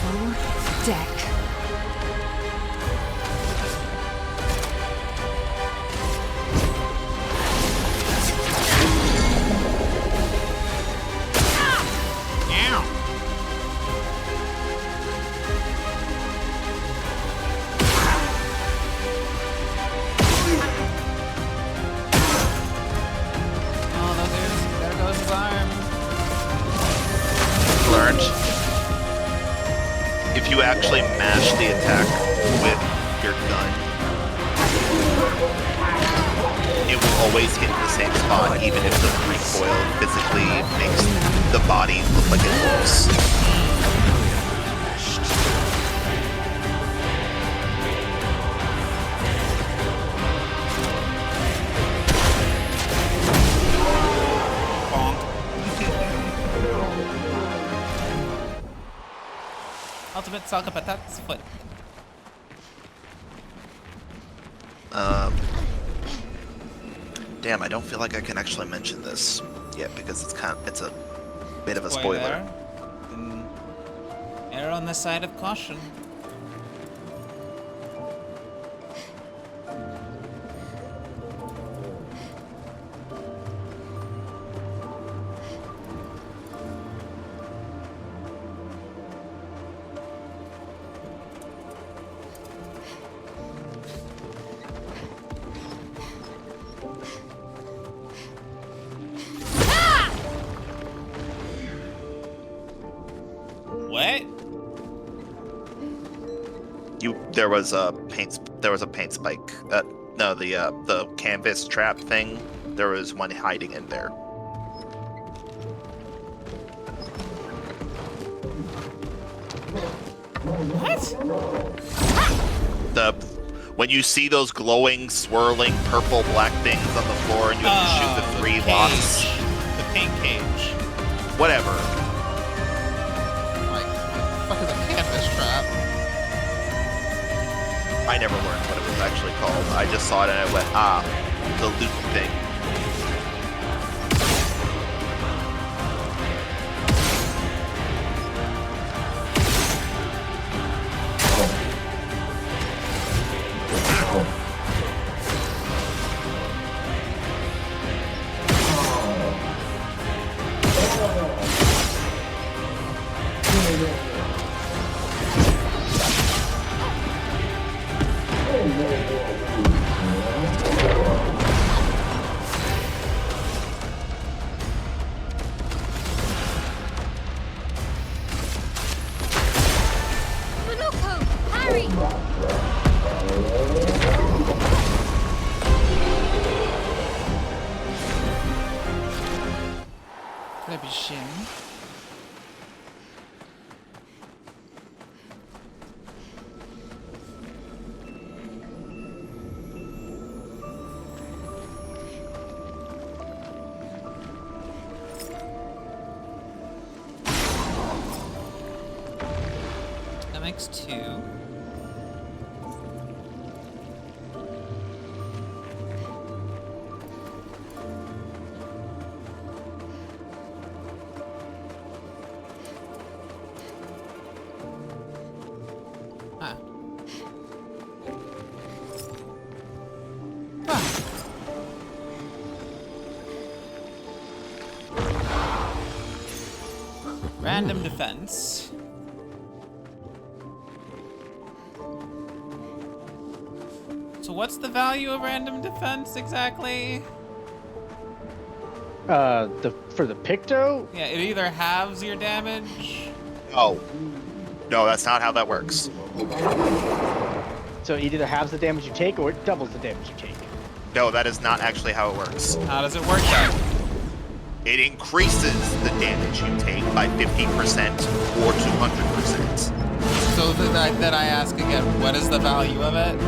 Full deck. Learned. If you actually mash the attack with your gun, it will always hit the same spot, even if the recoil physically makes the body look like it moves. Ultimate Saga Patat's foot. Damn, I don't feel like I can actually mention this yet because it's a bit of a spoiler. Then err on the side of caution. What? There was a paint spike. No, the canvas trap thing. There was one hiding in there. What? When you see those glowing, swirling, purple, black things on the floor, and you have to shoot the three lots. The paint cage. Whatever. Like, what the fuck is a canvas trap? I never learned what it was actually called. I just saw it and I went, ah, the loot thing. That makes 2. Huh. Random defense. So what's the value of random defense exactly? For the Picto? Yeah, it either halves your damage. No. No, that's not how that works. So it either halves the damage you take or it doubles the damage you take. No, that is not actually how it works. How does it work then? It increases the damage you take by 50% or 200%. So then I ask again, what is the value of it?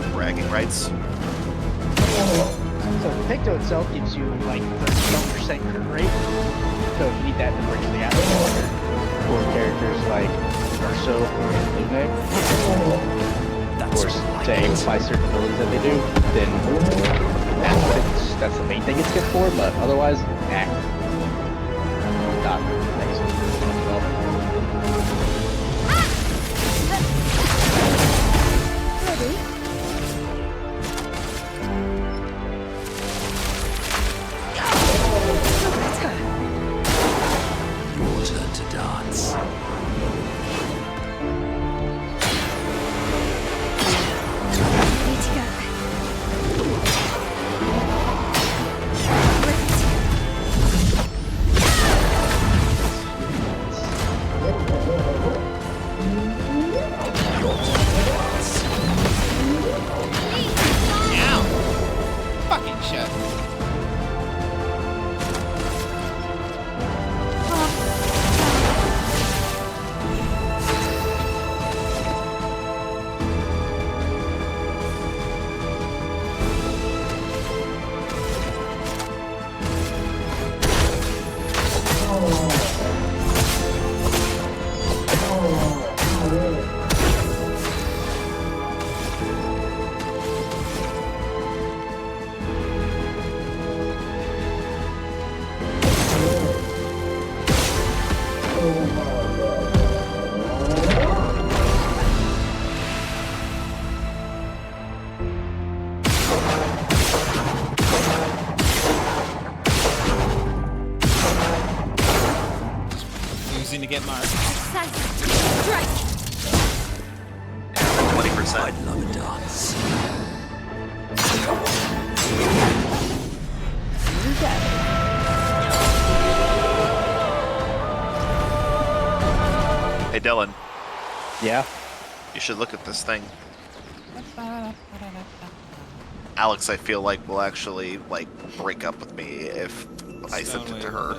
So Bragging rights. the Picto itself gives you like 31% crit rate, so if you need that to bring the atmosphere for characters like Urso and Lune, of course, to amplify certain abilities that they do, then that's the main thing it's good for. But otherwise, not thanks. Ready? Your turn to dance. Ready to go. Ow! Fucking shit. Refusing to get marked. Strike. 20%. I'd love a dance. Hey Dylan, Yeah. you should look at this thing. Alex, I feel like will actually like break up with me if I sent it to her.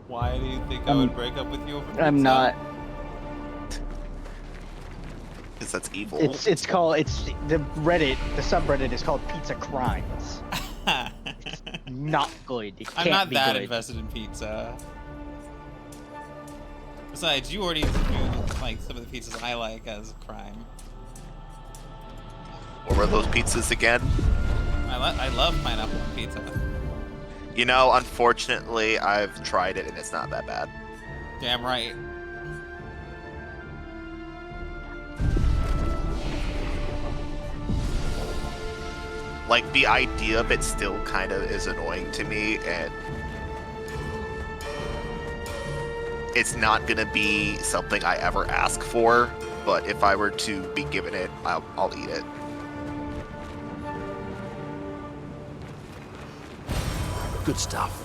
Why do you think I would break up with you over pizza? I'm not. Because that's evil. It's the subreddit is called Pizza Crimes. It's not good. It can't I'm not be that good. invested in pizza. Besides, you already viewed like some of the pizzas I like as a crime. What were those pizzas again? I love pineapple on pizza. You know, unfortunately, I've tried it and it's not that bad. Damn right. Like, the idea of it still kind of is annoying to me, and it's not gonna be something I ever ask for, but if I were to be given it, I'll eat it. Good stuff.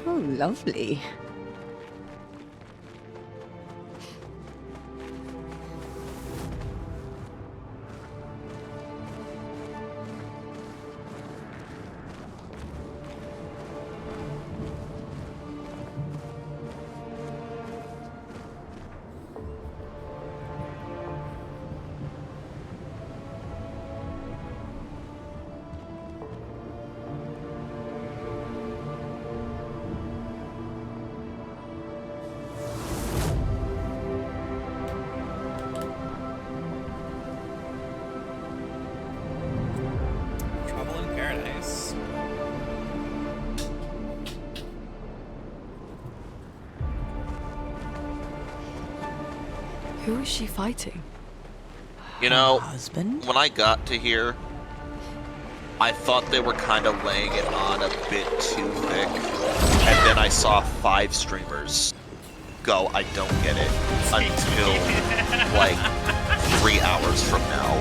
Oh, lovely. Trouble in Paradise. Who is she fighting? You know, Husband? when I got to here, I thought they were kind of laying it on a bit too thick, and then I saw 5 streamers go, I don't get it, until like 3 hours from now.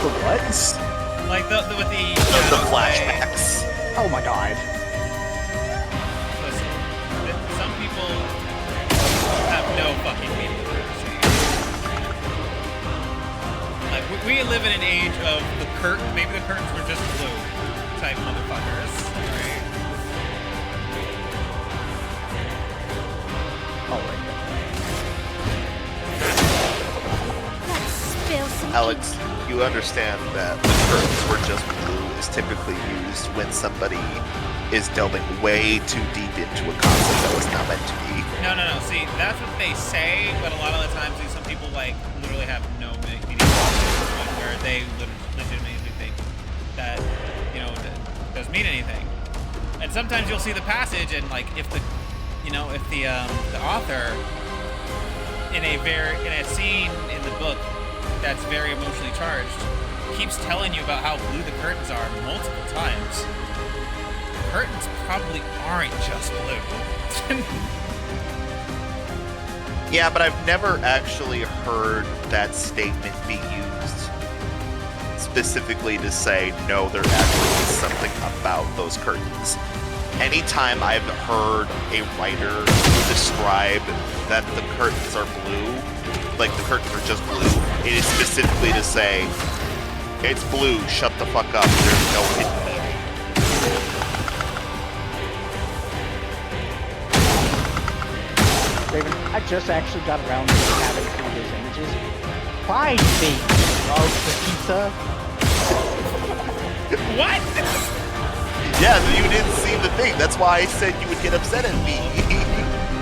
What? Like with The flashbacks. Oh my god. Listen, some people have no fucking meaning. Like we live in an age of the maybe the curtains were just blue type motherfuckers, right? Alex, you understand that the curtains were just blue is typically used when somebody is delving way too deep into a concept that was not meant to be. No. See, that's what they say, but a lot of the times, some people like literally have no meaning where they legitimately think that that doesn't mean anything. And sometimes you'll see the passage, and like if the author in a scene in the book that's very emotionally charged keeps telling you about how blue the curtains are multiple times. Curtains probably aren't just blue. Yeah, but I've never actually heard that statement be used specifically to say, no, there actually is something about those curtains. Anytime I've heard a writer describe that the curtains are blue, like the curtains are just blue, it is specifically to say, it's blue, shut the fuck up, there's no hidden meaning. Raven, I just actually got around to having some of those images. Why they love the pizza? What? Yeah, you didn't see the thing. That's why I said you would get upset at me.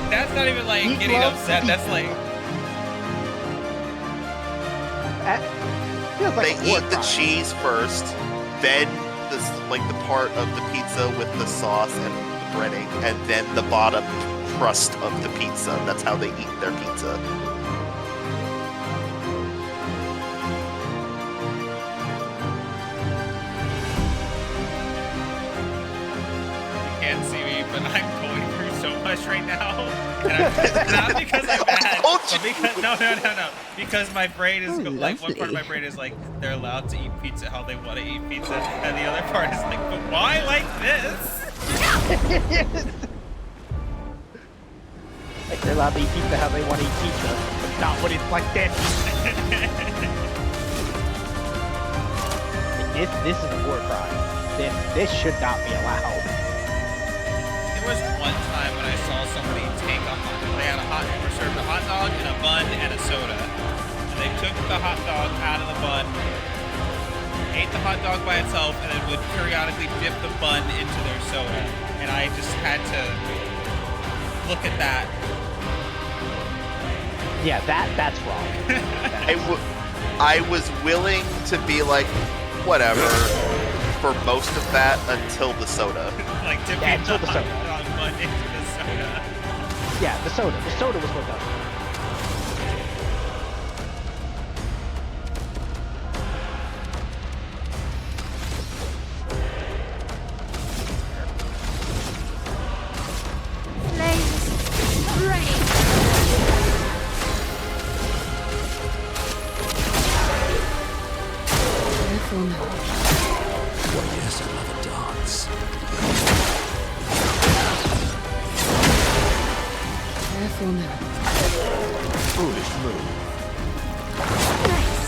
That's not even like getting upset. That's like they eat the cheese first, then the part of the pizza with the sauce and the breading, and then the bottom crust of the pizza. That's how they eat their pizza. You can't see me, but I'm going through so much right now. And not because I'm mad, but because no. Because my brain is like one part of my brain is like they're allowed to eat pizza how they want to eat pizza, and the other part is like, but why like this? Like they're allowed to eat pizza how they want to eat pizza, but not when it's like this. This is a war crime. This should not be allowed. There was one time when I saw somebody take they were served a hot dog and a bun and a soda. And they took the hot dog out of the bun, ate the hot dog by itself, and then would periodically dip the bun into their soda. And I just had to look at that. Yeah, that's wrong. I was willing to be like, whatever, for most of that until the soda. Like dipping until the soda. Hot dog bun into the soda. Yeah, the soda. The soda was what does it. Why, yes, I love a dance. Careful now. Foolish move. Nice.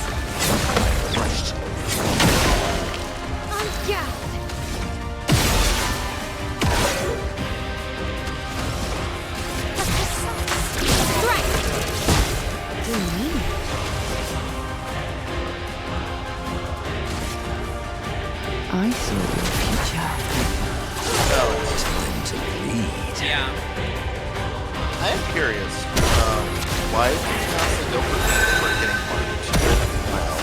On guard. Right. I saw your future. Time to bleed. Yeah. I am curious. Why did you not go for getting punished? Wow.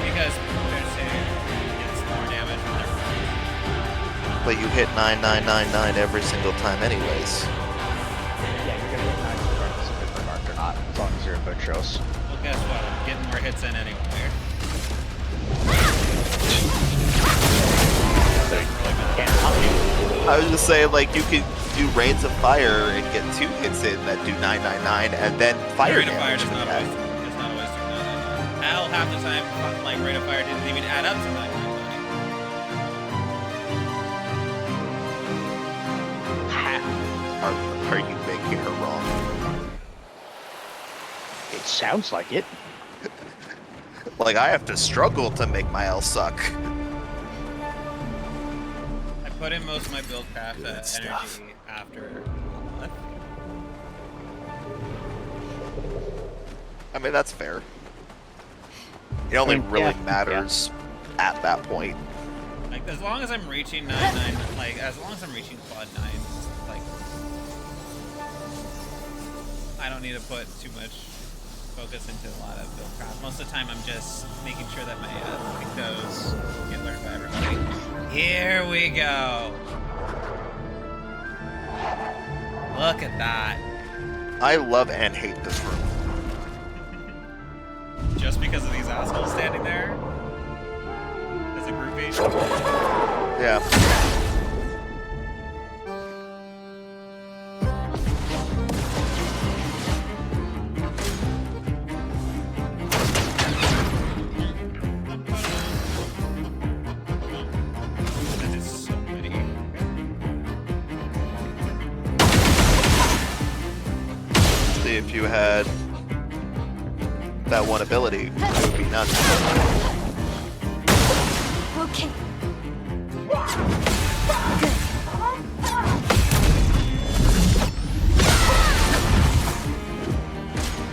Because they're saying it's more damage than their friends. But you hit 9999 every single time anyways. Yeah, you're gonna get 9 regardless if it's marked or not, as long as you're in Butchos. Well, guess what? I'm getting more hits in anyway. I was just saying, like, you could do Rains of Fire and get 2 hits in that do 999 and then fire Rate of fire damage. does not always do 999. Hell, half the time, like, rate of fire didn't even add up to 999. Are you making her wrong? It sounds like it. Like, I have to struggle to make my L suck. I put in most of my build craft Good stuff. energy after Lilith. I mean, that's fair. It only really matters at that point. Like, as long as I'm reaching 9-9, like, as long as I'm reaching quad 9, like, I don't need to put too much focus into a lot of build craft. Most of the time, I'm just making sure that my pictos get learned by everybody. Here we go. Look at that. I love and hate this room. Just because of these assholes standing there? As a groupie? Yeah. That is so pretty. See, if you had that one ability, it would be nuts. Okay.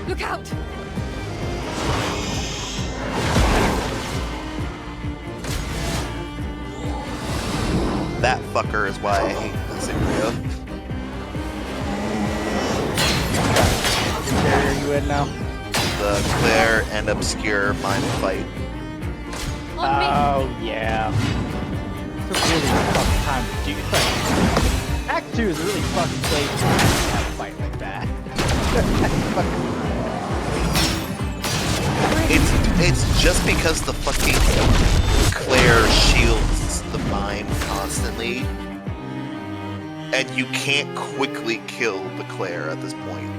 Look out! That fucker is why I hate this area. Which area are you in now? The Clair and Obscur mine fight. Oh, yeah. It's a really fucking time to do that. Act 2 is a really fucking place to have a fight like that. It's just because the fucking Clair shields the mine constantly, and you can't quickly kill the Clair at this point.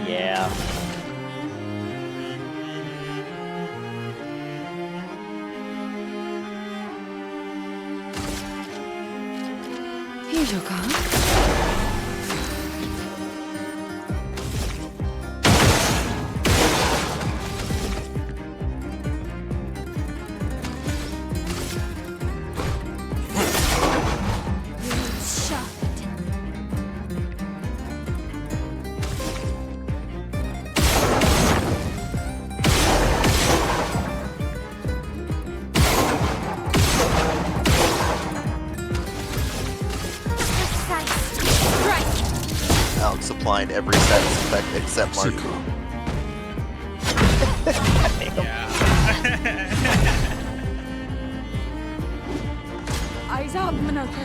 Yeah. Here's your card. Alex applied every status effect except Mark. Eyes up, Minoko.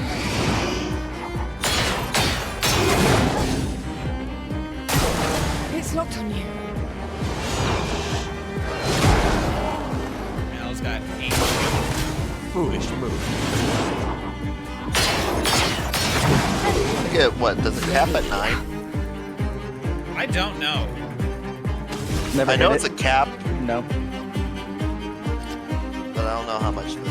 It's locked on you. Mel's got 8. Foolish move. I get what? Does it cap at 9? I don't know. Never I know hit it's it. a cap, No. but I don't know how much it is.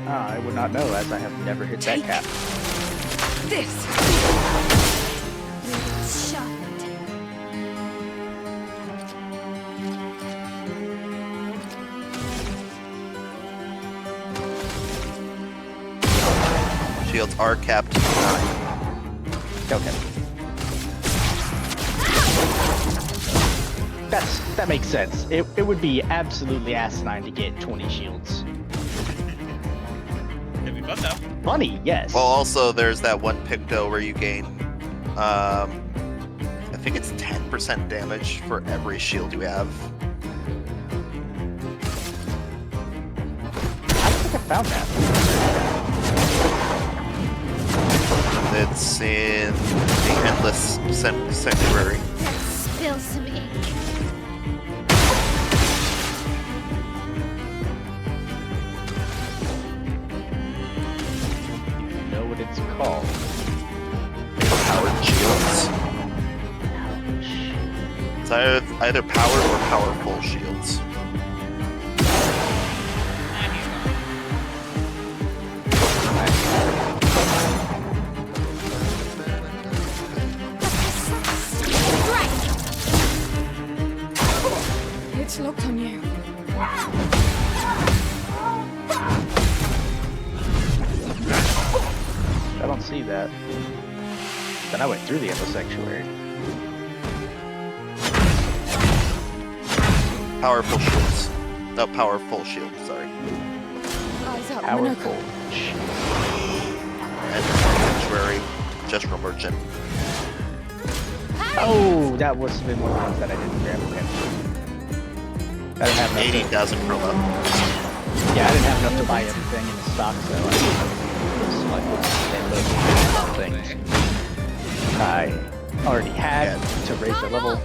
I would not know, as I have never hit that cap. This. Shields are capped 9. Okay. That makes sense. It would be absolutely asinine to get 20 shields. It'd be fun though. Funny, yes. Well, also there's that one Picto where you gain, I think it's 10% damage for every shield you have. I think I found that. It's in the Endless Sanctuary. Spill some ink. You know what it's called? Powered shields. It's either powered or powerful shields. It's locked on you. I don't see that. Then I went through the Endless Sanctuary. Powerful shields. No, powerful shield, sorry. Eyes up, Powerful. And Sanctuary, just from Merchant. Oh, that was been one of the ones that I didn't grab. Okay. I didn't have enough 80,000 promo. Yeah, I didn't have enough to buy everything in the stock, so I things I already had to raise the level.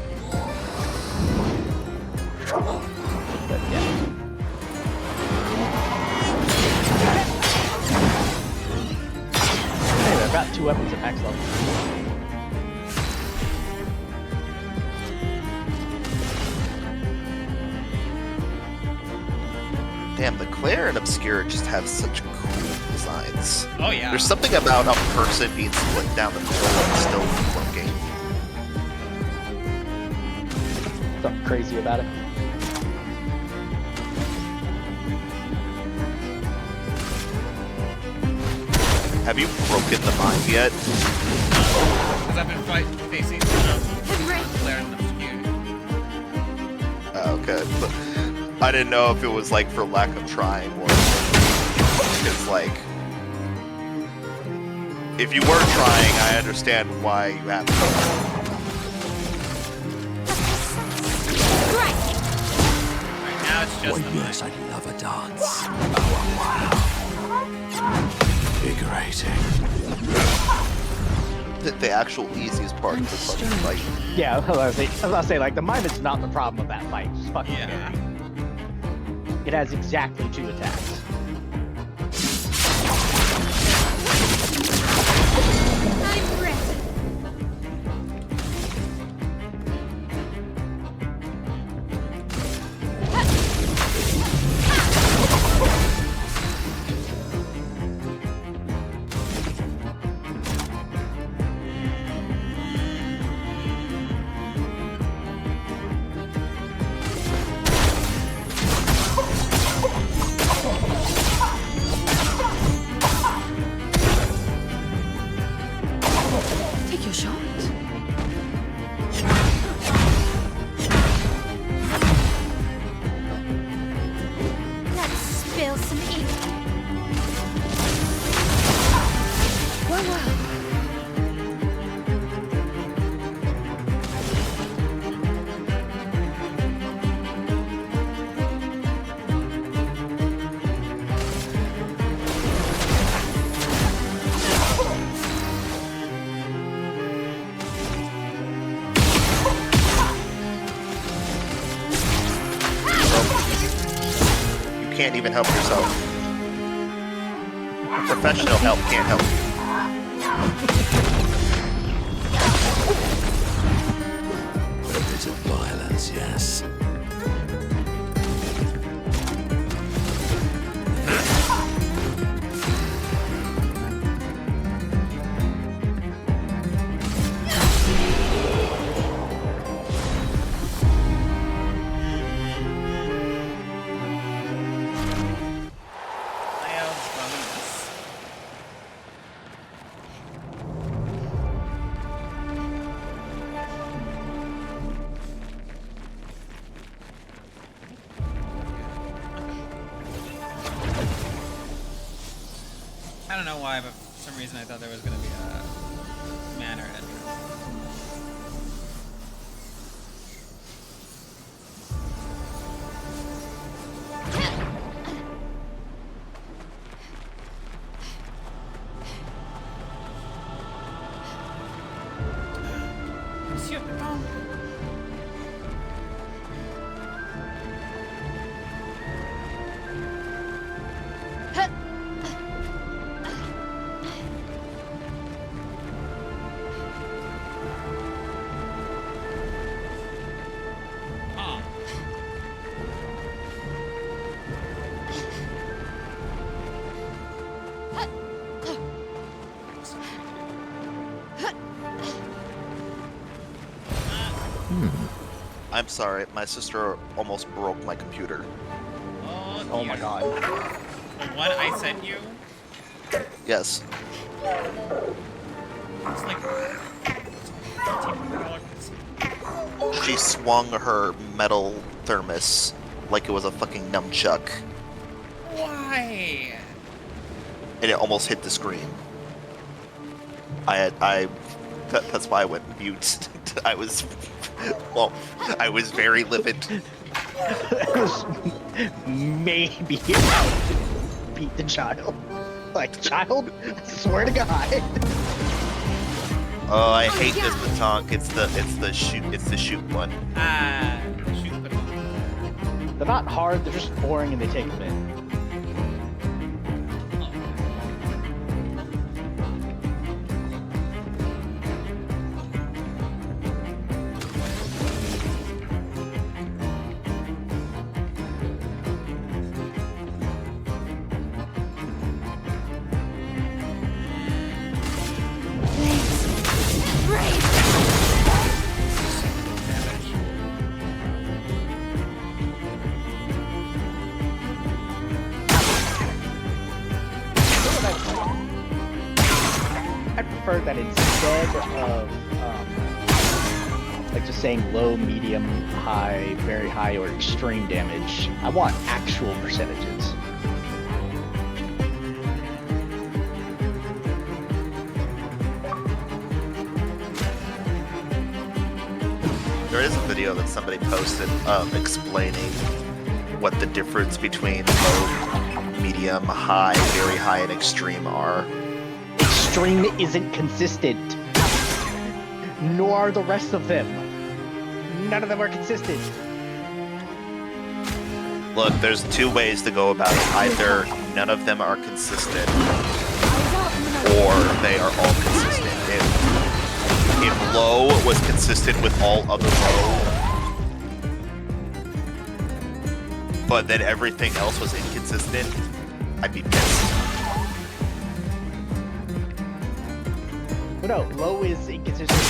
But yeah. Anyway, I've got 2 weapons at max level. Damn, the Clair and Obscur just have such cool designs. Oh yeah. There's something about a person being split down the middle and still working. Something crazy about it. Have you broken the mind yet? Because I've been facing Clair and Obscur. Oh, okay. But I didn't know if it was like for lack of trying or because like if you were trying, I understand why you have to. Right, now it's just Oh, yes, I love a dance. Oh, wow. Invigorating. The actual easiest part of the fucking fight. Yeah, I was about to say, like, the mime is not the problem of that fight. It's fucking scary. It has exactly 2 attacks. I'm ready. Take your shot. Let's spill some ink. Well. You can't even help yourself. Professional help can't help you. A bit of violence, yes. I don't know why, but for some reason I thought there was gonna be a manor entrance. Monsieur Pepin. I'm sorry, my sister almost broke my computer. Oh my god. The one I sent you? Yes. It's like $1,500. She swung her metal thermos like it was a fucking nunchuck. Why? And it almost hit the screen. That's why I went mute. I was very livid. Maybe about to beat the child. Like, child? I swear to God. Oh, I hate this baton. It's the shoot one. Shoot baton. They're not hard, they're just boring and they take a minute. I prefer that instead of like just saying low, medium, high, very high, or extreme damage, I want actual percentages. There is a video that somebody posted explaining what the difference between low, medium, high, very high, and extreme are. Extreme isn't consistent. Nor are the rest of them. None of them are consistent. Look, there's two ways to go about it. Either none of them are consistent, or they are all consistent. If low was consistent with all other low, but then everything else was inconsistent, I'd be pissed. But no, low is inconsistent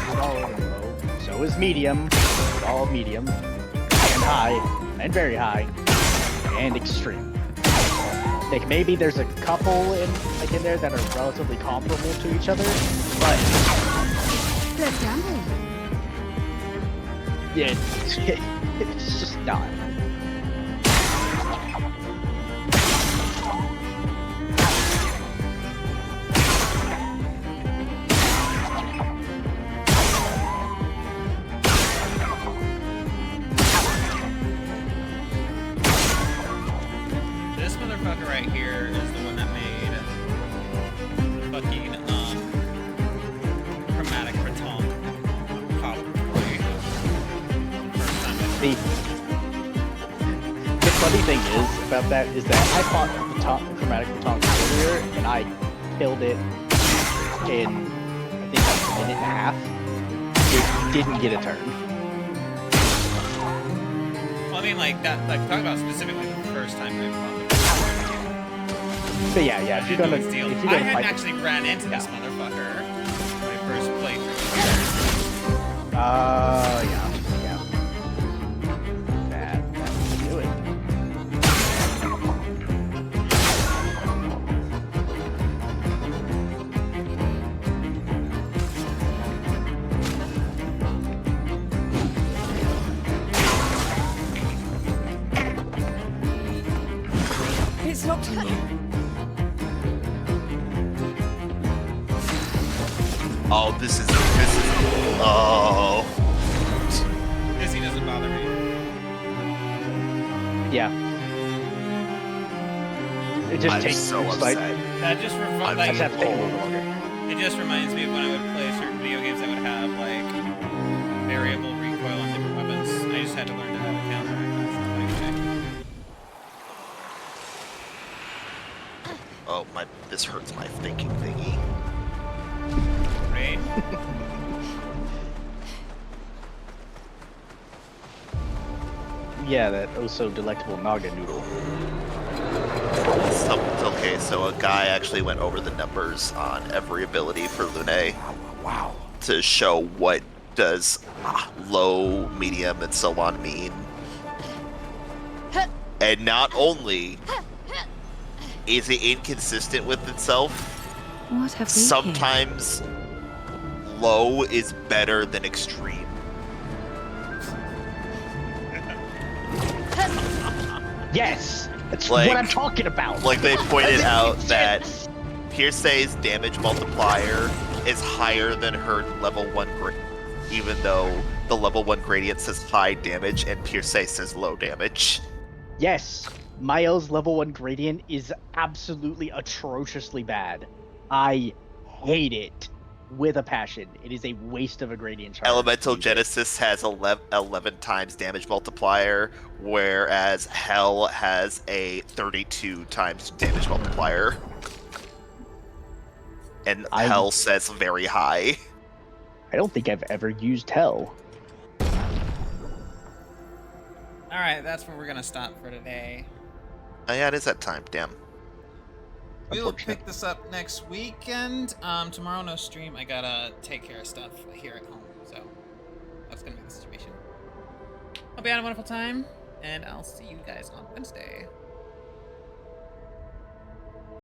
with all of them low. So is medium, with all medium, and high, and very high, and extreme. Like maybe there's a couple in there that are relatively comparable to each other, but yeah, it's just not. This motherfucker right here is the one that made the fucking chromatic baton pop first time I The funny thing is about that is that I fought the chromatic baton earlier and I killed it in I think like a minute and a half. It didn't get a turn. Well, I mean, like that. Like talk about specifically the first time I fought. But yeah, if you're gonna I hadn't actually ran into this motherfucker my first playthrough. Yeah. That would do it. It's locked on you. Oh, this is oh. Dizzy doesn't bother me. Yeah. It just I'm takes so it's upset. That just I'm like I just have to take a little longer. it just reminds me of when I would play certain video games that would have like variable recoil on different weapons. I just had to learn how to counteract that stuff. Oh my! This hurts my thinking thingy. Right? Yeah, that oh so delectable Naga noodle. Okay, so a guy actually went over the numbers on every ability for Lune. Wow. To show what does low, medium, and so on mean? And not only is it inconsistent with itself, What have we here? sometimes low is better than extreme. Yes, that's Like- what I'm talking about. Like they pointed That out makes that sense. Pierce's damage multiplier is higher than her level 1 gradient, even though the level 1 gradient says high damage and Pierce says low damage. Yes, Mael's level 1 gradient is absolutely atrociously bad. I hate it with a passion. It is a waste of a gradient charge. Elemental to use it. Genesis has 11 times damage multiplier, whereas Hell has a 32 times damage multiplier. And Hell says very high. I don't think I've ever used Hell. Alright, that's where we're gonna stop for today. Oh yeah, it is that time, damn. We will pick this up next weekend. Tomorrow no stream. I gotta take care of stuff here at home, so that's gonna be the situation. Hope you had a wonderful time, and I'll see you guys on Wednesday.